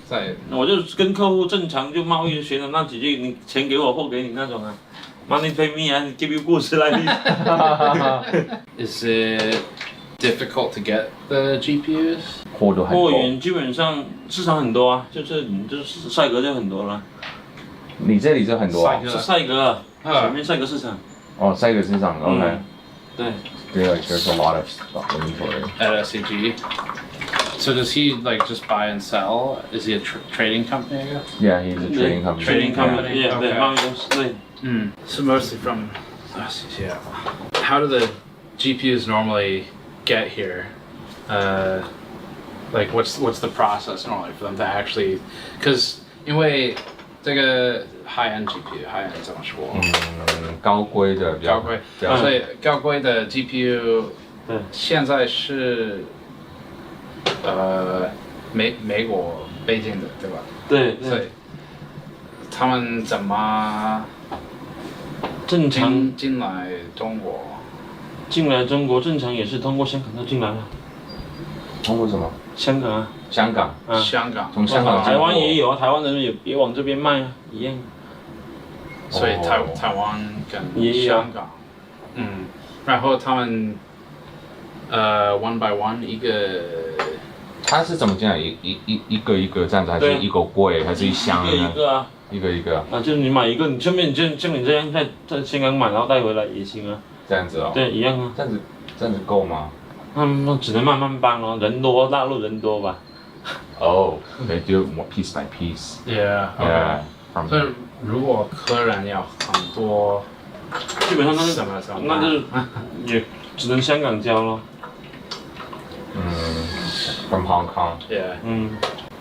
在。我就跟客户正常就贸易学的那几句，你钱给我货给你那种啊。Money pay me and give you goods like this. Is it difficult to get the GPUs? 货源基本上市场很多啊，就是赛格就很多了。你这里就很多。是赛格，前面赛格市场。哦，赛格市场 ，OK。对。Yeah, there's a lot of inventory. At SCG. So does he like just buy and sell? Is he a trading company? I guess. Yeah, he's a trading company. Trading company. Yeah, okay. 对，贸易公司对。So mostly from yeah. How do the GPUs normally get here? Like what's the process normally for them to actually? Because 因为这个 high-end GPU，high-end 怎么说？高规的比较高规，所以高规的 GPU 现在是美国北京的，对吧？对。所以他们怎么正常进来中国？进来中国正常也是通过香港就进来了。通过什么？香港啊。香港。香港。从香港。台湾也有啊，台湾人也往这边卖啊，一样。所以台湾跟香港，然后他们one by one 一个。它是怎么进来？一个一个这样子，还是一个柜，还是一箱呢？一个啊。一个一个。啊，就是你买一个，你顺便像你这样在香港买，然后带回来也行啊。这样子哦。对，一样啊。这样子够吗？那只能慢慢搬哦，人多，大陆人多吧。Oh, they do it piece by piece. Yeah. Yeah. 所以如果客人要很多，基本上那就是也只能香港交咯。From Hong Kong. Yeah.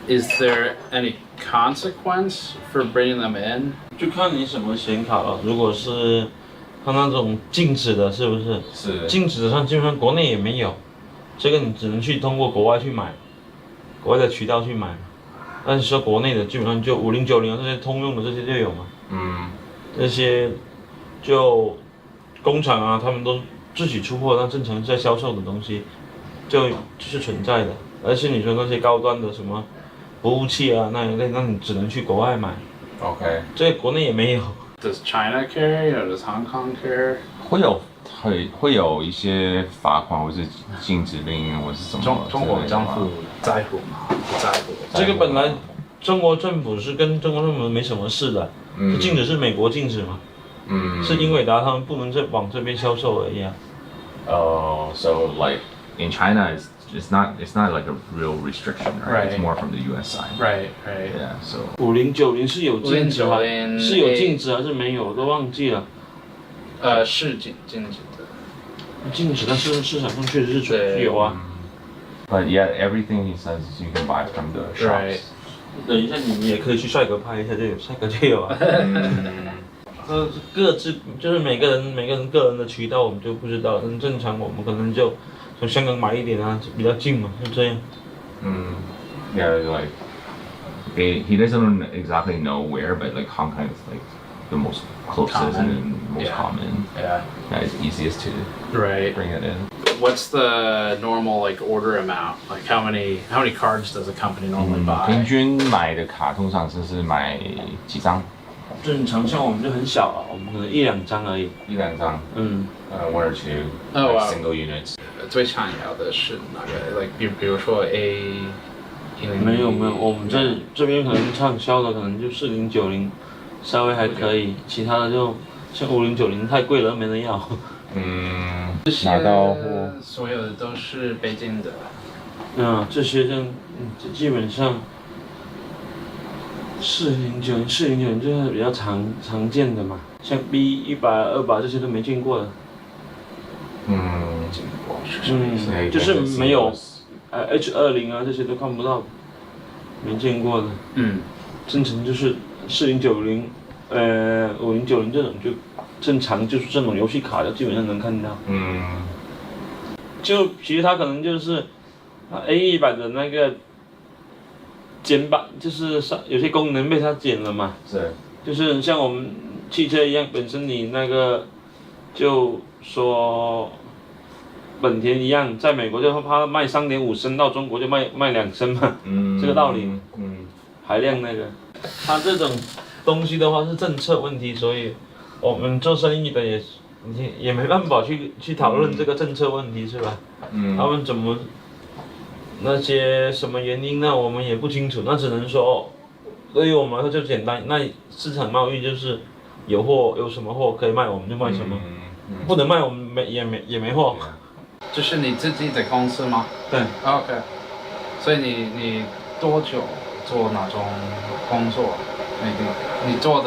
Is there any consequence for bringing them in? 就看你什么显卡了。如果是它那种静止的，是不是？是。静止的上基本上国内也没有，这个你只能去通过国外去买，国外的渠道去买。但是说国内的基本上就5090这些通用的这些就有嘛。这些就工厂啊，他们都自己出货，那正常在销售的东西就是存在的。而且你说那些高端的什么服务器啊那一类，那你只能去国外买。OK。这个国内也没有。Does China care? Does Hong Kong care? 会有一些罚款或是禁止令，或是什么？中国政府在乎吗？不在乎。这个本来中国政府是跟中国政府没什么事的，禁止是美国禁止嘛。是英伟达他们不能再往这边销售而已啊。So like in China, it's not like a real restriction, right? It's more from the U.S. side. Right. Yeah. So 5090是有禁止吗？是有禁止还是没有？我都忘记了。是禁止的。禁止，但是市场上确实是有啊。But yeah, everything he says you can buy from the shops. 等一下，你也可以去帅哥拍一下，就有帅哥就有啊。各自就是每个人个人的渠道我们就不知道，但正常我们可能就从香港买一点啊，比较近嘛，就这样。Yeah, like he doesn't exactly know where, but like Hong Kong is like the most closest and most common. Yeah. It's easiest to bring it in. What's the normal like order amount? Like how many cards does a company normally buy? 平均买的卡通常是买几张？正常像我们就很小啊，我们可能1-2张而已。1-2张。1 or 2 single units. 最常要的是哪个 ？Like 比如说 A。没有，我们这边可能畅销的可能就4090稍微还可以，其他的就像5090太贵了，没人要。拿到货，所有的都是北京的。这些就基本上4090就是比较常见的嘛，像 B100、200这些都没见过的。就是没有H20啊这些都看不到，没见过的。正常就是4090、5090这种就正常，就是这种游戏卡就基本上能看到。就其实它可能就是A100的那个减版，就是有些功能被它减了嘛。是。就是像我们汽车一样，本身你那个就说本田一样，在美国就它卖3.5升，到中国就卖2升嘛。这个道理。排量那个，它这种东西的话是政策问题，所以我们做生意的也没办法去讨论这个政策问题，是吧？他们怎么那些什么原因呢？我们也不清楚，那只能说，对于我们来说就简单，那市场贸易就是有什么货可以卖我们就卖什么，不能卖我们也没货。这是你自己的公司吗？对。OK。所以你多久做哪种工作？你做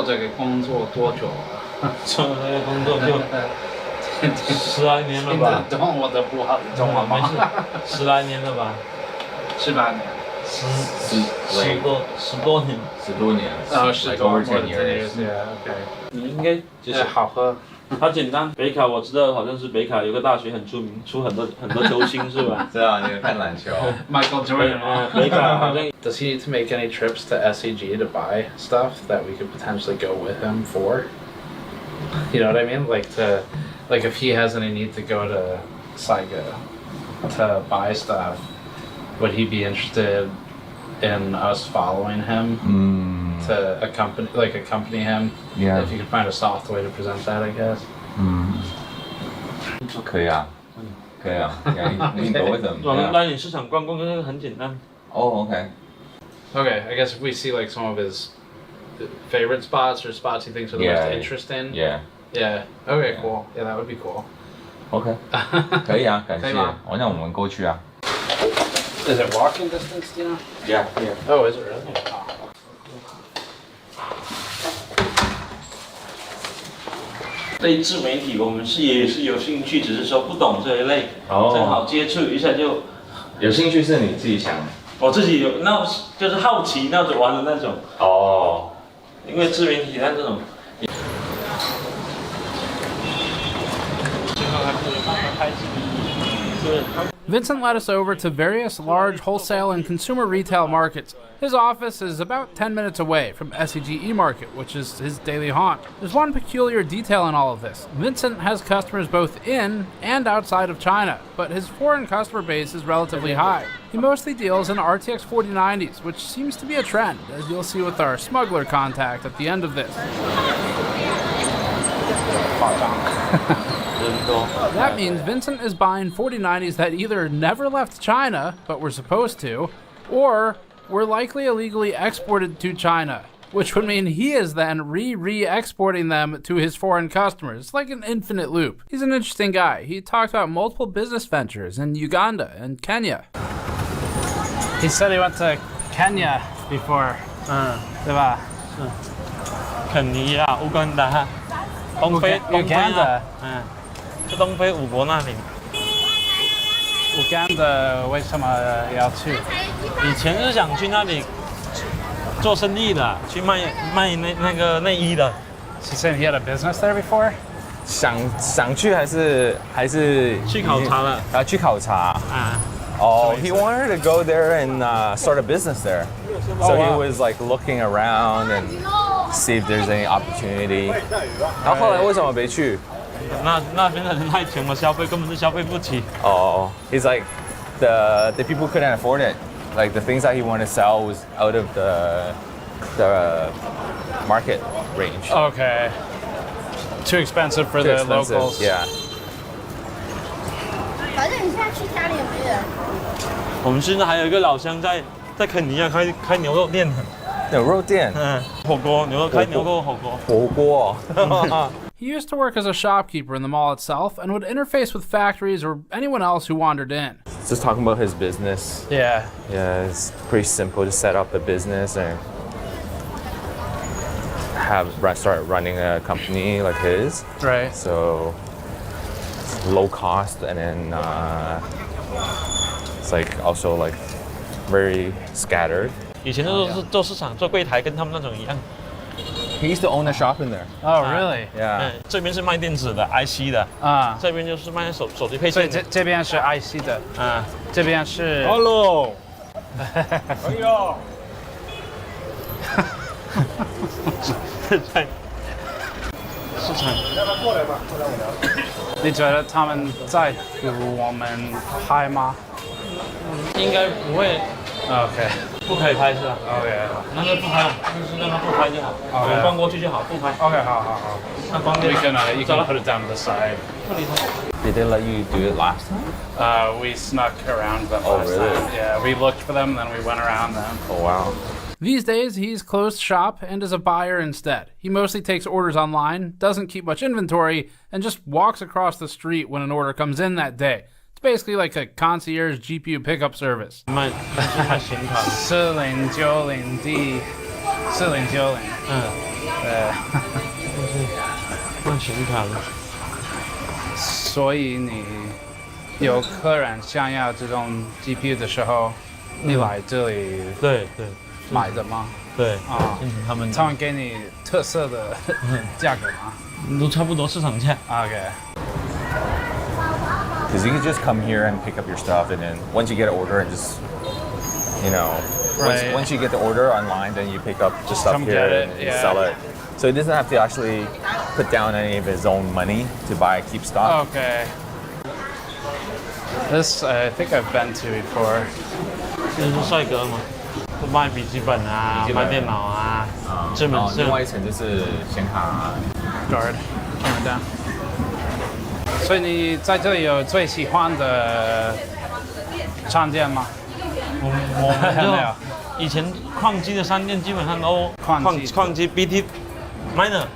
这个工作多久了？做这个工作就10来年了吧？听得懂我的不好中文吗？没事，10来年了吧？18年。10多年。10多年。10多年。OK。你应该就是好喝。它简单，北卡我知道，好像是北卡有个大学很出名，出很多球星是吧？知道，你看篮球。Michael Jordan。北卡好像。Does he need to make any trips to SEG to buy stuff that we could potentially go with him for? You know what I mean? Like if he has any need to go to Saiga to buy stuff, would he be interested in us following him to accompany him? Yeah. If you could find a soft way to present that, I guess. 可以啊，可以啊，你 go with them。我们带你市场逛逛，这个很简单。Okay. Okay, I guess if we see like some of his favorite spots or spots he thinks are the most interesting. Yeah. Yeah. Okay, cool. Yeah, that would be cool. OK. 可以啊，感谢。那我们过去啊。Is it walking distance, do you know? Yeah. Oh, is it really? Oh. 对自媒体，我们也是有兴趣，只是说不懂这一类，正好接触一下就。有兴趣是你自己想的？我自己有，那就是好奇那种玩的那种。因为自媒体那这种。Vincent led us over to various large wholesale and consumer retail markets. His office is about 10 minutes away from SEG E-Market, which is his daily haunt. There's one peculiar detail in all of this. Vincent has customers both in and outside of China, but his foreign customer base is relatively high. He mostly deals in RTX 4090s, which seems to be a trend, as you'll see with our smuggler contact at the end of this. That means Vincent is buying 4090s that either never left China, but were supposed to, or were likely illegally exported to China, which would mean he is then re-exporting them to his foreign customers. It's like an infinite loop. He's an interesting guy. He talked about multiple business ventures in Uganda and Kenya. He said he went to Kenya before. 对吧？肯尼亚、乌干达、东非，Uganda，就东非5国那里。Uganda 为什么要去？以前是想去那里做生意的，去卖那个内衣的。He said he had a business there before. 想去还是去考察了？去考察。He wanted to go there and start a business there. So he was like looking around and see if there's any opportunity. 然后后来为什么没去？那边的人太穷了，消费根本就消费不起。He's like the people couldn't afford it. Like the things that he wanted to sell was out of the market range. Okay. Too expensive for the locals. Yeah. 反正你现在去家里也没人。我们现在还有一个老乡在肯尼亚开牛肉店，牛肉店。火锅，开牛肉火锅。火锅。He used to work as a shopkeeper in the mall itself and would interface with factories or anyone else who wandered in. Just talking about his business. Yeah. Yeah, it's pretty simple. Just set up a business and start running a company like his. Right. So it's low cost, and then it's like also like very scattered. 以前都是做市场做柜台，跟他们那种一样。He used to own a shop in there. Oh, really? Yeah. 这边是卖电子的 IC 的这边就是卖手机配件。所以这边是 IC 的这边是。Hello。哎呦。在市场。你觉得他们在乎我们拍吗？应该不会。OK。不可以拍是吧 ？OK。那就不拍，就是让他不拍就好。我们逛过去就好，不拍。OK， 好。那光电。You can put it down to the side. Did they let you do it last time? We snuck around them Oh, last really? time. Yeah, we looked for them, then we went around them. Oh, wow. These days, he's closed shop and is a buyer instead. He mostly takes orders online, doesn't keep much inventory, and just walks across the street when an order comes in that day. It's basically like a concierge GPU pickup service. 卖显卡4090D 4090卖显卡的。所以你有客人想要这种 GPU 的时候，你来这里对买的吗？对他们给你特色的价格吗？都差不多市场价。OK。Because you can just come here and pick up your stuff, and then once you get an order and just, right. once you get the order online, then you pick up the stuff here and sell it. So he doesn't have to actually put down any of his own money to keep stock. Okay. This I think I've been to before. 这是帅哥嘛，卖笔记本啊，卖电脑啊，这门是。另外一层就是显卡。Guard, turn it down. 所以你在这里有最喜欢的商店吗？我没有。以前矿机的商店基本上都矿机 BT miner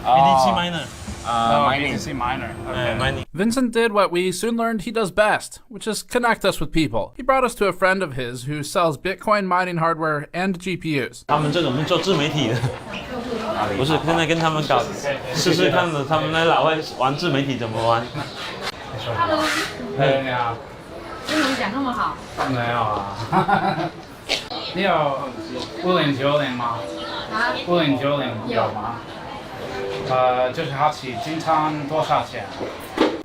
BTC miner。BTC miner. Okay. Mining. Vincent did what we soon learned he does best, which is connect us with people. He brought us to a friend of his who sells Bitcoin mining hardware and GPUs. 他们这种是做自媒体的，不是现在跟他们搞试试看的，他们那老外玩自媒体怎么玩。Hello。你好。英文讲那么好？没有啊。你有5090吗？5090有吗？就是好奇经常多少钱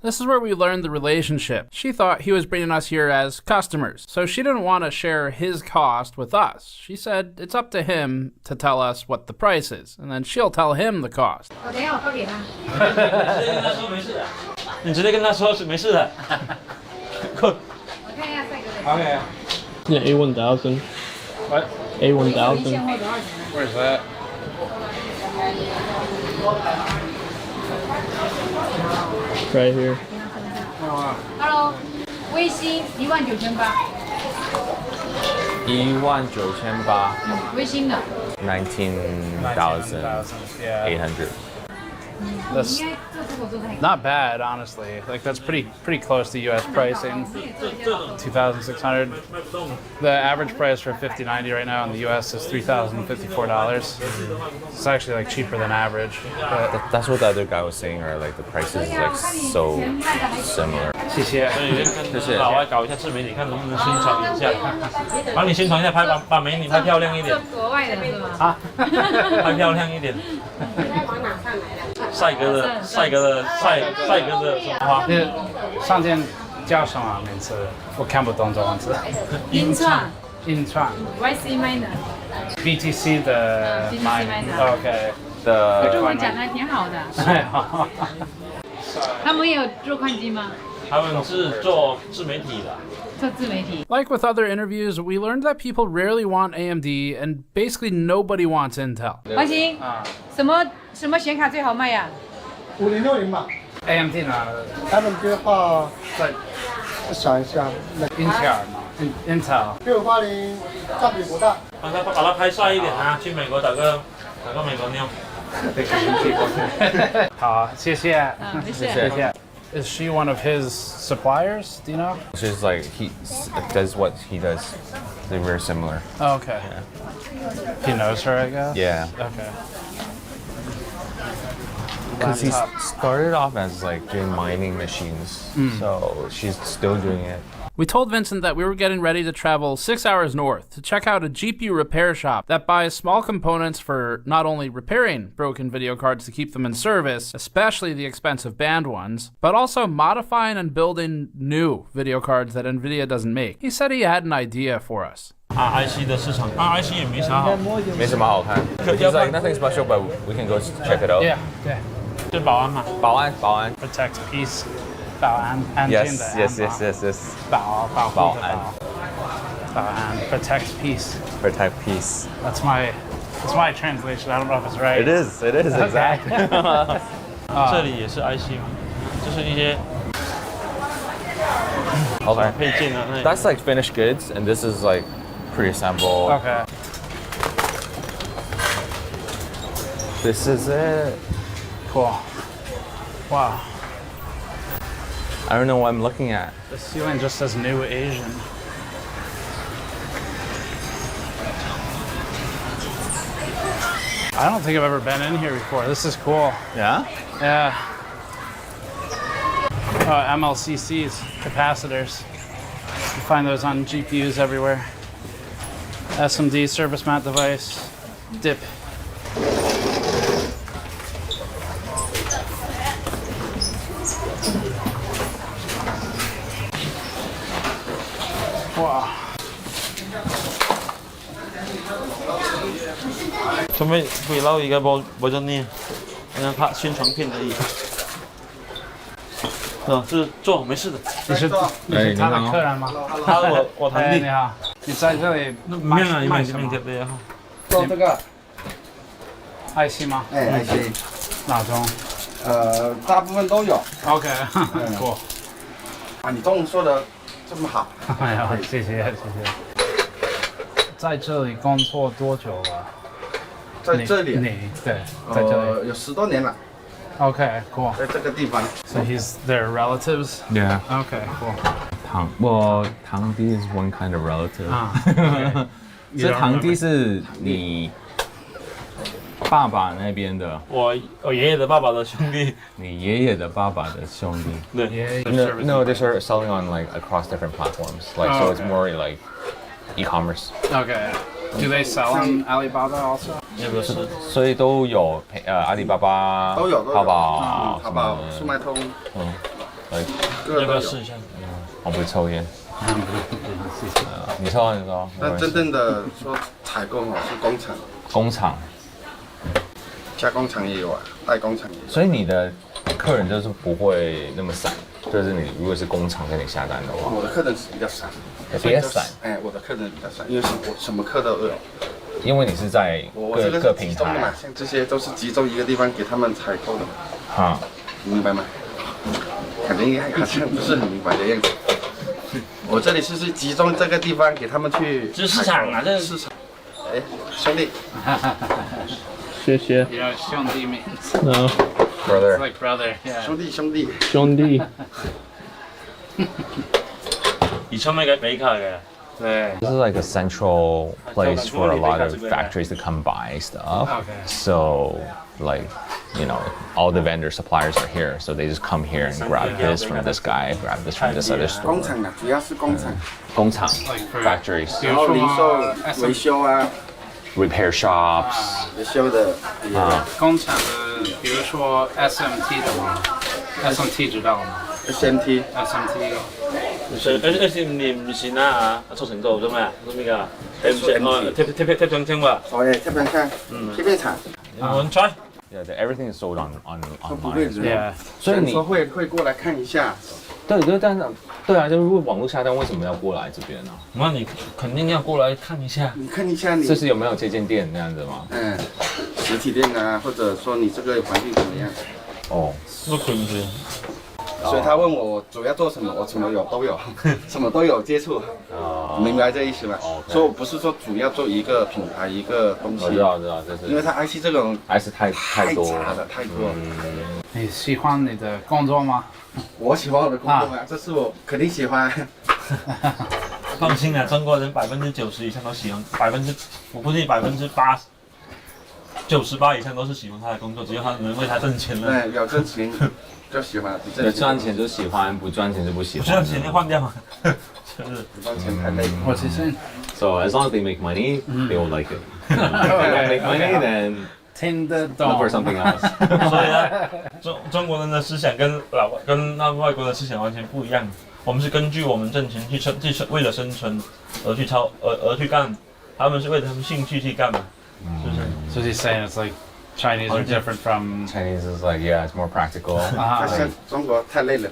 ？This is where we learned the relationship. She thought he was bringing us here as customers, so she didn't want to share his cost with us. She said it's up to him to tell us what the price is, and then she'll tell him the cost. 我等一下我发给他。你直接跟他说没事的。我看一下帅哥的。Okay. Yeah, A1000. What? A1000. 现货多少钱？ Where's that? Right here. Hello，微星19800。19800。微星的。19,800. That's not bad, honestly. Like that's pretty close to U.S. pricing. 2,600. The average price for 5090 right now in the U.S. is $3,054. It's actually like cheaper than average. But that's what the other guy was saying, or like the prices is like so similar. 谢谢。所以跟老外搞一下自媒体，看能不能宣传一下，帮你宣传一下，把美女拍漂亮一点。国外的是吗？啊，拍漂亮一点。帅哥的什么花？上天叫什么名字？我看不懂中文字。音创。YC miner。BTC 的 miner。OK。中文讲的还挺好的。他们也有做矿机吗？他们是做自媒体的。Like with other interviews, we learned that people rarely want AMD and basically nobody wants Intel. 华兴，什么显卡最好卖呀？5060吧。AMD 呢？ AMD 的话，再想一下，英特尔嘛。Intel。6580占比不大。把它拍帅一点啊！去美国打个美国妞。好，谢谢。没事。谢谢。Is she one of his suppliers? Do you know? She's like he does what he does. They're very similar. Oh, okay. He knows her, I guess. Yeah. Okay. Because he Laptop. started off as like doing mining machines, so she's still doing it. We told Vincent that we were getting ready to travel 6 hours north to check out a GPU repair shop that buys small components for not only repairing broken video cards to keep them in service, especially the expensive banned ones, but also modifying and building new video cards that NVIDIA doesn't make. He said he had an idea for us. RIC 的市场，RIC 也没啥好，没什么好看. He's like nothing special, but we can go check it out. Yeah, yeah. 就保安嘛，保安。 Protect peace. 保安，安静的安 Yes. 保护的保安 protect peace. Protect peace. That's my translation. I don't know if it's right. It is exactly. 这里也是 IC 嘛，就是一些 Okay. 配件啊。That's like finished goods, and this is like pre-assembled. Okay. This is it. Cool. Wow. I don't know what I'm looking at. The ceiling just says New Asian. I don't think I've ever been in here before. This is cool. Yeah? Yeah. MLCCs, capacitors. You find those on GPUs everywhere. SMD, service mount device, DIP. Wow. 做咩會撈而家播咗呢？人家拍宣傳片而已。是坐，没事的。你是他的客人吗？他我堂弟。你好，你在这里卖什么？做这个IC吗？哎，IC 哪种？大部分都有。OK，cool。啊，你中文说的这么好。哎呀，谢谢。在这里工作多久了？在这里？你对，在这里有10多年了。Okay, cool. 在这个地方。So he's their relatives? Yeah. Okay, cool. 堂弟 is one kind of relative. 这堂弟是你爸爸那边的。我爷爷的爸爸的兄弟。你爷爷的爸爸的兄弟。对。No, they start selling on like across different platforms. Like so, it's more like e-commerce. Okay. Do they sell on Alibaba also? 也不是，所以都有阿里巴巴、都有淘宝、淘宝、速卖通，要不要试一下？我不会抽烟。你抽。但真正的说采购是工厂。工厂。加工厂也有啊，代工厂也有。所以你的客人就是不会那么散，就是你如果是工厂跟你下单的话。我的客人是比较散。比较散。哎，我的客人比较散，因为我什么课都有。因为你是在各平台嘛，像这些都是集中一个地方给他们采购的嘛。哈，你明白吗？感觉好像不是很明白的样子。我这里是集中这个地方给他们去。这市场啊，这市场。哎，兄弟。谢谢。You know, 兄弟 means. No. Brother. It's like brother. Yeah. 兄弟。以前咪俾卡嘅。This is like a central place for a lot of factories to come buy stuff. Okay. So, like, you know, all the vendor suppliers are here, so they just come here and grab this from this guy, grab this from this other store. 工厂啊，主要是工厂。工厂 factories. 然后零售、维修啊。Repair shops. 维修的。工厂的，比如说 SMT 的吗 ？SMT 知道吗 ？SMT。SMT 唔線啦嚇，速成道啫咩？咁咩㗎？貼上清喎。哦，貼上清，貼片廠。我 try。Yeah, everything is sold online. Yeah. 所以你会过来看一下。对，但是对啊，就是如果网络下单，为什么要过来这边呢？那你肯定要过来看一下。你看一下你。就是有没有这间店那样子吗？实体店啊，或者说你这个环境怎么样？哦。都佢唔住。所以他问我主要做什么，我什么都有，什么都有接触。明白这意思吗？所以我不是说主要做一个品牌一个东西。我知道，就是因为他 IC 这种还是太多杂了，太多了。你喜欢你的工作吗？我喜欢我的工作吗？这是我肯定喜欢。放心啊，中国人90%以上都喜欢，我估计98以上都是喜欢他的工作，只要他能为他挣钱了。对，有挣钱就喜欢，有赚钱就喜欢，不赚钱就不喜欢。不赚钱就换掉嘛，就是不赚钱太累。What's he saying? So as long as they make money, they will like it. If they don't make money, then 听得懂。 look for something else. 所以呢，中国人的思想跟那外国的思想完全不一样。我们是根据我们挣钱去为了生存而去干，他们是为了他们兴趣去干嘛，是不是 So he's saying it's like Chinese are different from Chinese is like it's more practical. 中国太累了，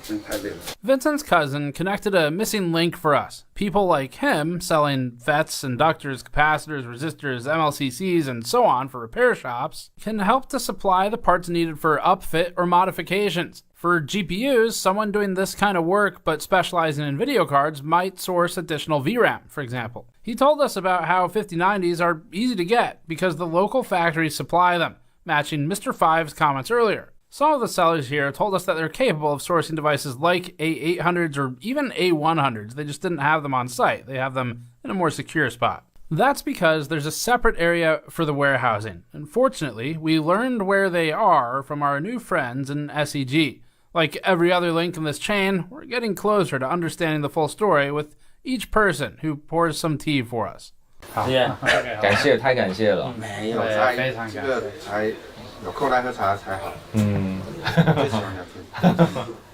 真太累了。 Vincent's cousin connected a missing link for us. People like him selling FETs, inductors, capacitors, resistors, MLCCs, and so on for repair shops can help to supply the parts needed for upfit or modifications. For GPUs, someone doing this kind of work but specializing in video cards might source additional VRAM, for example. He told us about how 5090s are easy to get because the local factories supply them, matching Mr. Five's comments earlier. Some of the sellers here told us that they're capable of sourcing devices like A800s or even A100s. They just didn't have them on site. They have them in a more secure spot. That's because there's a separate area for the warehousing. Unfortunately, we learned where they are from our new friends in SEG. Like every other link in this chain, we're getting closer to understanding the full story with each person who pours some tea for us. Yeah. 感谢，太感谢了。没有才这个才有空来喝茶才好。最喜欢聊天。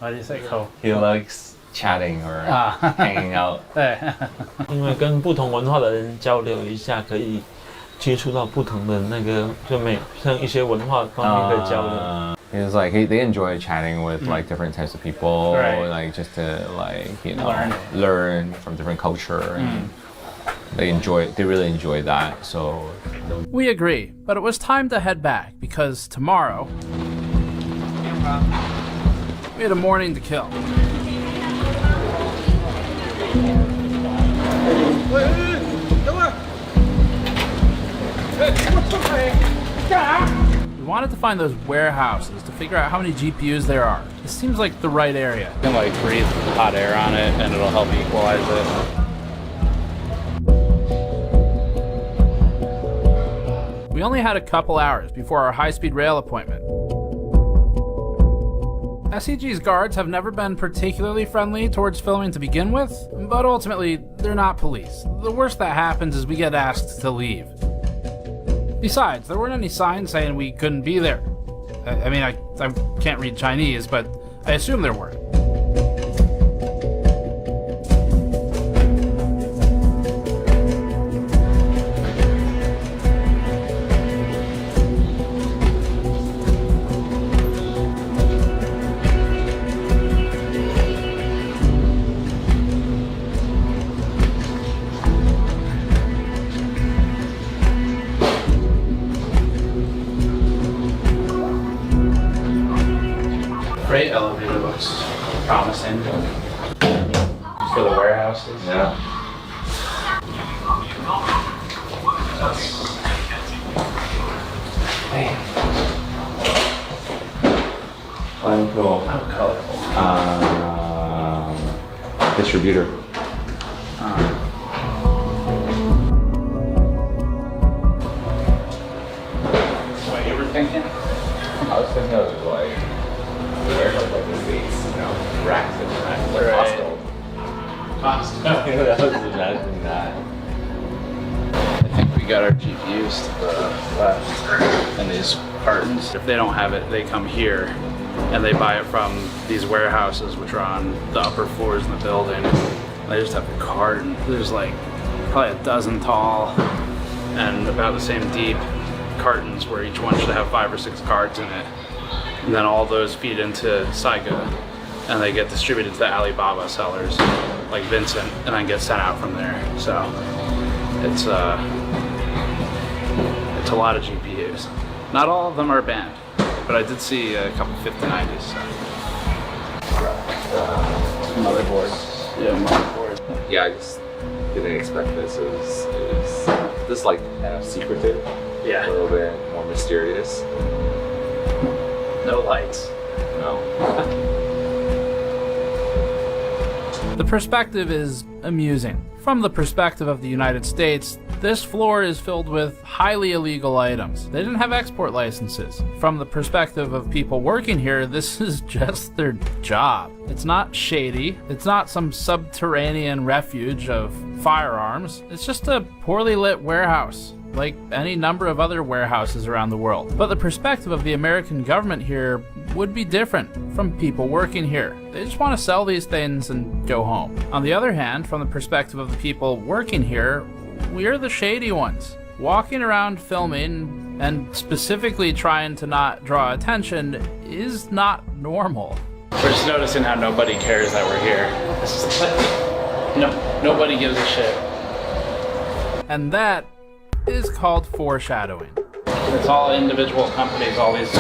Why do you say cool? He likes chatting or hanging out. 对，因为跟不同文化的人交流一下，可以接触到不同的那个，像一些文化方面的交流。It's like they enjoy chatting with like different types of people, like just to learn from different culture, and they really enjoy that. So we agree, but it was time to head back because tomorrow we had a morning to kill. We wanted to find those warehouses to figure out how many GPUs there are. This seems like the right area. You can like breathe hot air on it and it'll help equalize it. We only had a couple hours before our high-speed rail appointment. SEG's guards have never been particularly friendly towards filming to begin with, but ultimately, they're not police. The worst that happens is we get asked to leave. Besides, there weren't any signs saying we couldn't be there. I mean, I can't read Chinese, but I assume there weren't. Freight elevator looks promising for the warehouses. Yeah. How colorful. Distributor. What you were thinking? I was thinking of like the States, racks and racks, like Costco. I was imagining that. I think we got our GPUs to the left, and these cartons, if they don't have it, they come here and they buy it from these warehouses which are on the upper floors in the building. They just have a carton. There's like probably a dozen tall and about the same deep cartons where each one should have 5 or 6 cards in it. And then all those feed into Saiga and they get distributed to the Alibaba sellers like Vincent and then get sent out from there. So it's a lot of GPUs. Not all of them are banned, but I did see a couple 5090s. So. motherboard. Yeah, motherboard. Yeah, I just didn't expect this. It was this like kind of secretive. Yeah. A little bit more mysterious. No lights. No. The perspective is amusing. From the perspective of the United States, this floor is filled with highly illegal items. They didn't have export licenses. From the perspective of people working here, this is just their job. It's not shady. It's not some subterranean refuge of firearms. It's just a poorly lit warehouse, like any number of other warehouses around the world. But the perspective of the American government here would be different from people working here. They just want to sell these things and go home. On the other hand, from the perspective of the people working here, we're the shady ones. Walking around filming and specifically trying to not draw attention is not normal. We're just noticing how nobody cares that we're here. It's just like, nobody gives a shit. And that is called foreshadowing. It's all individual companies, all these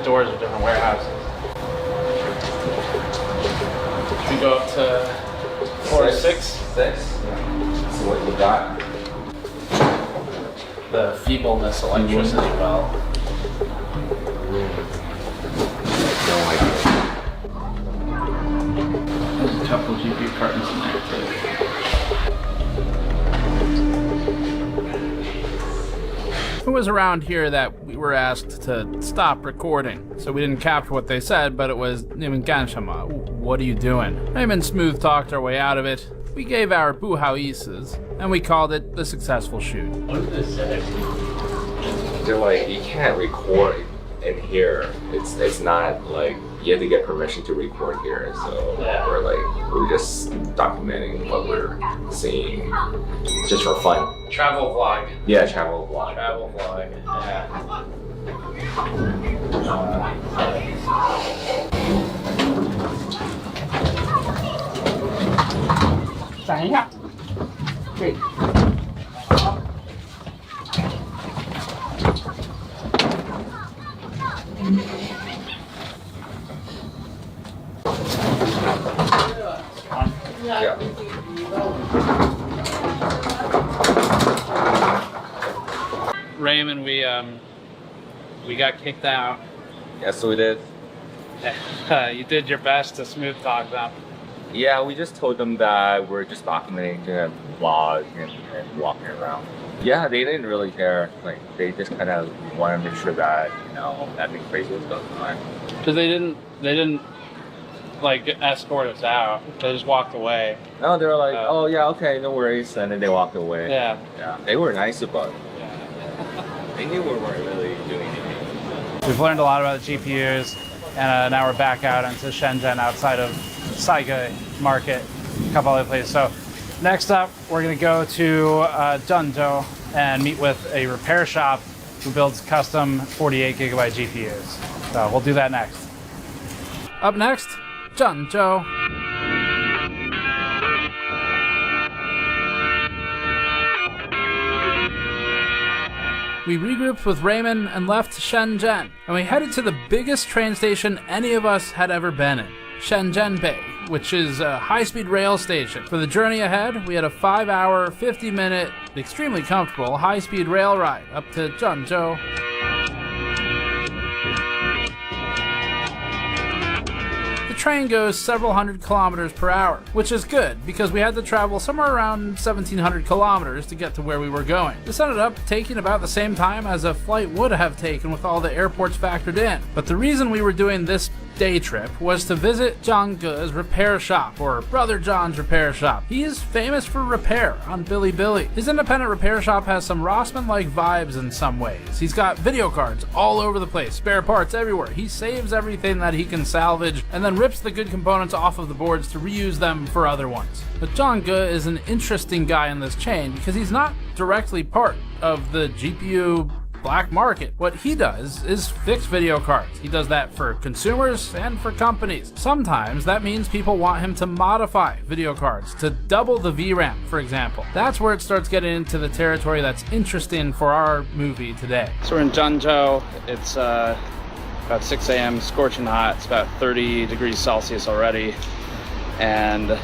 doors are different warehouses. Should we go up to floor 6? 6? So what you got? The feebleness electricity well. Don't like it. There's a couple GPU cartons in there too. It was around here that we were asked to stop recording, so we didn't capture what they said, but it was what are you doing? Raymond smooth talked our way out of it. We gave our buhauises, and we called it the successful shoot. What did they say? They're like, you can't record in here. It's not like you have to get permission to record here. So we're just documenting what we're seeing, just for fun. Travel vlog. Yeah, travel vlog. Travel vlog. Yeah. 闪一下，对。Raymond, we got kicked out. Yes, we did. You did your best to smooth talk them. Yeah, we just told them that we're just documenting the vlog and walking around. Yeah, they didn't really care. Like, they just kind of wanted to make sure that, nothing crazy was going on. Because they didn't like escort us out. They just walked away. No, they were like, oh yeah, okay, no worries, and then they walked away. Yeah. They were nice about it. Yeah. They knew we weren't really doing anything. We've learned a lot about the GPUs, and now we're back out into Shenzhen outside of Saiga Market, a couple other places. So next up, we're going to go to Zhengzhou and meet with a repair shop who builds custom 48 gigabyte GPUs. So we'll do that next. Up next, Zhengzhou. We regrouped with Raymond and left Shenzhen, and we headed to the biggest train station any of us had ever been in, Shenzhen Bay, which is a high-speed rail station. For the journey ahead, we had a 5-hour, 50-minute, extremely comfortable high-speed rail ride up to Zhengzhou. The train goes several hundred kilometers per hour, which is good because we had to travel somewhere around 1,700 kilometers to get to where we were going. This ended up taking about the same time as a flight would have taken with all the airports factored in. But the reason we were doing this day trip was to visit Zhang Ge's repair shop, or Brother John's repair shop. He is famous for repair on Bilibili. His independent repair shop has some Rossmann-like vibes in some ways. He's got video cards all over the place, spare parts everywhere. He saves everything that he can salvage and then rips the good components off of the boards to reuse them for other ones. But Zhang Ge is an interesting guy in this chain because he's not directly part of the GPU black market. What he does is fix video cards. He does that for consumers and for companies. Sometimes that means people want him to modify video cards to double the VRAM, for example. That's where it starts getting into the territory that's interesting for our movie today. So we're in Zhengzhou. It's about 6 a.m., scorching hot. It's about 30 degrees Celsius already. and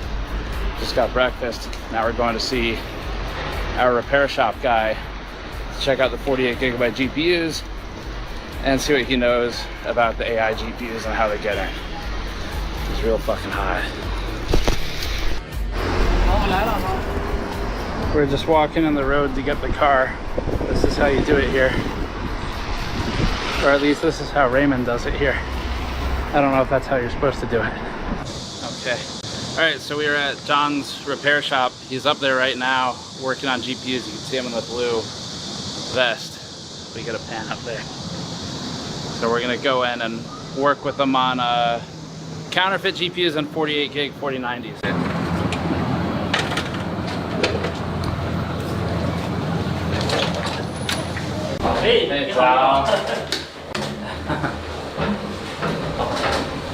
just got breakfast. Now we're going to see our repair shop guy, check out the 48 gigabyte GPUs and see what he knows about the AI GPUs and how they get in. It's real fucking hot. We're just walking on the road to get the car. This is how you do it here. Or at least this is how Raymond does it here. I don't know if that's how you're supposed to do it. Okay. All right, so we are at John's repair shop. He's up there right now working on GPUs. You can see him in the blue vest. We get a pan up there. So we're gonna go in and work with them on counterfeit GPUs and 48 gig 4090s. Hey, 你好。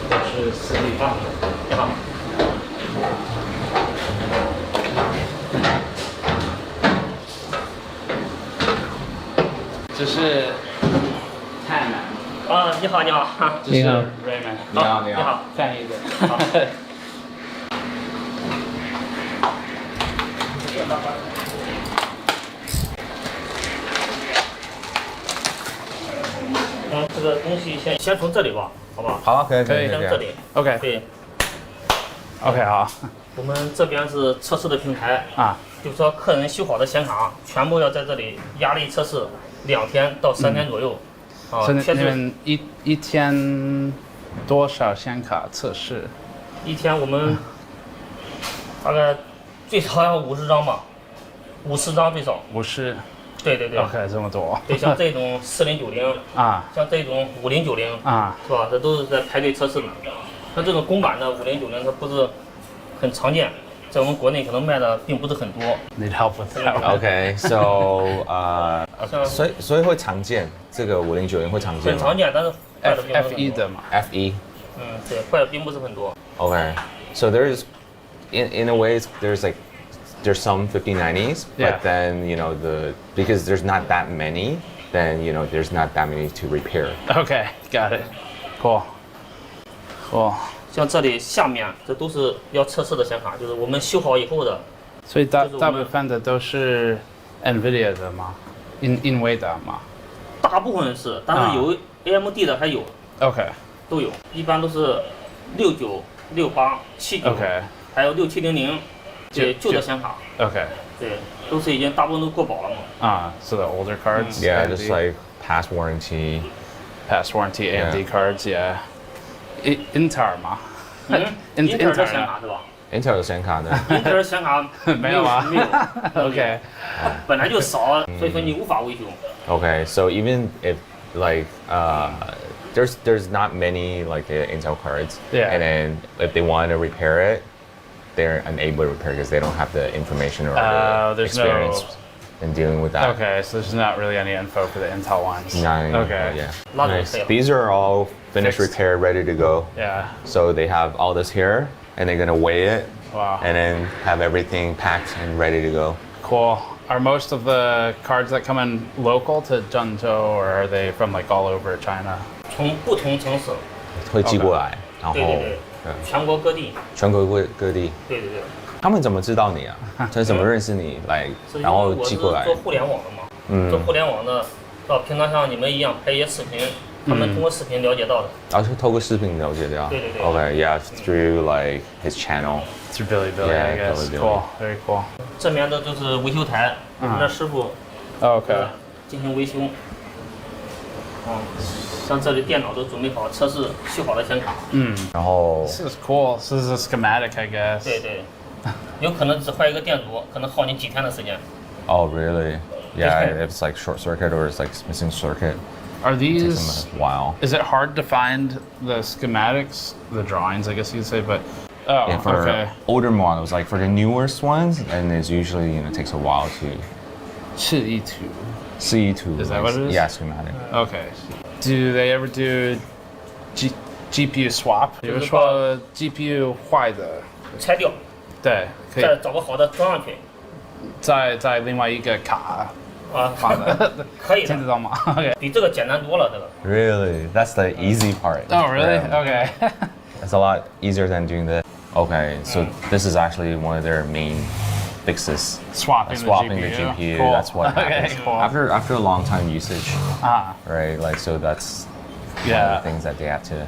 这是私立方。你好。这是泰南。啊，你好，你好。这是 Raymond。你好，你好。翻译的。好。这个东西先从这里吧，好吧？好，可以，先这里。OK。对。OK， 好。我们这边是测试的平台啊，就是说客人修好的显卡全部要在这里压力测试2天到3天左右。啊，所以你们一天多少显卡测试？一天我们大概最少要50张吧，50张最少。50。对对对。OK， 这么多。对，像这种4090啊，像这种5090啊，是吧？这都是在排队测试的。像这种公版的5090，它不是很常见，在我们国内可能卖的并不是很多。Need help with that? Okay, so 所以会常见，这个5090会常见吗？很常见，但是坏的并不是很多。F1的嘛。F1。嗯，对，坏的并不是很多。Okay, so there's in a way there's some 5090s, Yeah. but then because there's not that many, then there's not that many to repair. Okay, got it. Cool. Cool. 像这里下面这都是要测试的显卡，就是我们修好以后的。所以大部分的都是 NVIDIA 的吗？NVIDIA 吗？大部分是，但是有 AMD 的还有。OK。都有，一般都是69、68、79， OK， 还有6700。对，旧的显卡。Okay. 对，都是已经大部分都过保了嘛。So the older cards. Yeah, just like past warranty. Past warranty AMD cards, yeah. Intel 吗？Intel 的显卡是吧 ？Intel 的显卡呢 ？Intel 的显卡没有啊？没有。OK。本来就少，所以说你无法维修。Okay, so even if there's not many Intel cards, yeah. And then if they want to repair it, they're unable to repair because they don't have the information or the experience in dealing with that. Okay, so there's not really any info for the Intel ones. Okay. Yeah. Nice. These are all finished, repaired, ready to go. Yeah. So they have all this here, and they're gonna weigh it. Wow. And then have everything packed and ready to go. Cool. Are most of the cards that come in local to Zhengzhou, or are they from all over China? 从不同城市会寄过来，然后对，全国各地。全国各地。对。他们怎么知道你啊？他怎么认识你？然后寄过来。做互联网的嘛，做互联网的，平常像你们一样拍一些视频，他们通过视频了解到的。然后是透过视频了解的。对。Okay, yeah, through his channel. Through Bilibili, I guess. Cool, very cool. 这边的就是维修台，我们的师傅。Okay. 进行维修。像这里电脑都准备好，测试修好的显卡。然后。This is cool. This is a schematic, I guess. 对。有可能只坏一个电阻，可能耗你几天的时间。Oh, really? Yeah, if it's short circuit or it's missing circuit. Are these? It takes them a while. Is it hard to find the schematics, the drawings, I guess you'd say, but. Oh, yeah, for okay. older models, for the newest ones, and it's usually takes a while to. 4E2. Is that what it is? Yeah, schematic. Okay. Do they ever do GPU swap? 比如说 GPU 坏的，拆掉。对，可以。再找个好的装上去。在另外一个卡。放的。可以的。听得到吗 ？Okay. 比这个简单多了，这个。Really? That's the easy part. Oh, really? Okay. That's a lot easier than doing this. Okay, so this is actually one of their main fixes. Swapping the the GPU. Cool. That's what happens Cool. after a long time usage. Right, like so that's one of the things that they have to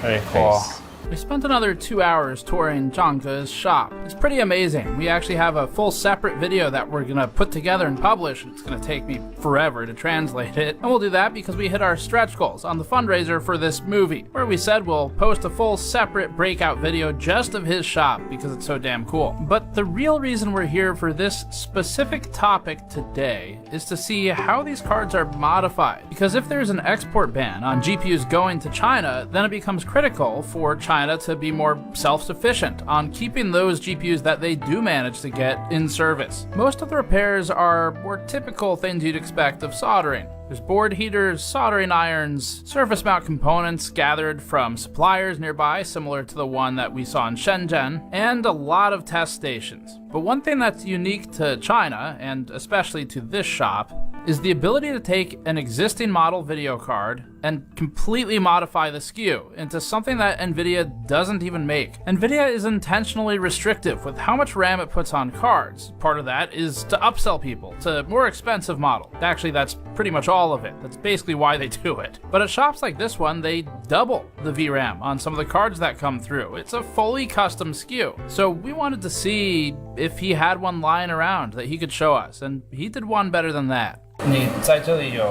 Very cool. face. We spent another 2 hours touring Zhangge's shop. It's pretty amazing. We actually have a full separate video that we're gonna put together and publish. It's gonna take me forever to translate it. And we'll do that because we hit our stretch goals on the fundraiser for this movie, where we said we'll post a full separate breakout video just of his shop because it's so damn cool. But the real reason we're here for this specific topic today is to see how these cards are modified. Because if there's an export ban on GPUs going to China, then it becomes critical for China to be more self-sufficient on keeping those GPUs that they do manage to get in service. Most of the repairs are more typical things you'd expect of soldering. There's board heaters, soldering irons, surface mount components gathered from suppliers nearby, similar to the one that we saw in Shenzhen, and a lot of test stations. But one thing that's unique to China, and especially to this shop, is the ability to take an existing model video card and completely modify the SKU into something that NVIDIA doesn't even make. NVIDIA is intentionally restrictive with how much RAM it puts on cards. Part of that is to upsell people to more expensive model. Actually, that's pretty much all of it. That's basically why they do it. But at shops like this one, they double the VRAM on some of the cards that come through. It's a fully custom SKU. So we wanted to see if he had one lying around that he could show us, and he did one better than that. 你在这里有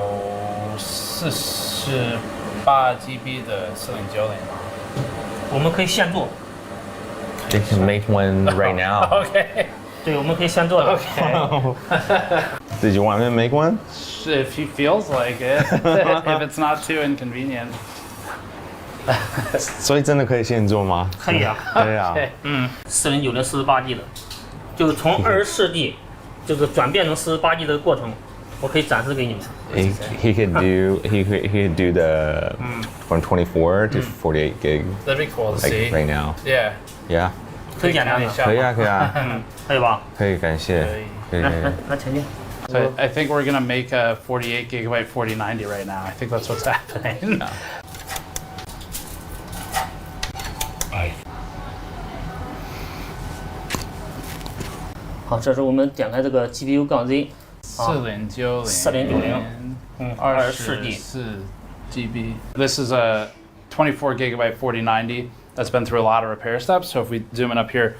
48 GB 的4090吗？我们可以现做。 They can make one right now. OK。对，我们可以现做的。OK。Did you want me to make one? If he feels like it, if it's not too inconvenient. 所以真的可以现做吗？可以啊。可以啊。4090 48G 的，就是从24G 就是转变成48G 的过程。 我可以展示给你们。He could do the from 24 to 48 gig. That'd be cool to like see right now. Yeah. Yeah. 很简单的。可以啊，可以啊。可以吧？可以，感谢。可以。来前进。 So I think we're gonna make a 48 gigabyte 4090 right now. I think that's what's happening. 好，这是我们点开这个 GPU 杠 Z。 4090 24 GB. This is a 24 gigabyte 4090 that's been through a lot of repair steps. So if we zoom in up here,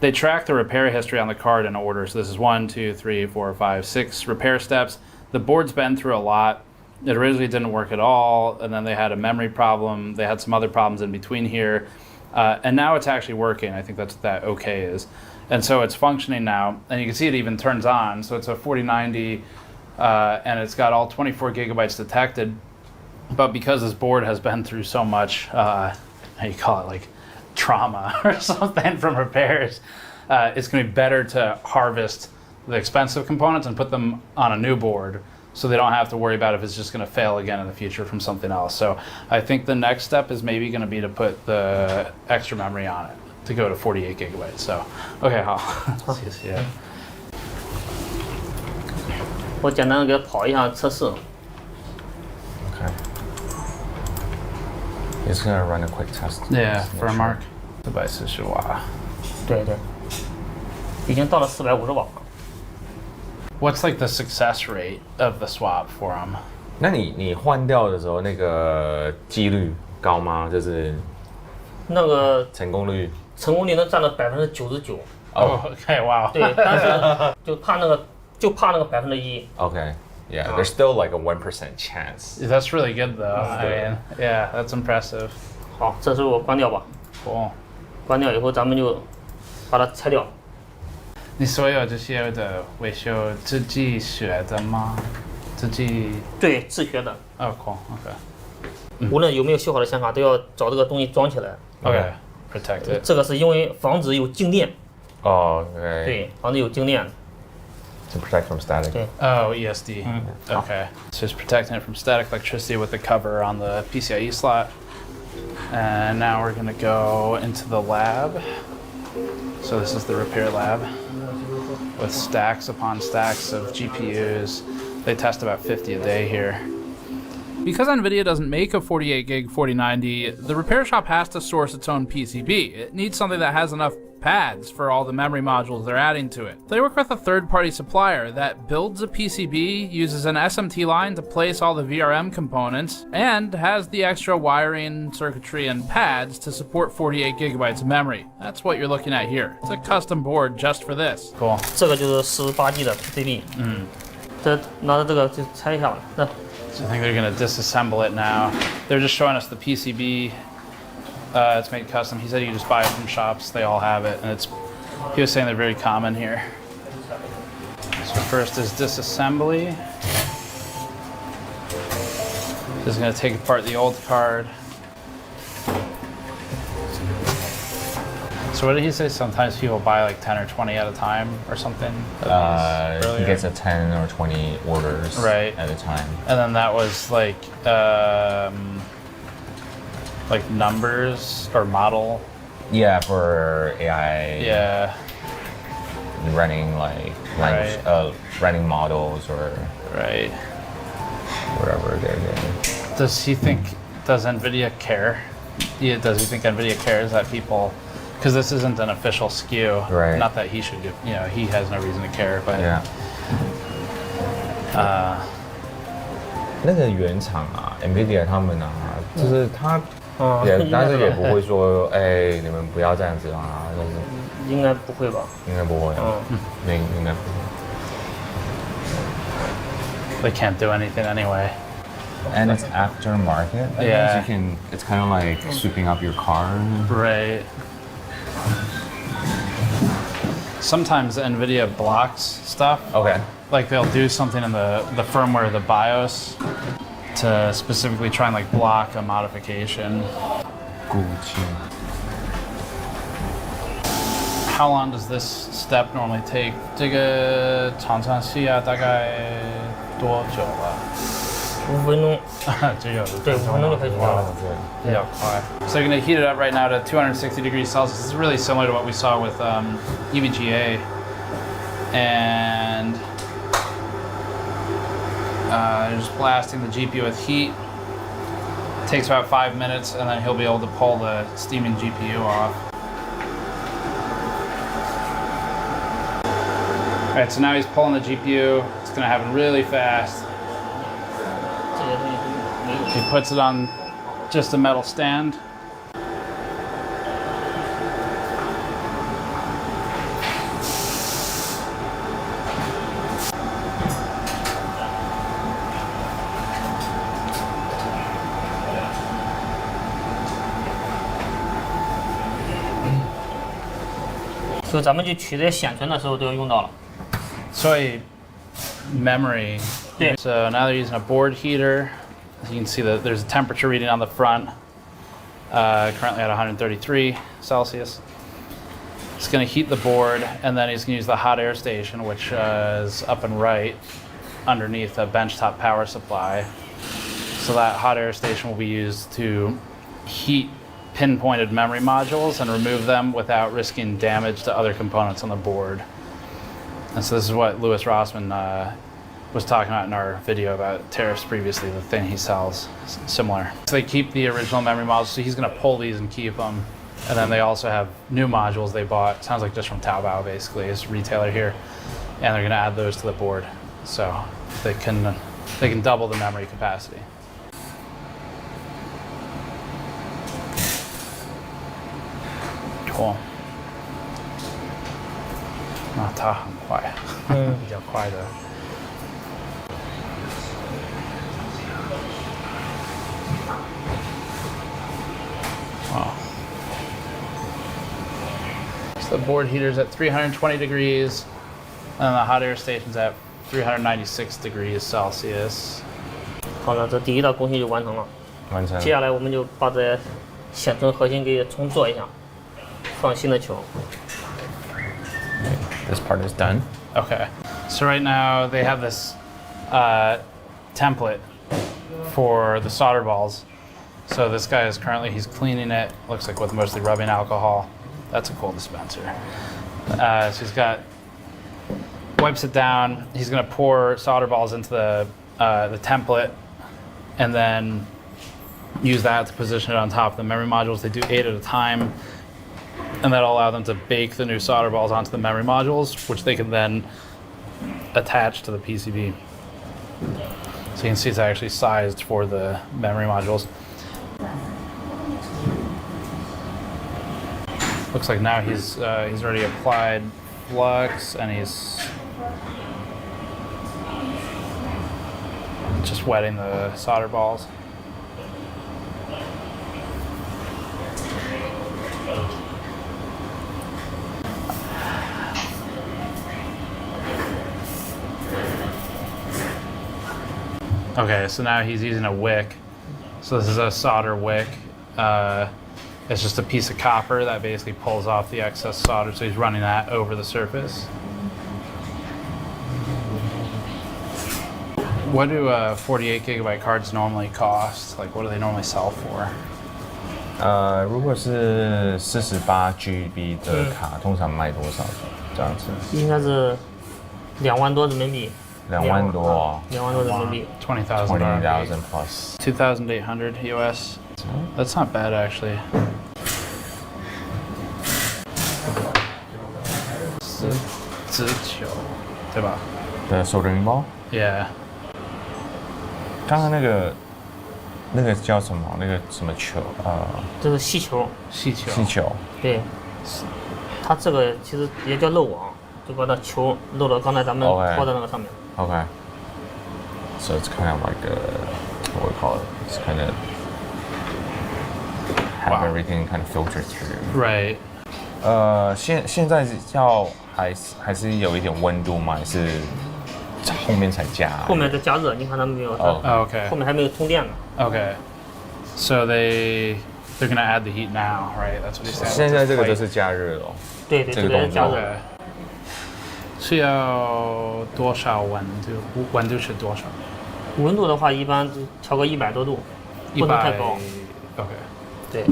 they track the repair history on the card in order. So this is 1, 2, 3, 4, 5, 6 repair steps. The board's been through a lot. It originally didn't work at all, and then they had a memory problem. They had some other problems in between here, and now it's actually working. I think that's what that OK is. And so it's functioning now, and you can see it even turns on. So it's a 4090, and it's got all 24 gigabytes detected. But because this board has been through so much, how you call it, like trauma or something from repairs, it's going to be better to harvest the expensive components and put them on a new board, so they don't have to worry about if it's just going to fail again in the future from something else. So I think the next step is maybe going to be to put the extra memory on it, to go to 48 gigabytes. So, okay, 好，谢谢。我简单的给它跑一下测试。Okay. It's gonna run a quick test. Yeah, for Mark. 440瓦。对对。已经到了450瓦。What's like the success rate of the swap for them? 那你换掉的时候，那个几率高吗？就是那个成功率。 成功率能占到99%。哦 ，OK， 哇。对，但是就怕那个1%。Okay, yeah, there's still like a 1% chance. That's really good though. I mean, yeah, that's impressive. 好，这时候我关掉吧。Cool. 关掉以后，咱们就把它拆掉。你所有这些的维修自己学的吗？自己？对，自学的。哦 ，cool，OK。无论有没有修好的显卡，都要找这个东西装起来。OK。 Protect it. 这个是因为防止有静电。哦，对。对，防止有静电。 To protect from static. 对。Oh, ESD. Okay. So it's protecting it from static electricity with the cover on the PCIe slot. And now we're gonna go into the lab. So this is the repair lab with stacks upon stacks of GPUs. They test about 50 a day here. Because NVIDIA doesn't make a 48 gig 4090, the repair shop has to source its own PCB. It needs something that has enough pads for all the memory modules they're adding to it. They work with a third-party supplier that builds a PCB, uses an SMT line to place all the VRM components, and has the extra wiring, circuitry, and pads to support 48 gigabytes of memory. That's what you're looking at here. It's a custom board just for this. Cool. 这个就是18G 的 PCB。这拿着这个就拆一下吧。那 So I think they're going to disassemble it now. They're just showing us the PCB. It's made custom. He said you just buy it from shops. They all have it, and he was saying they're very common here. So first is disassembly. This is going to take apart the old card. So what did he say? Sometimes people buy like 10 or 20 at a time or something? He gets a 10 or 20 orders at a time. And then that was like numbers or model. Yeah, for AI. Yeah. Running like language, running models or whatever they're doing. Does NVIDIA care? Yeah, does he think NVIDIA cares that people? Because this isn't an official SKU. Right. Not that he should, he has no reason to care, but. Yeah. 那个原厂啊 ，NVIDIA 他们啊，就是他但是也不会说，哎，你们不要这样子啊，就是应该不会吧？应该不会，应该不会。They can't do anything anyway. And it's aftermarket. Yeah. It's kind of like sweeping up your car. Right. Sometimes NVIDIA blocks stuff. Okay. Like they'll do something in the firmware, the BIOS, to specifically try and like block a modification. How long does this step normally take? 这个常常需要大概多久啊？5分钟。只有对，5分钟就可以做了。比较快。So you're going to heat it up right now to 260 degrees Celsius. This is really similar to what we saw with EVGA. And just blasting the GPU with heat. Takes about 5 minutes, and then he'll be able to pull the steaming GPU off. All right, so now he's pulling the GPU. It's going to happen really fast. He puts it on just a metal stand. So 咱们去取这些显存的时候都用到了。所以 memory. So now they're using a board heater. As you can see that there's a temperature reading on the front, currently at 133 Celsius. It's going to heat the board, and then he's going to use the hot air station, which is up and right underneath a benchtop power supply. So that hot air station will be used to heat pinpointed memory modules and remove them without risking damage to other components on the board. And so this is what Louis Rossmann was talking about in our video about tariffs previously, the thing he sells, similar. So they keep the original memory modules, so he's going to pull these and keep them. And then they also have new modules they bought, sounds like just from Taobao basically, it's a retailer here. And they're going to add those to the board. So they can double the memory capacity. Cool. 那它很快，比较快的。Wow. So the board heater's at 320 degrees, and the hot air station's at 396 degrees Celsius. 好了，这第一道工序就完成了。完成。接下来我们就把这显存核心给重做一下，放新的球。This part is done. Okay. So right now they have this template for the solder balls. So this guy is he's cleaning it, looks like with mostly rubbing alcohol. That's a cool dispenser. So he's wipes it down. He's gonna pour solder balls into the template, and then use that to position it on top of the memory modules. They do 8 at a time, and that'll allow them to bake the new solder balls onto the memory modules, which they can then attach to the PCB. So you can see it's actually sized for the memory modules. Looks like now he's already applied flux, and he's just wetting the solder balls. Okay, so now he's using a wick. So this is a solder wick. It's just a piece of copper that basically pulls off the excess solder, so he's running that over the surface. What do 48 gigabyte cards normally cost? Like, what do they normally sell for? 如果是48GB 的卡，通常卖多少？这样子？应该是2万多人民币。2万多。2万多人民币。20,000 plus. 2,800 US. That's not bad actually. 直球，对吧？ The soldering ball. Yeah. 刚刚那个叫什么？那个什么球？这是气球。气球。气球。对，它这个其实也叫漏网，就把它球漏到刚才咱们抛在那个上面。Okay. So it's kind of like what do we call it? It's kind of have everything kind of filtered through. Right. 现在要还是有一点温度吗？还是后面才加？后面再加热，你看他们没有？ Okay. 后面还没有通电呢。Okay. So they're gonna add the heat now, right? That's what he said. 现在这个就是加热了。对，这个是加热。是要多少温度？温度是多少？温度的话，一般调个100多度，不能太高。Okay. 对。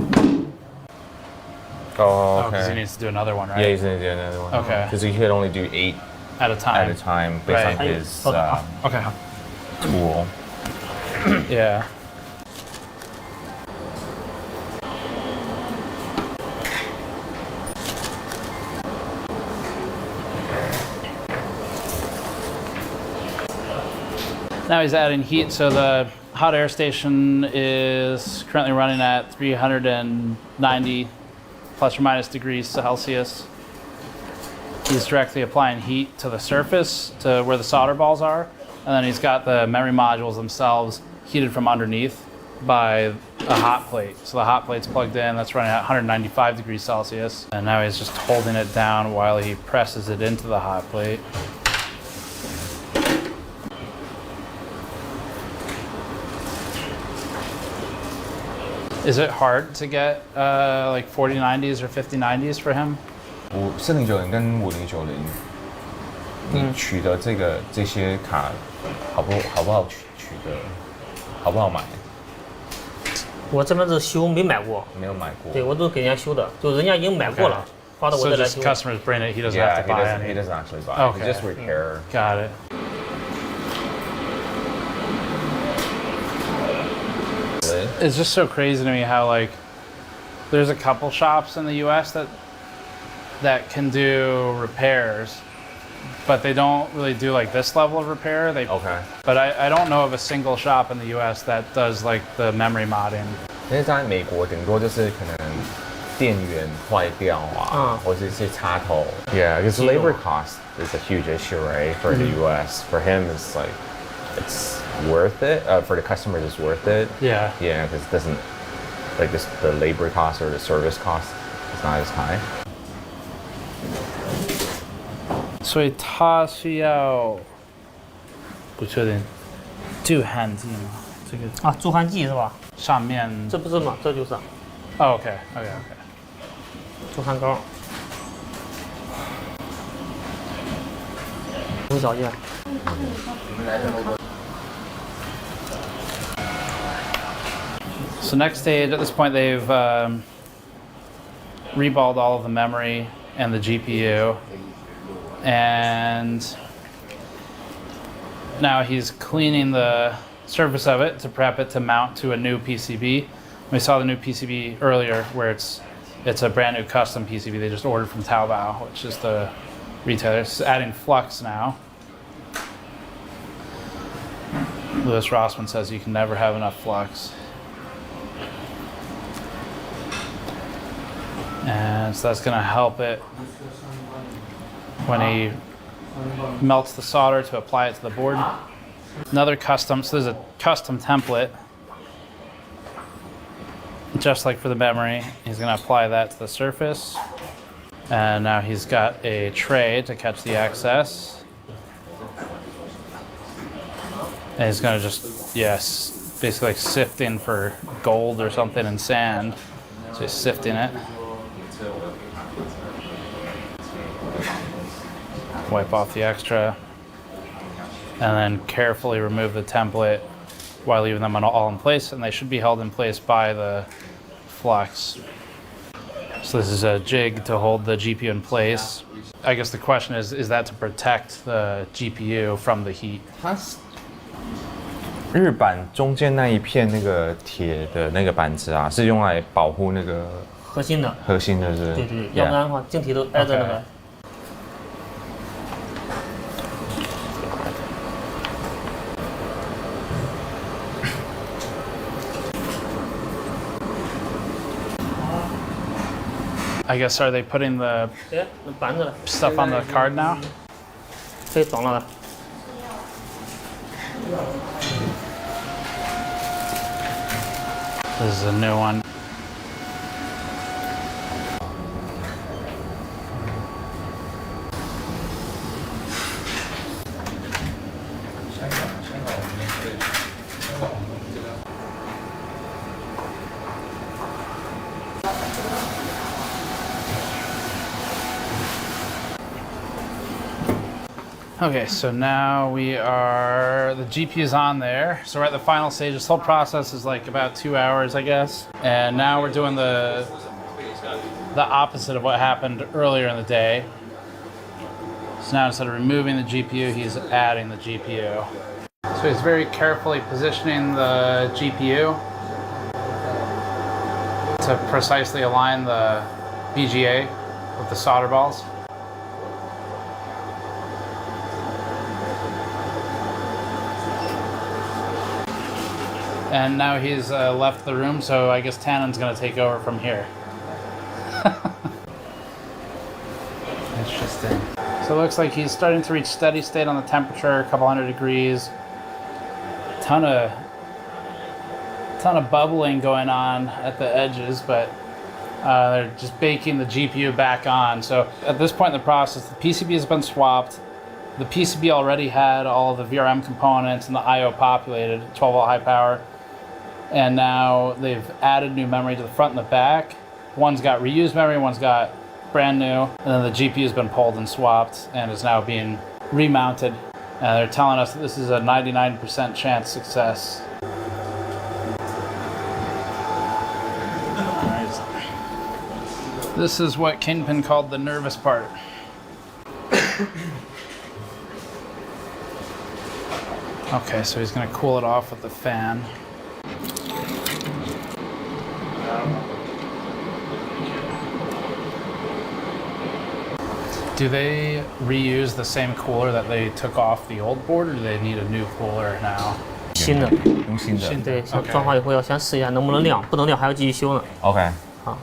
Oh, okay. Because he needs to do another one, right? Yeah, he's gonna do another one. Okay. Because he could only do 8 at a time. At a time, based on his okay. tool. Yeah. Now he's adding heat, so the hot air station is currently running at 390 plus or minus degrees Celsius. He's directly applying heat to the surface, to where the solder balls are, and then he's got the memory modules themselves heated from underneath by a hot plate. So the hot plate's plugged in, that's running at 195 degrees Celsius, and now he's just holding it down while he presses it into the hot plate. Is it hard to get like 4090s or 5090s for him? 4090跟5090，你取得这些卡好不好取得？好不好买？我这边是修，没买过。没有买过。对，我都给人家修的，就人家已经买过了，发到我这来修。So just customers bring it, he doesn't have to buy it. He doesn't actually buy. Okay. He just repair. Got it. It's just so crazy to me how like there's a couple shops in the U.S. that can do repairs, but they don't really do like this level of repair. But I don't know of a single shop in the U.S. that does like the memory modding. 因为在美国顶多就是可能电源坏掉或者是插头。Yeah, because labor cost is a huge issue, right? For the U.S. For him, it's like it's worth it. For the customers, it's worth it. Yeah. Yeah, because it doesn't like this, the labor cost or the service cost is not as high. 所以他需要不确定镀焊剂吗？这个镀焊剂是吧？上面这不是吗？这就是。OK。镀焊膏。无条件。So next stage, at this point, they've reballed all of the memory and the GPU, and now he's cleaning the surface of it to prep it to mount to a new PCB. We saw the new PCB earlier where it's a brand new custom PCB they just ordered from Taobao, which is the retailer. It's adding flux now. Louis Rossmann says you can never have enough flux. And so that's going to help it when he melts the solder to apply it to the board. Another custom, so there's a custom template, just like for the memory. He's going to apply that to the surface. And now he's got a tray to catch the excess. And he's going to just, yes, basically like sifting for gold or something in sand. So he's sifting it. Wipe off the extra. And then carefully remove the template while leaving them all in place. And they should be held in place by the flux. So this is a jig to hold the GPU in place. I guess the question is that to protect the GPU from the heat? 日板中间那一片那个铁的那个板子啊，是用来保护那个核心的是。对对对，要不然的话，晶体都挨着那个。I guess are they putting the stuff on the card now? 可以装了的。This is a new one. Okay, so now the GPU is on there. So we're at the final stage. This whole process is like about 2 hours, I guess. And now we're doing the opposite of what happened earlier in the day. So now instead of removing the GPU, he's adding the GPU. So he's very carefully positioning the GPU to precisely align the BGA with the solder balls. And now he's left the room, so I guess Tannen's going to take over from here. Interesting. So it looks like he's starting to reach steady state on the temperature, a couple hundred degrees. Ton of bubbling going on at the edges, but they're just baking the GPU back on. So at this point in the process, the PCB has been swapped. The PCB already had all of the VRM components and the I/O populated, 12-volt high power. And now they've added new memory to the front and the back. One's got reused memory, one's got brand new. And then the GPU's been pulled and swapped and is now being remounted. And they're telling us that this is a 99% chance success. This is what Kingpin called the nervous part. Okay, so he's gonna cool it off with the fan. Do they reuse the same cooler that they took off the old board, or do they need a new cooler now? 新的，用新的。对，装好以后要先试一下能不能亮，不能亮还要继续修呢。OK。好。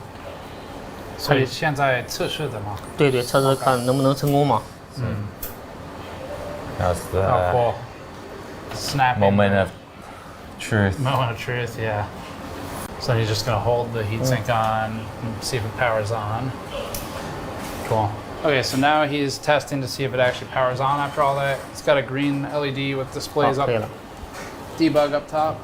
所以现在测试的吗？对对，测试看能不能成功嘛。嗯。That's the cool. Snapping. Moment of truth. Moment of truth, yeah. So he's just gonna hold the heatsink on and see if it powers on. Cool. Okay, so now he's testing to see if it actually powers on after all that. It's got a green LED with displays up, debug up top.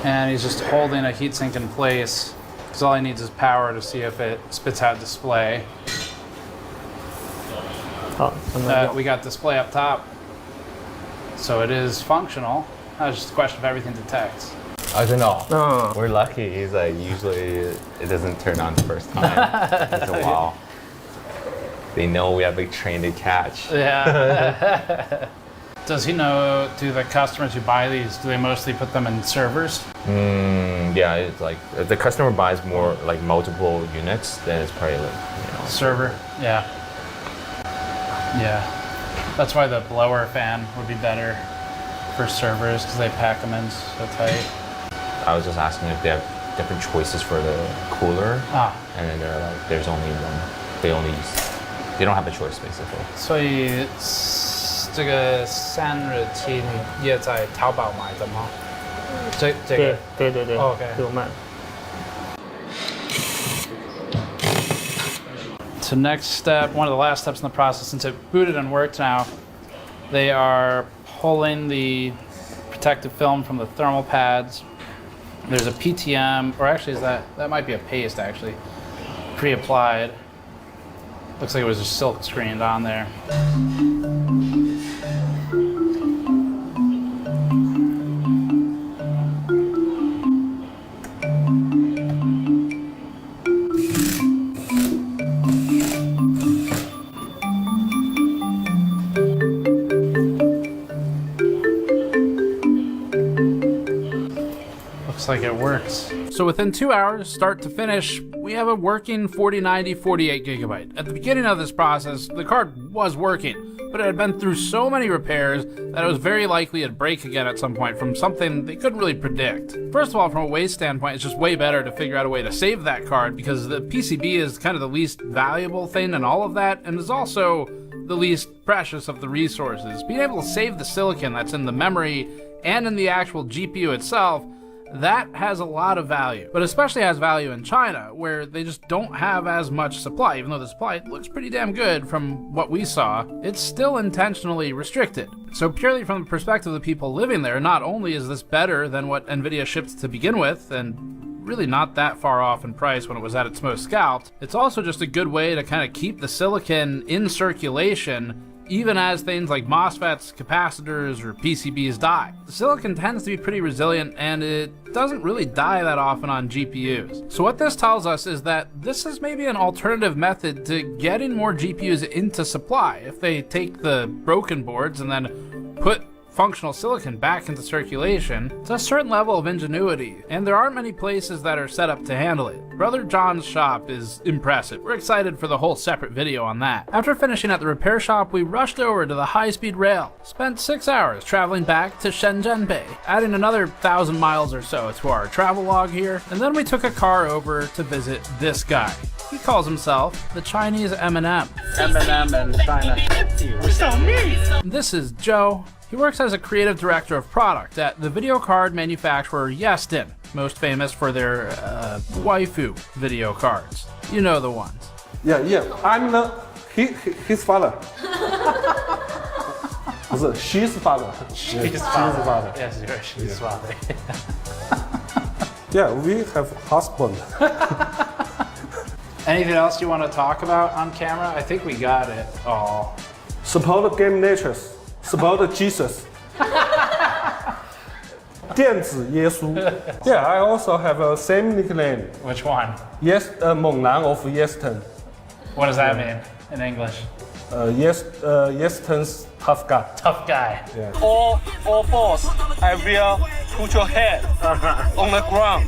And he's just holding a heatsink in place because all he needs is power to see if it spits out display. We got display up top, so it is functional. Now it's just a question of everything detects. I don't know. We're lucky. He's like, usually it doesn't turn on the first time. It's a while. They know we have a train to catch. Yeah. Does he know, do the customers who buy these, do they mostly put them in servers? Yeah, it's like if the customer buys more like multiple units, then it's probably like server. Yeah. Yeah. That's why the blower fan would be better for servers because they pack them in so tight. I was just asking if they have different choices for the cooler, and then they're like, there's only one. They don't have a choice basically. 所以这个327你也在淘宝买的吗？这个对 OK 有卖。So next step, one of the last steps in the process, since it booted and worked now, they are pulling the protective film from the thermal pads. There's a PTM, or actually that might be a paste actually, pre-applied. Looks like it was just silk screened on there. Looks like it works. So within 2 hours, start to finish, we have a working 4090 48 gigabyte. At the beginning of this process, the card was working, but it had been through so many repairs that it was very likely it'd break again at some point from something they couldn't really predict. First of all, from a waste standpoint, it's just way better to figure out a way to save that card because the PCB is kind of the least valuable thing in all of that, and is also the least precious of the resources. Being able to save the silicon that's in the memory and in the actual GPU itself, that has a lot of value, but especially has value in China, where they just don't have as much supply. Even though the supply looks pretty damn good from what we saw, it's still intentionally restricted. So purely from the perspective of the people living there, not only is this better than what NVIDIA shipped to begin with, and really not that far off in price when it was at its most scalped, it's also just a good way to kind of keep the silicon in circulation even as things like MOSFETs, capacitors, or PCBs die. The silicon tends to be pretty resilient, and it doesn't really die that often on GPUs. So what this tells us is that this is maybe an alternative method to getting more GPUs into supply. If they take the broken boards and then put functional silicon back into circulation, it's a certain level of ingenuity, and there aren't many places that are set up to handle it. Brother John's shop is impressive. We're excited for the whole separate video on that. After finishing at the repair shop, we rushed over to the high-speed rail, spent 6 hours traveling back to Shenzhen Bay, adding another 1,000 miles or so to our travel log here, and then we took a car over to visit this guy. He calls himself the Chinese Eminem. Eminem in China. This is Joe. He works as a creative director of product at the video card manufacturer Yeston, most famous for their waifu video cards. You know the ones. Yeah. I'm his father. She's father. She's father. Yes, you're she's father. Yeah, we have husband. Anything else you want to talk about on camera? I think we got it all. Support GamersNexus. Support Jesus. 电子耶稣. Yeah, I also have a same nickname. Which one? Yes, 猛男 of Yeston. What does that mean in English? Yeston's tough guy. Tough guy. Yeah. All boss, I will put your head on the ground.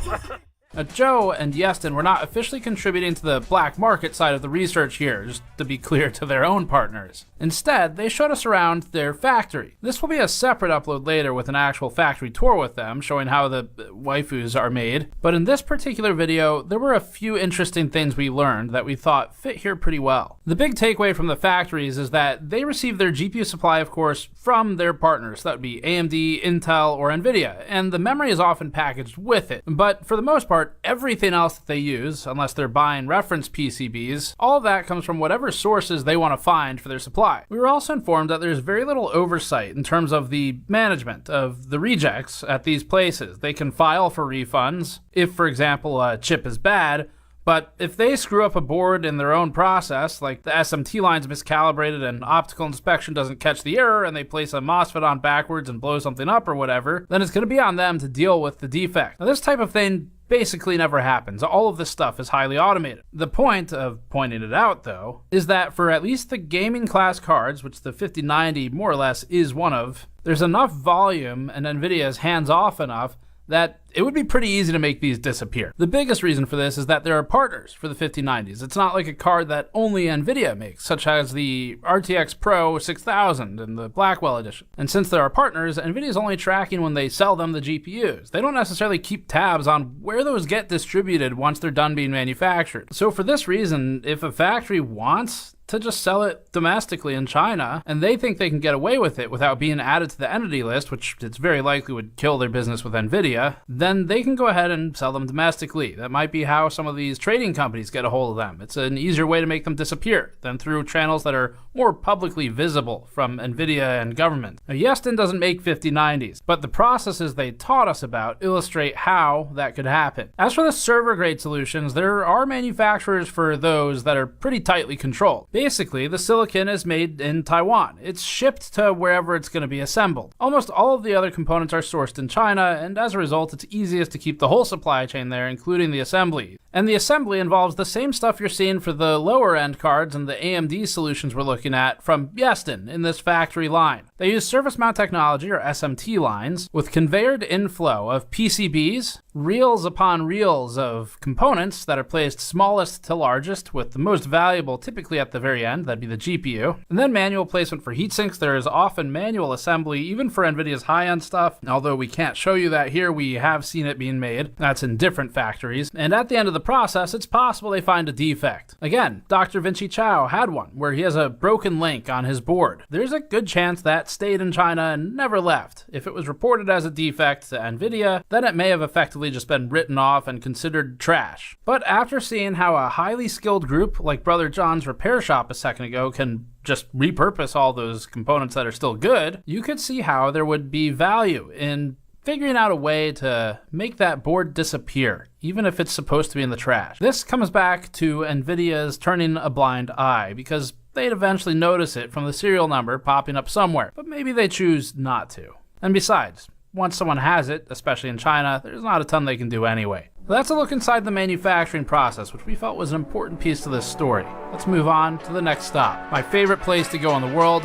Now, Joe and Yeston were not officially contributing to the black market side of the research here, just to be clear to their own partners. Instead, they showed us around their factory. This will be a separate upload later with an actual factory tour with them, showing how the waifus are made. But in this particular video, there were a few interesting things we learned that we thought fit here pretty well. The big takeaway from the factories is that they receive their GPU supply, of course, from their partners. That would be AMD, Intel, or NVIDIA, and the memory is often packaged with it. But for the most part, everything else that they use, unless they're buying reference PCBs, all of that comes from whatever sources they want to find for their supply. We were also informed that there's very little oversight in terms of the management of the rejects at these places. They can file for refunds if, for example, a chip is bad, but if they screw up a board in their own process, like the SMT line's miscalibrated and optical inspection doesn't catch the error and they place a MOSFET on backwards and blow something up or whatever, then it's going to be on them to deal with the defect. Now, this type of thing basically never happens. All of this stuff is highly automated. The point of pointing it out, though, is that for at least the gaming class cards, which the 5090 more or less is one of, there's enough volume and NVIDIA is hands-off enough that it would be pretty easy to make these disappear. The biggest reason for this is that there are partners for the 5090s. It's not like a card that only NVIDIA makes, such as the RTX Pro 6000 and the Blackwell edition. And since there are partners, NVIDIA is only tracking when they sell them the GPUs. They don't necessarily keep tabs on where those get distributed once they're done being manufactured. So for this reason, if a factory wants to just sell it domestically in China, and they think they can get away with it without being added to the entity list, which it's very likely would kill their business with NVIDIA, then they can go ahead and sell them domestically. That might be how some of these trading companies get a hold of them. It's an easier way to make them disappear than through channels that are more publicly visible from NVIDIA and government. Now, Yeston doesn't make 5090s, but the processes they taught us about illustrate how that could happen. As for the server-grade solutions, there are manufacturers for those that are pretty tightly controlled. Basically, the silicon is made in Taiwan. It's shipped to wherever it's going to be assembled. Almost all of the other components are sourced in China, and as a result, it's easiest to keep the whole supply chain there, including the assembly. And the assembly involves the same stuff you're seeing for the lower-end cards and the AMD solutions we're looking at from Yeston in this factory line. They use surface mount technology, or SMT lines, with conveyored inflow of PCBs, reels upon reels of components that are placed smallest to largest, with the most valuable typically at the very end, that'd be the GPU, and then manual placement for heatsinks. There is often manual assembly, even for NVIDIA's high-end stuff. Although we can't show you that here, we have seen it being made. That's in different factories. And at the end of the process, it's possible they find a defect. Again, Dr. Vinci Chao had one, where he has a broken link on his board. There's a good chance that stayed in China and never left. If it was reported as a defect to NVIDIA, then it may have effectively just been written off and considered trash. But after seeing how a highly skilled group like Brother John's repair shop a second ago can just repurpose all those components that are still good, you could see how there would be value in figuring out a way to make that board disappear, even if it's supposed to be in the trash. This comes back to NVIDIA's turning a blind eye, because they'd eventually notice it from the serial number popping up somewhere, but maybe they choose not to. And besides, once someone has it, especially in China, there's not a ton they can do anyway. That's a look inside the manufacturing process, which we felt was an important piece to this story. Let's move on to the next stop. My favorite place to go in the world,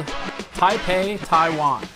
Taipei, Taiwan.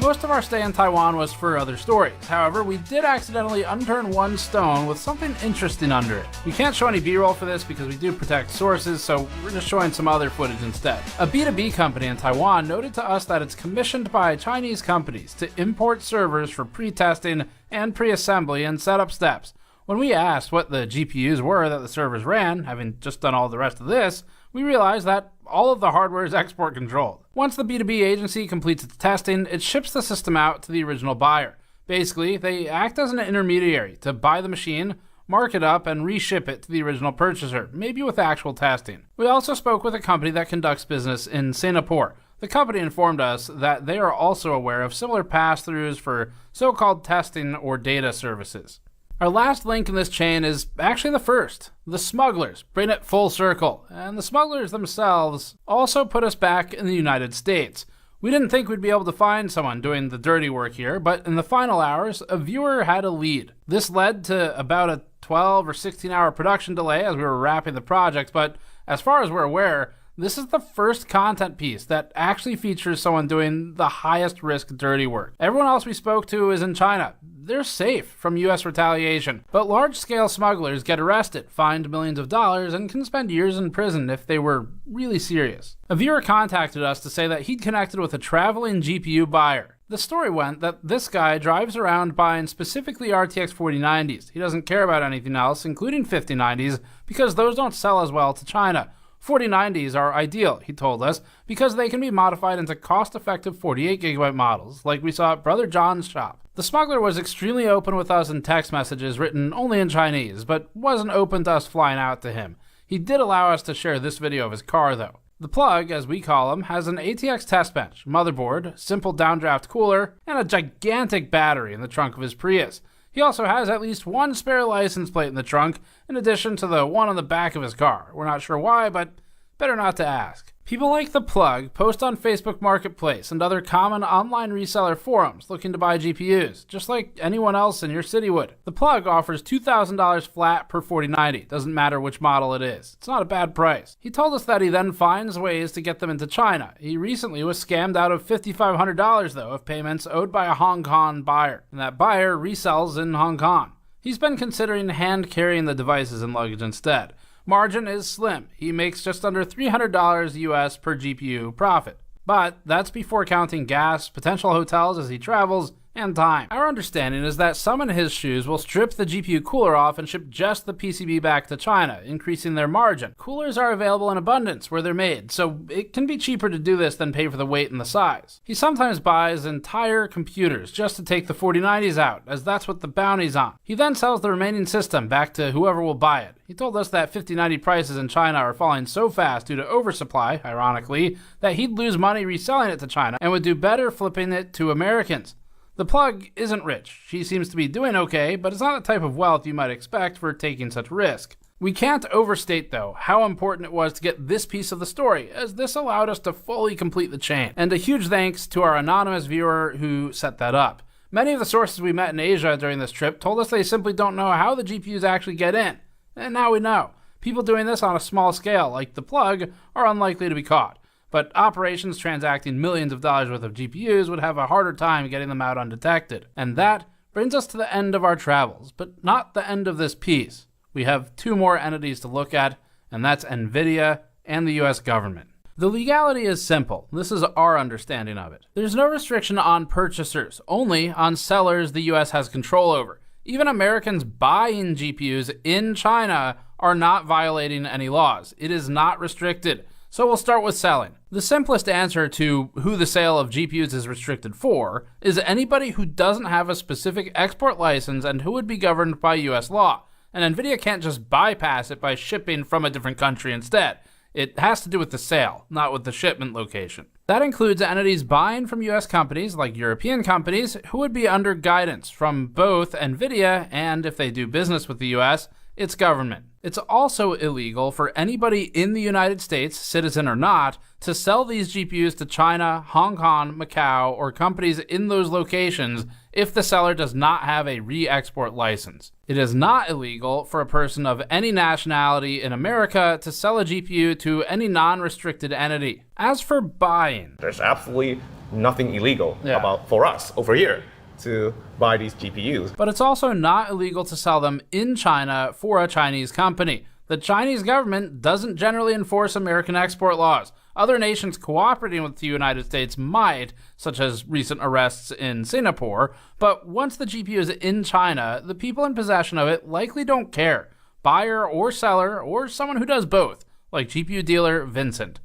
Most of our stay in Taiwan was for other stories. However, we did accidentally unturn one stone with something interesting under it. We can't show any B-roll for this because we do protect sources, so we're just showing some other footage instead. A B2B company in Taiwan noted to us that it's commissioned by Chinese companies to import servers for pre-testing and pre-assembly and setup steps. When we asked what the GPUs were that the servers ran, having just done all the rest of this, we realized that all of the hardware is export controlled. Once the B2B agency completes its testing, it ships the system out to the original buyer. Basically, they act as an intermediary to buy the machine, mark it up, and reship it to the original purchaser, maybe with actual testing. We also spoke with a company that conducts business in Singapore. The company informed us that they are also aware of similar pass-throughs for so-called testing or data services. Our last link in this chain is actually the first. The smugglers bring it full circle, and the smugglers themselves also put us back in the United States. We didn't think we'd be able to find someone doing the dirty work here, but in the final hours, a viewer had a lead. This led to about a 12 or 16 hour production delay as we were wrapping the project, but as far as we're aware, this is the first content piece that actually features someone doing the highest risk dirty work. Everyone else we spoke to is in China. They're safe from US retaliation, but large-scale smugglers get arrested, fined millions of dollars, and can spend years in prison if they were really serious. A viewer contacted us to say that he'd connected with a traveling GPU buyer. The story went that this guy drives around buying specifically RTX 4090s. He doesn't care about anything else, including 5090s, because those don't sell as well to China. 4090s are ideal, he told us, because they can be modified into cost-effective 48GB models, like we saw at Brother John's shop. The smuggler was extremely open with us in text messages written only in Chinese, but wasn't open to us flying out to him. He did allow us to share this video of his car, though. The plug, as we call him, has an ATX test bench, motherboard, simple downdraft cooler, and a gigantic battery in the trunk of his Prius. He also has at least one spare license plate in the trunk, in addition to the one on the back of his car. We're not sure why, but Better not to ask. People like The Plug post on Facebook Marketplace and other common online reseller forums looking to buy GPUs, just like anyone else in your city would. The Plug offers $2,000 flat per 4090, doesn't matter which model it is. It's not a bad price. He told us that he then finds ways to get them into China. He recently was scammed out of $5,500 though of payments owed by a Hong Kong buyer, and that buyer resells in Hong Kong. He's been considering hand carrying the devices and luggage instead. Margin is slim. He makes just under $300 US per GPU profit. But that's before counting gas, potential hotels as he travels, and time. Our understanding is that some in his shoes will strip the GPU cooler off and ship just the PCB back to China, increasing their margin. Coolers are available in abundance where they're made, so it can be cheaper to do this than pay for the weight and the size. He sometimes buys entire computers just to take the 4090s out, as that's what the bounty's on. He then sells the remaining system back to whoever will buy it. He told us that 5090 prices in China are falling so fast due to oversupply, ironically, that he'd lose money reselling it to China and would do better flipping it to Americans. The Plug isn't rich. She seems to be doing okay, but it's not the type of wealth you might expect for taking such risk. We can't overstate, though, how important it was to get this piece of the story, as this allowed us to fully complete the chain. And a huge thanks to our anonymous viewer who set that up. Many of the sources we met in Asia during this trip told us they simply don't know how the GPUs actually get in. And now we know. People doing this on a small scale, like The Plug, are unlikely to be caught. But operations transacting millions of dollars worth of GPUs would have a harder time getting them out undetected. And that brings us to the end of our travels, but not the end of this piece. We have two more entities to look at, and that's NVIDIA and the US government. The legality is simple. This is our understanding of it. There's no restriction on purchasers, only on sellers the US has control over. Even Americans buying GPUs in China are not violating any laws. It is not restricted. So we'll start with selling. The simplest answer to who the sale of GPUs is restricted for is anybody who doesn't have a specific export license and who would be governed by US law. And NVIDIA can't just bypass it by shipping from a different country instead. It has to do with the sale, not with the shipment location. That includes entities buying from US companies like European companies who would be under guidance from both NVIDIA and, if they do business with the US, its government. It's also illegal for anybody in the United States, citizen or not, to sell these GPUs to China, Hong Kong, Macau, or companies in those locations if the seller does not have a re-export license. It is not illegal for a person of any nationality in America to sell a GPU to any non-restricted entity. As for buying, there's absolutely nothing illegal about for us over here to buy these GPUs. But it's also not illegal to sell them in China for a Chinese company. The Chinese government doesn't generally enforce American export laws. Other nations cooperating with the United States might, such as recent arrests in Singapore, but once the GPU is in China, the people in possession of it likely don't care. Buyer or seller, or someone who does both, like GPU dealer Vincent.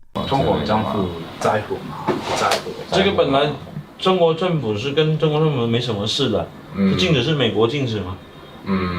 这个本来中国政府是跟中国政府没什么事的，禁止是美国禁止嘛，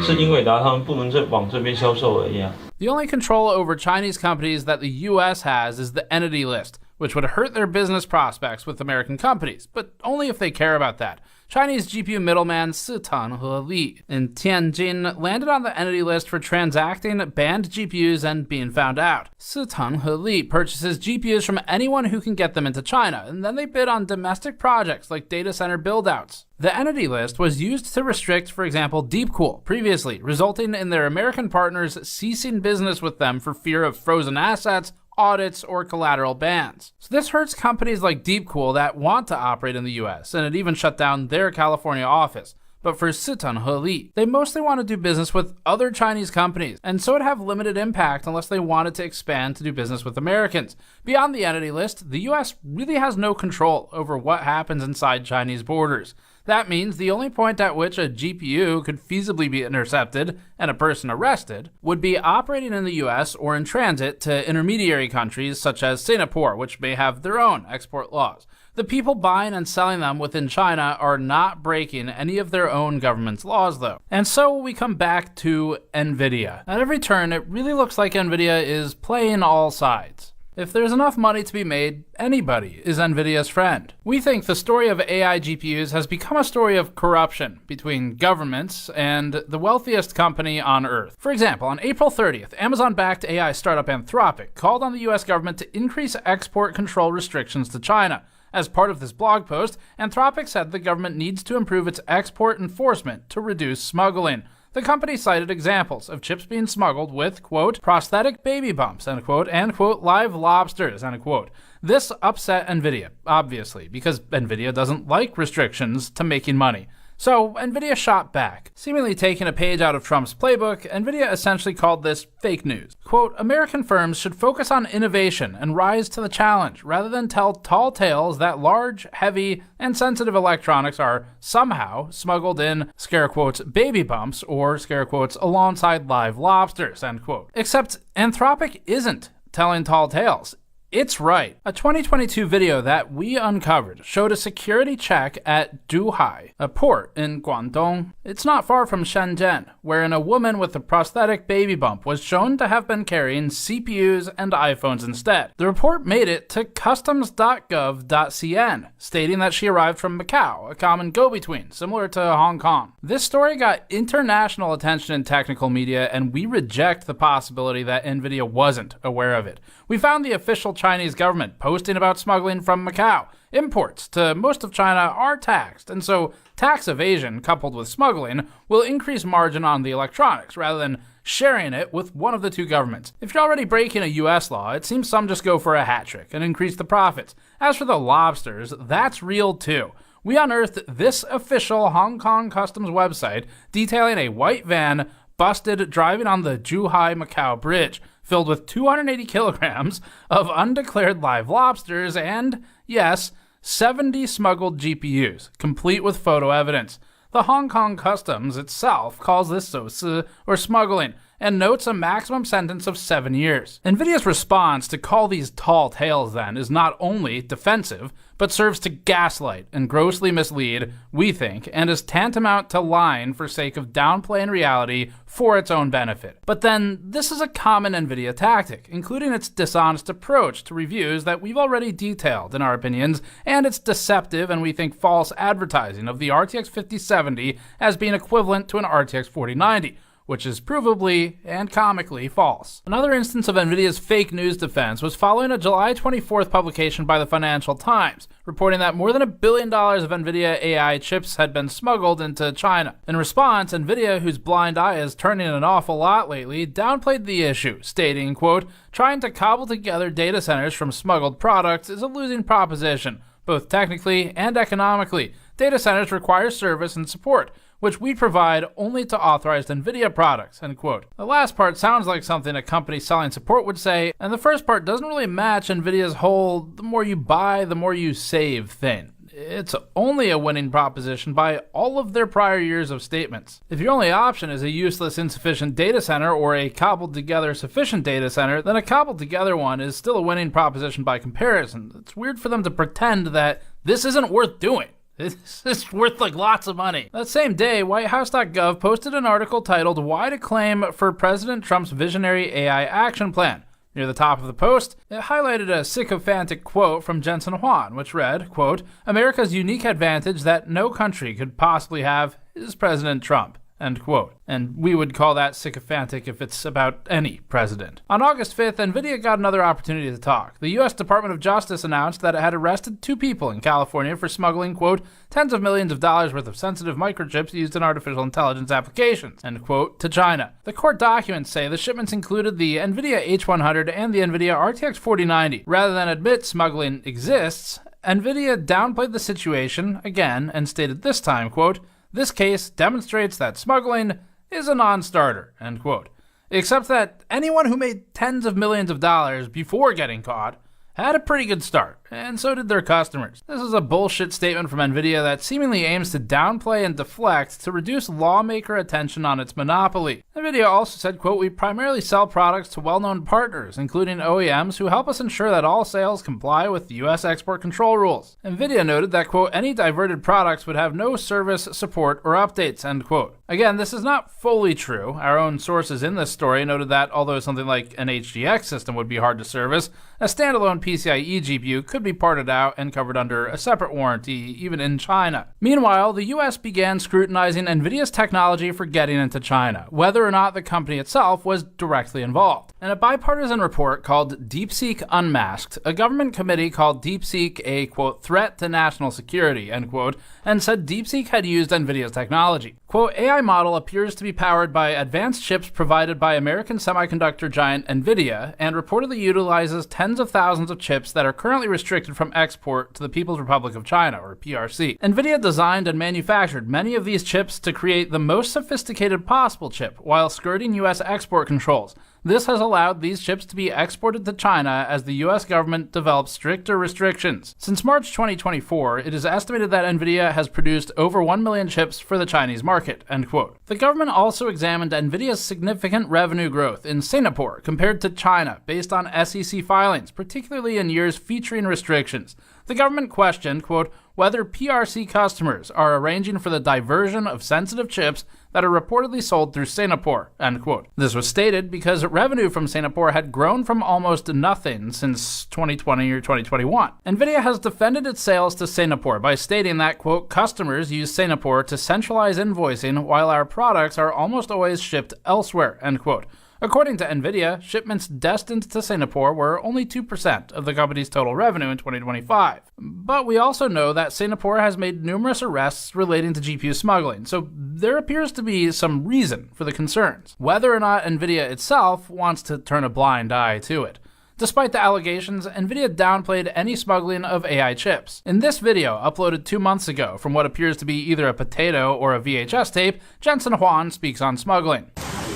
是英伟达他们不能再往这边销售而已啊。The only control over Chinese companies that the US has is the entity list, which would hurt their business prospects with American companies, but only if they care about that. Chinese GPU middleman Sitan He in Tianjin landed on the entity list for transacting banned GPUs and being found out. Sitan He purchases GPUs from anyone who can get them into China, and then they bid on domestic projects like data center build-outs. The entity list was used to restrict, for example, Deepcool previously, resulting in their American partners ceasing business with them for fear of frozen assets, audits, or collateral bans. So this hurts companies like Deepcool that want to operate in the US, and it even shut down their California office. But for Sitan He, they mostly want to do business with other Chinese companies, and so it'd have limited impact unless they wanted to expand to do business with Americans. Beyond the entity list, the US really has no control over what happens inside Chinese borders. That means the only point at which a GPU could feasibly be intercepted and a person arrested would be operating in the US or in transit to intermediary countries such as Singapore, which may have their own export laws. The people buying and selling them within China are not breaking any of their own government's laws, though. And so we come back to NVIDIA. At every turn, it really looks like NVIDIA is playing all sides. If there's enough money to be made, anybody is NVIDIA's friend. We think the story of AI GPUs has become a story of corruption between governments and the wealthiest company on Earth. For example, on April 30th, Amazon-backed AI startup Anthropic called on the US government to increase export control restrictions to China. As part of this blog post, Anthropic said the government needs to improve its export enforcement to reduce smuggling. The company cited examples of chips being smuggled with, quote, prosthetic baby bumps, end quote, and, quote, live lobsters, end quote. This upset NVIDIA, obviously, because NVIDIA doesn't like restrictions to making money. So NVIDIA shot back. Seemingly taking a page out of Trump's playbook, NVIDIA essentially called this fake news. Quote, American firms should focus on innovation and rise to the challenge, rather than tell tall tales that large, heavy, and sensitive electronics are somehow smuggled in, scare quotes, baby bumps, or scare quotes, alongside live lobsters, end quote. Except Anthropic isn't telling tall tales. It's right. A 2022 video that we uncovered showed a security check at Zhuhai, a port in Guangdong. It's not far from Shenzhen, wherein a woman with a prosthetic baby bump was shown to have been carrying CPUs and iPhones instead. The report made it to customs.gov.cn, stating that she arrived from Macau, a common go-between, similar to Hong Kong. This story got international attention in technical media, and we reject the possibility that NVIDIA wasn't aware of it. We found the official Chinese government posting about smuggling from Macau. Imports to most of China are taxed, and so tax evasion coupled with smuggling will increase margin on the electronics rather than sharing it with one of the two governments. If you're already breaking a US law, it seems some just go for a hat trick and increase the profits. As for the lobsters, that's real too. We unearthed this official Hong Kong customs website detailing a white van busted driving on the Zhuhai-Macau bridge, filled with 280 kilograms of undeclared live lobsters and, yes, 70 smuggled GPUs, complete with photo evidence. The Hong Kong Customs itself calls this sosi, or smuggling, and notes a maximum sentence of 7 years. NVIDIA's response to call these tall tales, then, is not only defensive, but serves to gaslight and grossly mislead, we think, and is tantamount to lying for sake of downplaying reality for its own benefit. But then, this is a common NVIDIA tactic, including its dishonest approach to reviews that we've already detailed in our opinions, and its deceptive and we think false advertising of the RTX 5070 as being equivalent to an RTX 4090. Which is provably and comically false. Another instance of NVIDIA's fake news defense was following a July 24th publication by the Financial Times, reporting that more than $1 billion of NVIDIA AI chips had been smuggled into China. In response, NVIDIA, whose blind eye is turning an awful lot lately, downplayed the issue, stating, quote, trying to cobble together data centers from smuggled products is a losing proposition, both technically and economically. Data centers require service and support, which we provide only to authorized NVIDIA products, end quote. The last part sounds like something a company selling support would say, and the first part doesn't really match NVIDIA's whole the more you buy, the more you save thing. It's only a winning proposition by all of their prior years of statements. If your only option is a useless, insufficient data center or a cobbled together sufficient data center, then a cobbled together one is still a winning proposition by comparison. It's weird for them to pretend that this isn't worth doing. It's worth like lots of money. That same day, WhiteHouse.gov posted an article titled Why to Claim for President Trump's Visionary AI Action Plan. Near the top of the post, it highlighted a sycophantic quote from Jensen Huang, which read, quote, America's unique advantage that no country could possibly have is President Trump. End quote. And we would call that sycophantic if it's about any president. On August 5th, NVIDIA got another opportunity to talk. The U.S. Department of Justice announced that it had arrested 2 people in California for smuggling, quote, tens of millions of dollars worth of sensitive microchips used in artificial intelligence applications, end quote, to China. The court documents say the shipments included the NVIDIA H100 and the NVIDIA RTX 4090. Rather than admit smuggling exists, NVIDIA downplayed the situation again and stated this time, quote, this case demonstrates that smuggling is a non-starter, end quote. Except that anyone who made tens of millions of dollars before getting caught had a pretty good start, and so did their customers. This is a bullshit statement from NVIDIA that seemingly aims to downplay and deflect to reduce lawmaker attention on its monopoly. NVIDIA also said, quote, "We primarily sell products to well-known partners, including OEMs, who help us ensure that all sales comply with the U.S. export control rules." NVIDIA noted that, quote, "Any diverted products would have no service, support, or updates," end quote. Again, this is not fully true. Our own sources in this story noted that although something like an HGX system would be hard to service, a standalone PCIe GPU could be parted out and covered under a separate warranty, even in China. Meanwhile, the US began scrutinizing NVIDIA's technology for getting into China, whether or not the company itself was directly involved. In a bipartisan report called DeepSeek Unmasked, a government committee called DeepSeek a, quote, "threat to national security," end quote, and said DeepSeek had used NVIDIA's technology. Quote, "AI model appears to be powered by advanced chips provided by American semiconductor giant NVIDIA and reportedly utilizes tens of thousands of chips that are currently restricted from export to the People's Republic of China, or PRC. NVIDIA designed and manufactured many of these chips to create the most sophisticated possible chip while skirting US export controls. This has allowed these chips to be exported to China as the US government develops stricter restrictions. Since March 2024, it is estimated that NVIDIA has produced over 1 million chips for the Chinese market," end quote. The government also examined NVIDIA's significant revenue growth in Singapore compared to China based on SEC filings, particularly in years featuring restrictions. The government questioned, quote, "whether PRC customers are arranging for the diversion of sensitive chips that are reportedly sold through Singapore," end quote. This was stated because revenue from Singapore had grown from almost nothing since 2020 or 2021. NVIDIA has defended its sales to Singapore by stating that, quote, "customers use Singapore to centralize invoicing while our products are almost always shipped elsewhere," end quote. According to NVIDIA, shipments destined to Singapore were only 2% of the company's total revenue in 2025. But we also know that Singapore has made numerous arrests relating to GPU smuggling, so there appears to be some reason for the concerns, whether or not NVIDIA itself wants to turn a blind eye to it. Despite the allegations, NVIDIA downplayed any smuggling of AI chips. In this video, uploaded 2 months ago from what appears to be either a potato or a VHS tape, Jensen Huang speaks on smuggling.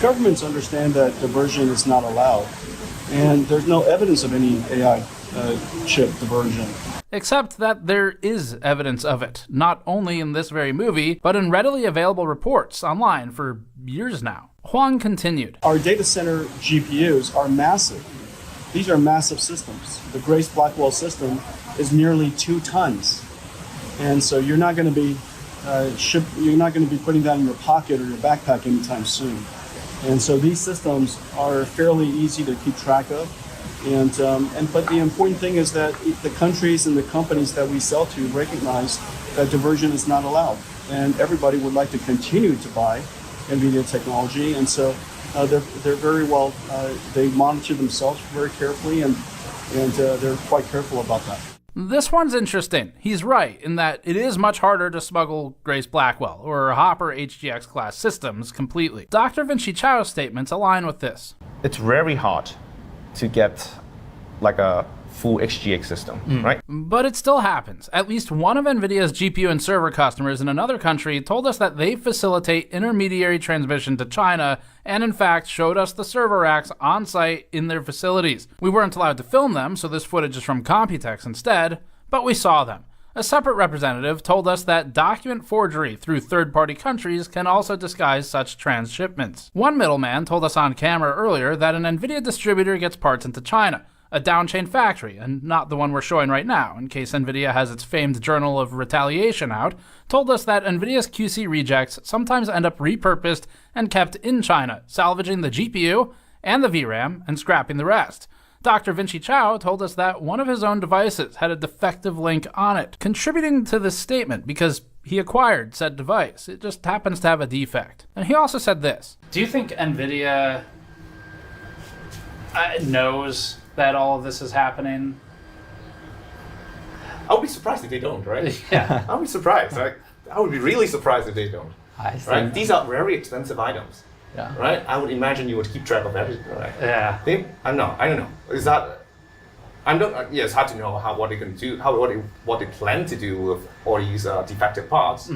Governments understand that diversion is not allowed, and there's no evidence of any AI chip diversion. Except that there is evidence of it, not only in this very movie, but in readily available reports online for years now. Huang continued. Our data center GPUs are massive. These are massive systems. The Grace Blackwell system is nearly 2 tons. And so you're not going to be putting that in your pocket or your backpack anytime soon. And so these systems are fairly easy to keep track of. But the important thing is that the countries and the companies that we sell to recognize that diversion is not allowed. And everybody would like to continue to buy NVIDIA technology. And so they're very well, they monitor themselves very carefully, and they're quite careful about that. This one's interesting. He's right in that it is much harder to smuggle Grace Blackwell or Hopper HGX class systems completely. Dr. Vinci Chao's statements align with this. It's very hard to get like a full HGX system, right? But it still happens. At least one of NVIDIA's GPU and server customers in another country told us that they facilitate intermediary transmission to China and in fact showed us the server racks on site in their facilities. We weren't allowed to film them, so this footage is from Computex instead, but we saw them. A separate representative told us that document forgery through third-party countries can also disguise such transshipments. One middleman told us on camera earlier that an NVIDIA distributor gets parts into China, a downchain factory, and not the one we're showing right now, in case NVIDIA has its famed Journal of Retaliation out, told us that NVIDIA's QC rejects sometimes end up repurposed and kept in China, salvaging the GPU and the VRAM and scrapping the rest. Dr. Vinci Chao told us that one of his own devices had a defective link on it, contributing to this statement because he acquired said device. It just happens to have a defect. And he also said this. Do you think NVIDIA knows that all of this is happening? I would be surprised if they don't, right? Yeah. I would be surprised. I would be really surprised if they don't. Right? These are very expensive items. Yeah. Right? I would imagine you would keep track of everything, right? Yeah. I don't know. Is that? Yeah, it's hard to know what they can do, what they plan to do with all these defective parts.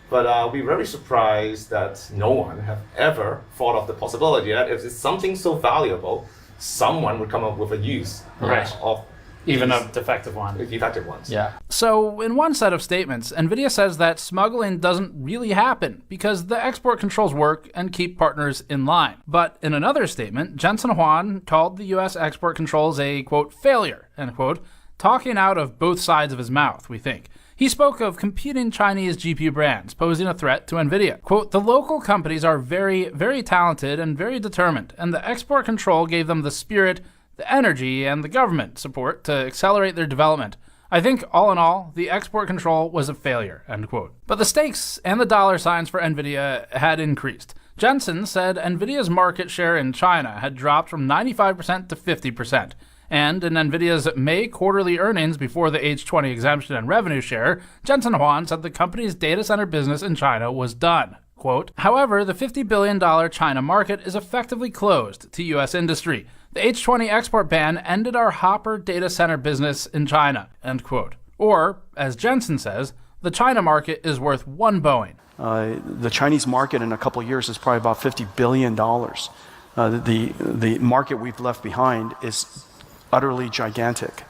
But I'll be very surprised that no one have ever thought of the possibility that if it's something so valuable, someone would come up with a use of Even a defective one. Defective ones. Yeah. So, in one set of statements, NVIDIA says that smuggling doesn't really happen because the export controls work and keep partners in line. But in another statement, Jensen Huang called the US export controls a, quote, failure, end quote, talking out of both sides of his mouth, we think. He spoke of competing Chinese GPU brands posing a threat to NVIDIA. Quote, the local companies are very, very talented and very determined, and the export control gave them the spirit, the energy, and the government support to accelerate their development. I think, all in all, the export control was a failure, end quote. But the stakes and the dollar signs for NVIDIA had increased. Jensen said NVIDIA's market share in China had dropped from 95% to 50%. And in NVIDIA's May quarterly earnings before the H20 exemption and revenue share, Jensen Huang said the company's data center business in China was done. Quote, however, the $50 billion China market is effectively closed to U.S. industry. The H20 export ban ended our Hopper data center business in China, end quote. Or, as Jensen says, the China market is worth one Boeing. The Chinese market in a couple of years is probably about $50 billion. The market we've left behind is utterly gigantic.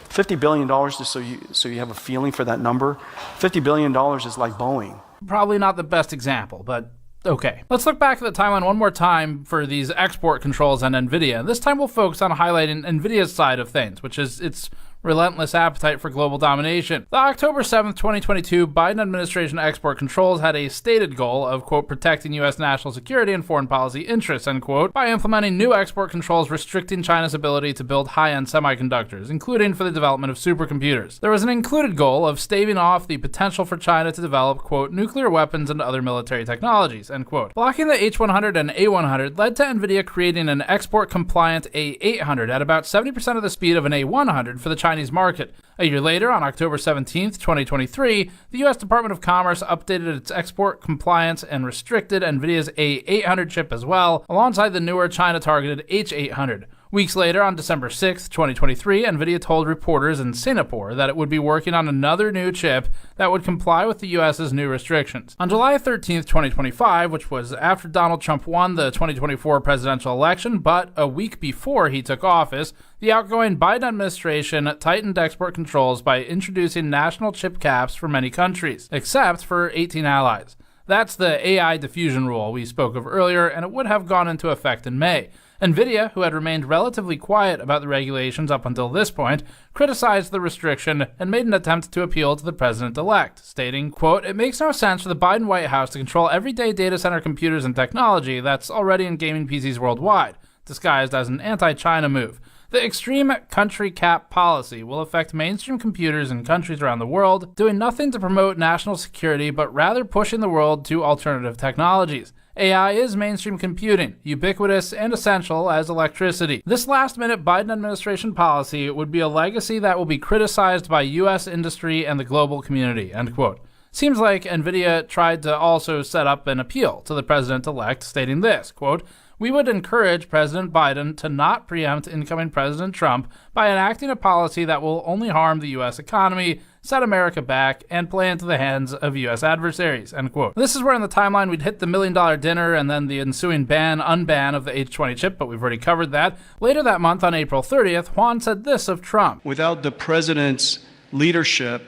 $50 billion, just so you have a feeling for that number, $50 billion is like Boeing. Probably not the best example, but okay. Let's look back at the timeline one more time for these export controls and NVIDIA. This time we'll focus on highlighting NVIDIA's side of things, which is its relentless appetite for global domination. The October 7th, 2022 Biden administration export controls had a stated goal of, quote, protecting U.S. national security and foreign policy interests, end quote, by implementing new export controls restricting China's ability to build high-end semiconductors, including for the development of supercomputers. There was an included goal of staving off the potential for China to develop, quote, nuclear weapons and other military technologies, end quote. Blocking the H100 and A100 led to NVIDIA creating an export-compliant A800 at about 70% of the speed of an A100 for the Chinese market. A year later, on October 17th, 2023, the U.S. Department of Commerce updated its export compliance and restricted NVIDIA's A800 chip as well, alongside the newer China-targeted H800. Weeks later, on December 6, 2023, NVIDIA told reporters in Singapore that it would be working on another new chip that would comply with the U.S.'s new restrictions. On July 13, 2025, which was after Donald Trump won the 2024 presidential election, but a week before he took office, the outgoing Biden administration tightened export controls by introducing national chip caps for many countries, except for 18 allies. That's the AI diffusion rule we spoke of earlier, and it would have gone into effect in May. NVIDIA, who had remained relatively quiet about the regulations up until this point, criticized the restriction and made an attempt to appeal to the president-elect, stating, quote, it makes no sense for the Biden White House to control everyday data center computers and technology that's already in gaming PCs worldwide, disguised as an anti-China move. The extreme country cap policy will affect mainstream computers in countries around the world, doing nothing to promote national security, but rather pushing the world to alternative technologies. AI is mainstream computing, ubiquitous and essential as electricity. This last-minute Biden administration policy would be a legacy that will be criticized by U.S. industry and the global community, end quote. Seems like NVIDIA tried to also set up an appeal to the president-elect, stating this, quote, we would encourage President Biden to not preempt incoming President Trump by enacting a policy that will only harm the U.S. economy, set America back, and play into the hands of U.S. adversaries, end quote. This is where in the timeline we'd hit the $1 million dinner and then the ensuing unban of the H20 chip, but we've already covered that. Later that month, on April 30th, Huang said this of Trump. Without the president's leadership,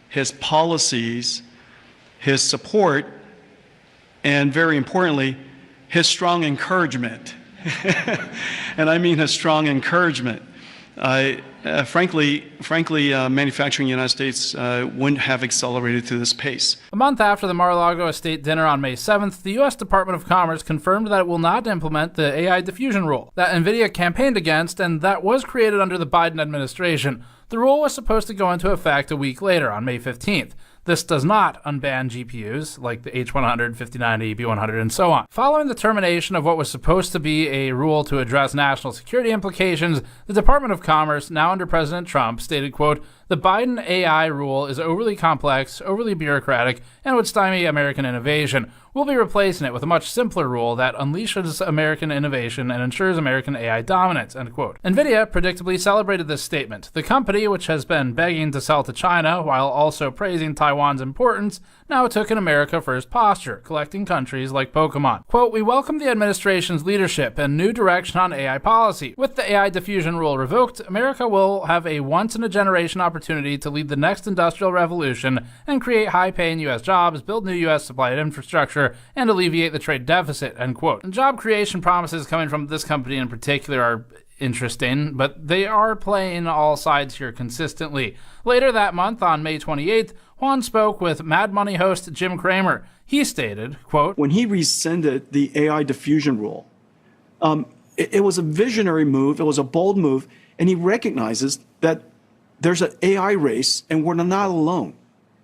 his policies, his support, and very importantly, his strong encouragement, and I mean his strong encouragement, frankly, manufacturing in the United States wouldn't have accelerated to this pace. A month after the Mar-a-Lago estate dinner on May 7th, the U.S. Department of Commerce confirmed that it will not implement the AI diffusion rule that NVIDIA campaigned against and that was created under the Biden administration. The rule was supposed to go into effect a week later, on May 15th. This does not unban GPUs like the H100, 5090, B100, and so on. Following the termination of what was supposed to be a rule to address national security implications, the Department of Commerce, now under President Trump, stated, quote, The Biden AI rule is overly complex, overly bureaucratic, and would stymie American innovation. We'll be replacing it with a much simpler rule that unleashes American innovation and ensures American AI dominance, end quote. NVIDIA predictably celebrated this statement. The company, which has been begging to sell to China while also praising Taiwan's importance, now took an America First posture, collecting countries like Pokemon. Quote, we welcome the administration's leadership and new direction on AI policy. With the AI diffusion rule revoked, America will have a once-in-a-generation opportunity to lead the next industrial revolution and create high-paying U.S. jobs, build new U.S. supplied infrastructure, and alleviate the trade deficit, end quote. And job creation promises coming from this company in particular are interesting, but they are playing all sides here consistently. Later that month, on May 28th, Juan spoke with Mad Money host Jim Cramer. He stated, quote, when he rescinded the AI diffusion rule, it was a visionary move, it was a bold move, and he recognizes that there's an AI race and we're not alone.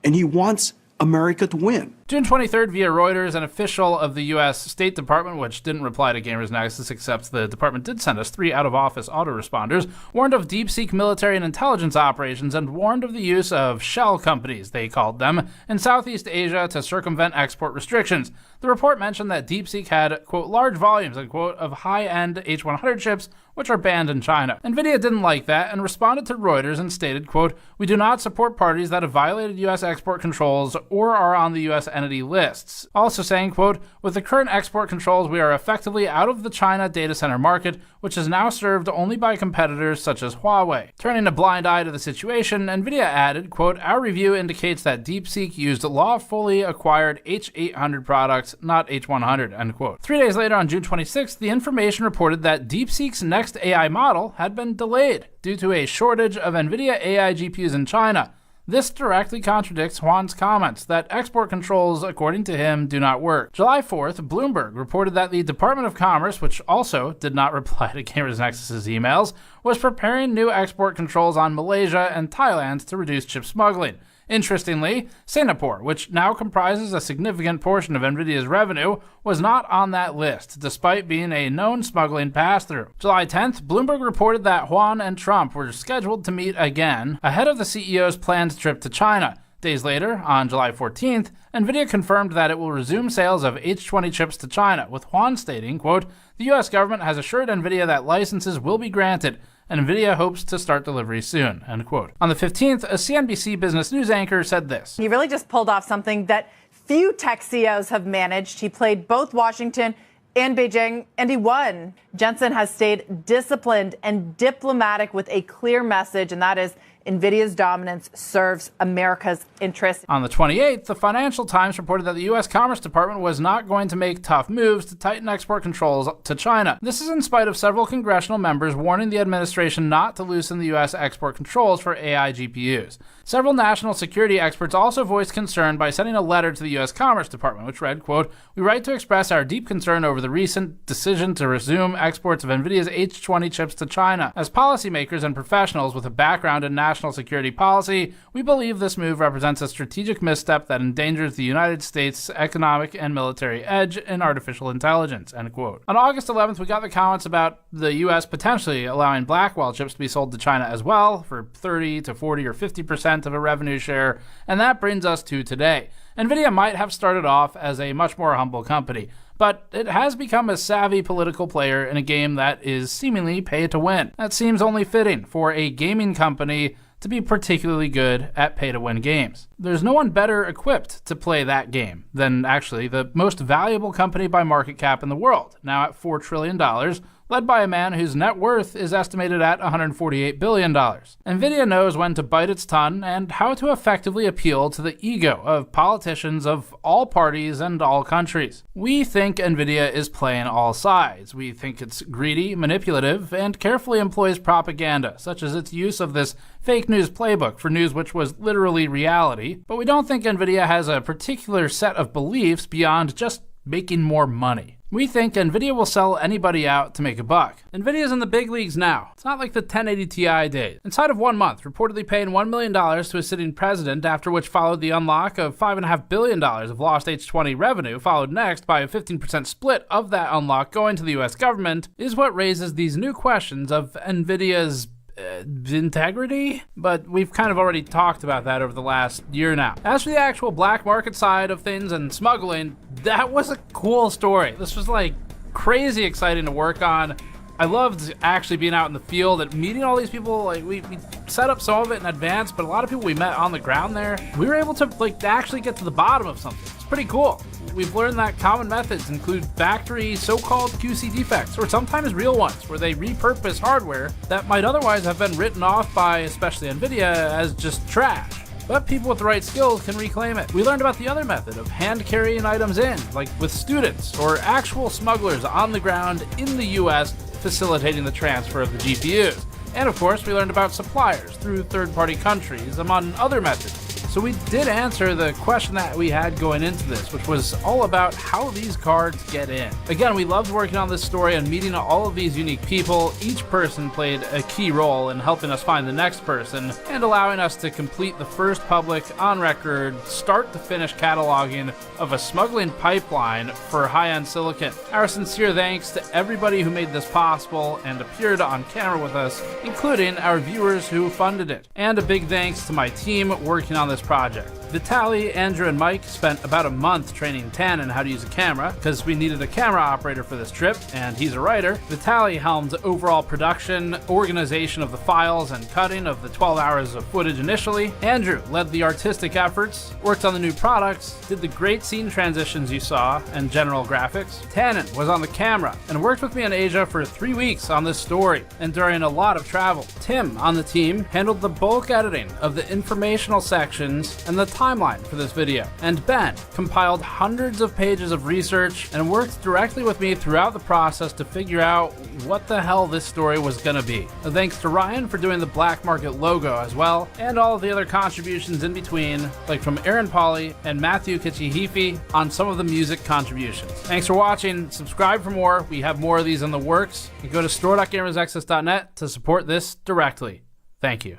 And he wants America to win. June 23rd, via Reuters, an official of the U.S. State Department, which didn't reply to GamersNexus, except the department did send us 3 out-of-office autoresponders, warned of deep-seek military and intelligence operations and warned of the use of shell companies, they called them, in Southeast Asia to circumvent export restrictions. The report mentioned that DeepSeek had, quote, large volumes, unquote, of high-end H100 chips, which are banned in China. NVIDIA didn't like that and responded to Reuters and stated, quote, we do not support parties that have violated U.S. export controls or are on the U.S. entity lists. Also saying, quote, with the current export controls, we are effectively out of the China data center market, which is now served only by competitors such as Huawei. Turning a blind eye to the situation, NVIDIA added, quote, our review indicates that DeepSeek used lawfully acquired H800 products, not H100, end quote. 3 days later, on June 26th, the information reported that DeepSeek's next AI model had been delayed due to a shortage of NVIDIA AI GPUs in China. This directly contradicts Juan's comments that export controls, according to him, do not work. July 4th, Bloomberg reported that the Department of Commerce, which also did not reply to GamersNexus's emails, was preparing new export controls on Malaysia and Thailand to reduce chip smuggling. Interestingly, Singapore, which now comprises a significant portion of NVIDIA's revenue, was not on that list, despite being a known smuggling pass-through. July 10th, Bloomberg reported that Juan and Trump were scheduled to meet again ahead of the CEO's planned trip to China. Days later, on July 14th, NVIDIA confirmed that it will resume sales of H20 chips to China, with Juan stating, quote, the U.S. government has assured NVIDIA that licenses will be granted, and NVIDIA hopes to start delivery soon, end quote. On the 15th, a CNBC Business News anchor said this. He really just pulled off something that few tech CEOs have managed. He played both Washington and Beijing, and he won. Jensen has stayed disciplined and diplomatic with a clear message, and that is NVIDIA's dominance serves America's interests. On the 28th, the Financial Times reported that the U.S. Commerce Department was not going to make tough moves to tighten export controls to China. This is in spite of several congressional members warning the administration not to loosen the U.S. export controls for AI GPUs. Several national security experts also voiced concern by sending a letter to the U.S. Commerce Department, which read, quote, we write to express our deep concern over the recent decision to resume exports of NVIDIA's H20 chips to China. As policymakers and professionals with a background in national security policy, we believe this move represents a strategic misstep that endangers the United States' economic and military edge in artificial intelligence, end quote. On August 11th, we got the comments about the U.S. potentially allowing Blackwell chips to be sold to China as well for 30 to 40 or 50% of a revenue share, and that brings us to today. NVIDIA might have started off as a much more humble company, but it has become a savvy political player in a game that is seemingly pay to win. That seems only fitting for a gaming company to be particularly good at pay-to-win games. There's no one better equipped to play that game than actually the most valuable company by market cap in the world, now at $4 trillion, led by a man whose net worth is estimated at $148 billion. NVIDIA knows when to bite its tongue and how to effectively appeal to the ego of politicians of all parties and all countries. We think NVIDIA is playing all sides. We think it's greedy, manipulative, and carefully employs propaganda, such as its use of this fake news playbook for news which was literally reality. But we don't think NVIDIA has a particular set of beliefs beyond just making more money. We think NVIDIA will sell anybody out to make a buck. NVIDIA's in the big leagues now. It's not like the 1080 Ti days. Inside of 1 month, reportedly paying $1 million to a sitting president, after which followed the unlock of $5.5 billion of lost H20 revenue, followed next by a 15% split of that unlock going to the US government, is what raises these new questions of NVIDIA's integrity, but we've kind of already talked about that over the last year now. As for the actual black market side of things and smuggling, that was a cool story. This was like crazy exciting to work on. I loved actually being out in the field and meeting all these people. Like we set up some of it in advance, but a lot of people we met on the ground there, we were able to like actually get to the bottom of something. It's pretty cool. We've learned that common methods include factory so-called QC defects, or sometimes real ones, where they repurpose hardware that might otherwise have been written off by especially NVIDIA as just trash. But people with the right skills can reclaim it. We learned about the other method of hand carrying items in, like with students or actual smugglers on the ground in the US facilitating the transfer of the GPUs. And of course, we learned about suppliers through third-party countries, among other methods. So we did answer the question that we had going into this, which was all about how these cards get in. Again, we loved working on this story and meeting all of these unique people. Each person played a key role in helping us find the next person and allowing us to complete the first public, on-record, start-to-finish cataloging of a smuggling pipeline for high-end silicon. Our sincere thanks to everybody who made this possible and appeared on camera with us, including our viewers who funded it. And a big thanks to my team working on this project. Vitaly, Andrew, and Mike spent about a month training Tan on how to use a camera, because we needed a camera operator for this trip, and he's a writer. Vitaly helmed overall production, organization of the files, and cutting of the 12 hours of footage initially. Andrew led the artistic efforts, worked on the new products, did the great scene transitions you saw, and general graphics. Tannen was on the camera, and worked with me in Asia for 3 weeks on this story, and during a lot of travel. Tim, on the team, handled the bulk editing of the informational sections and the timeline for this video. And Ben compiled hundreds of pages of research and worked directly with me throughout the process to figure out what the hell this story was gonna be. Thanks to Ryan for doing the black market logo as well, and all of the other contributions in between, like from Aaron Pauly and Matthew Kichihifi on some of the music contributions. Thanks for watching. Subscribe for more. We have more of these in the works. You go to store.gamersnexus.net to support this directly. Thank you.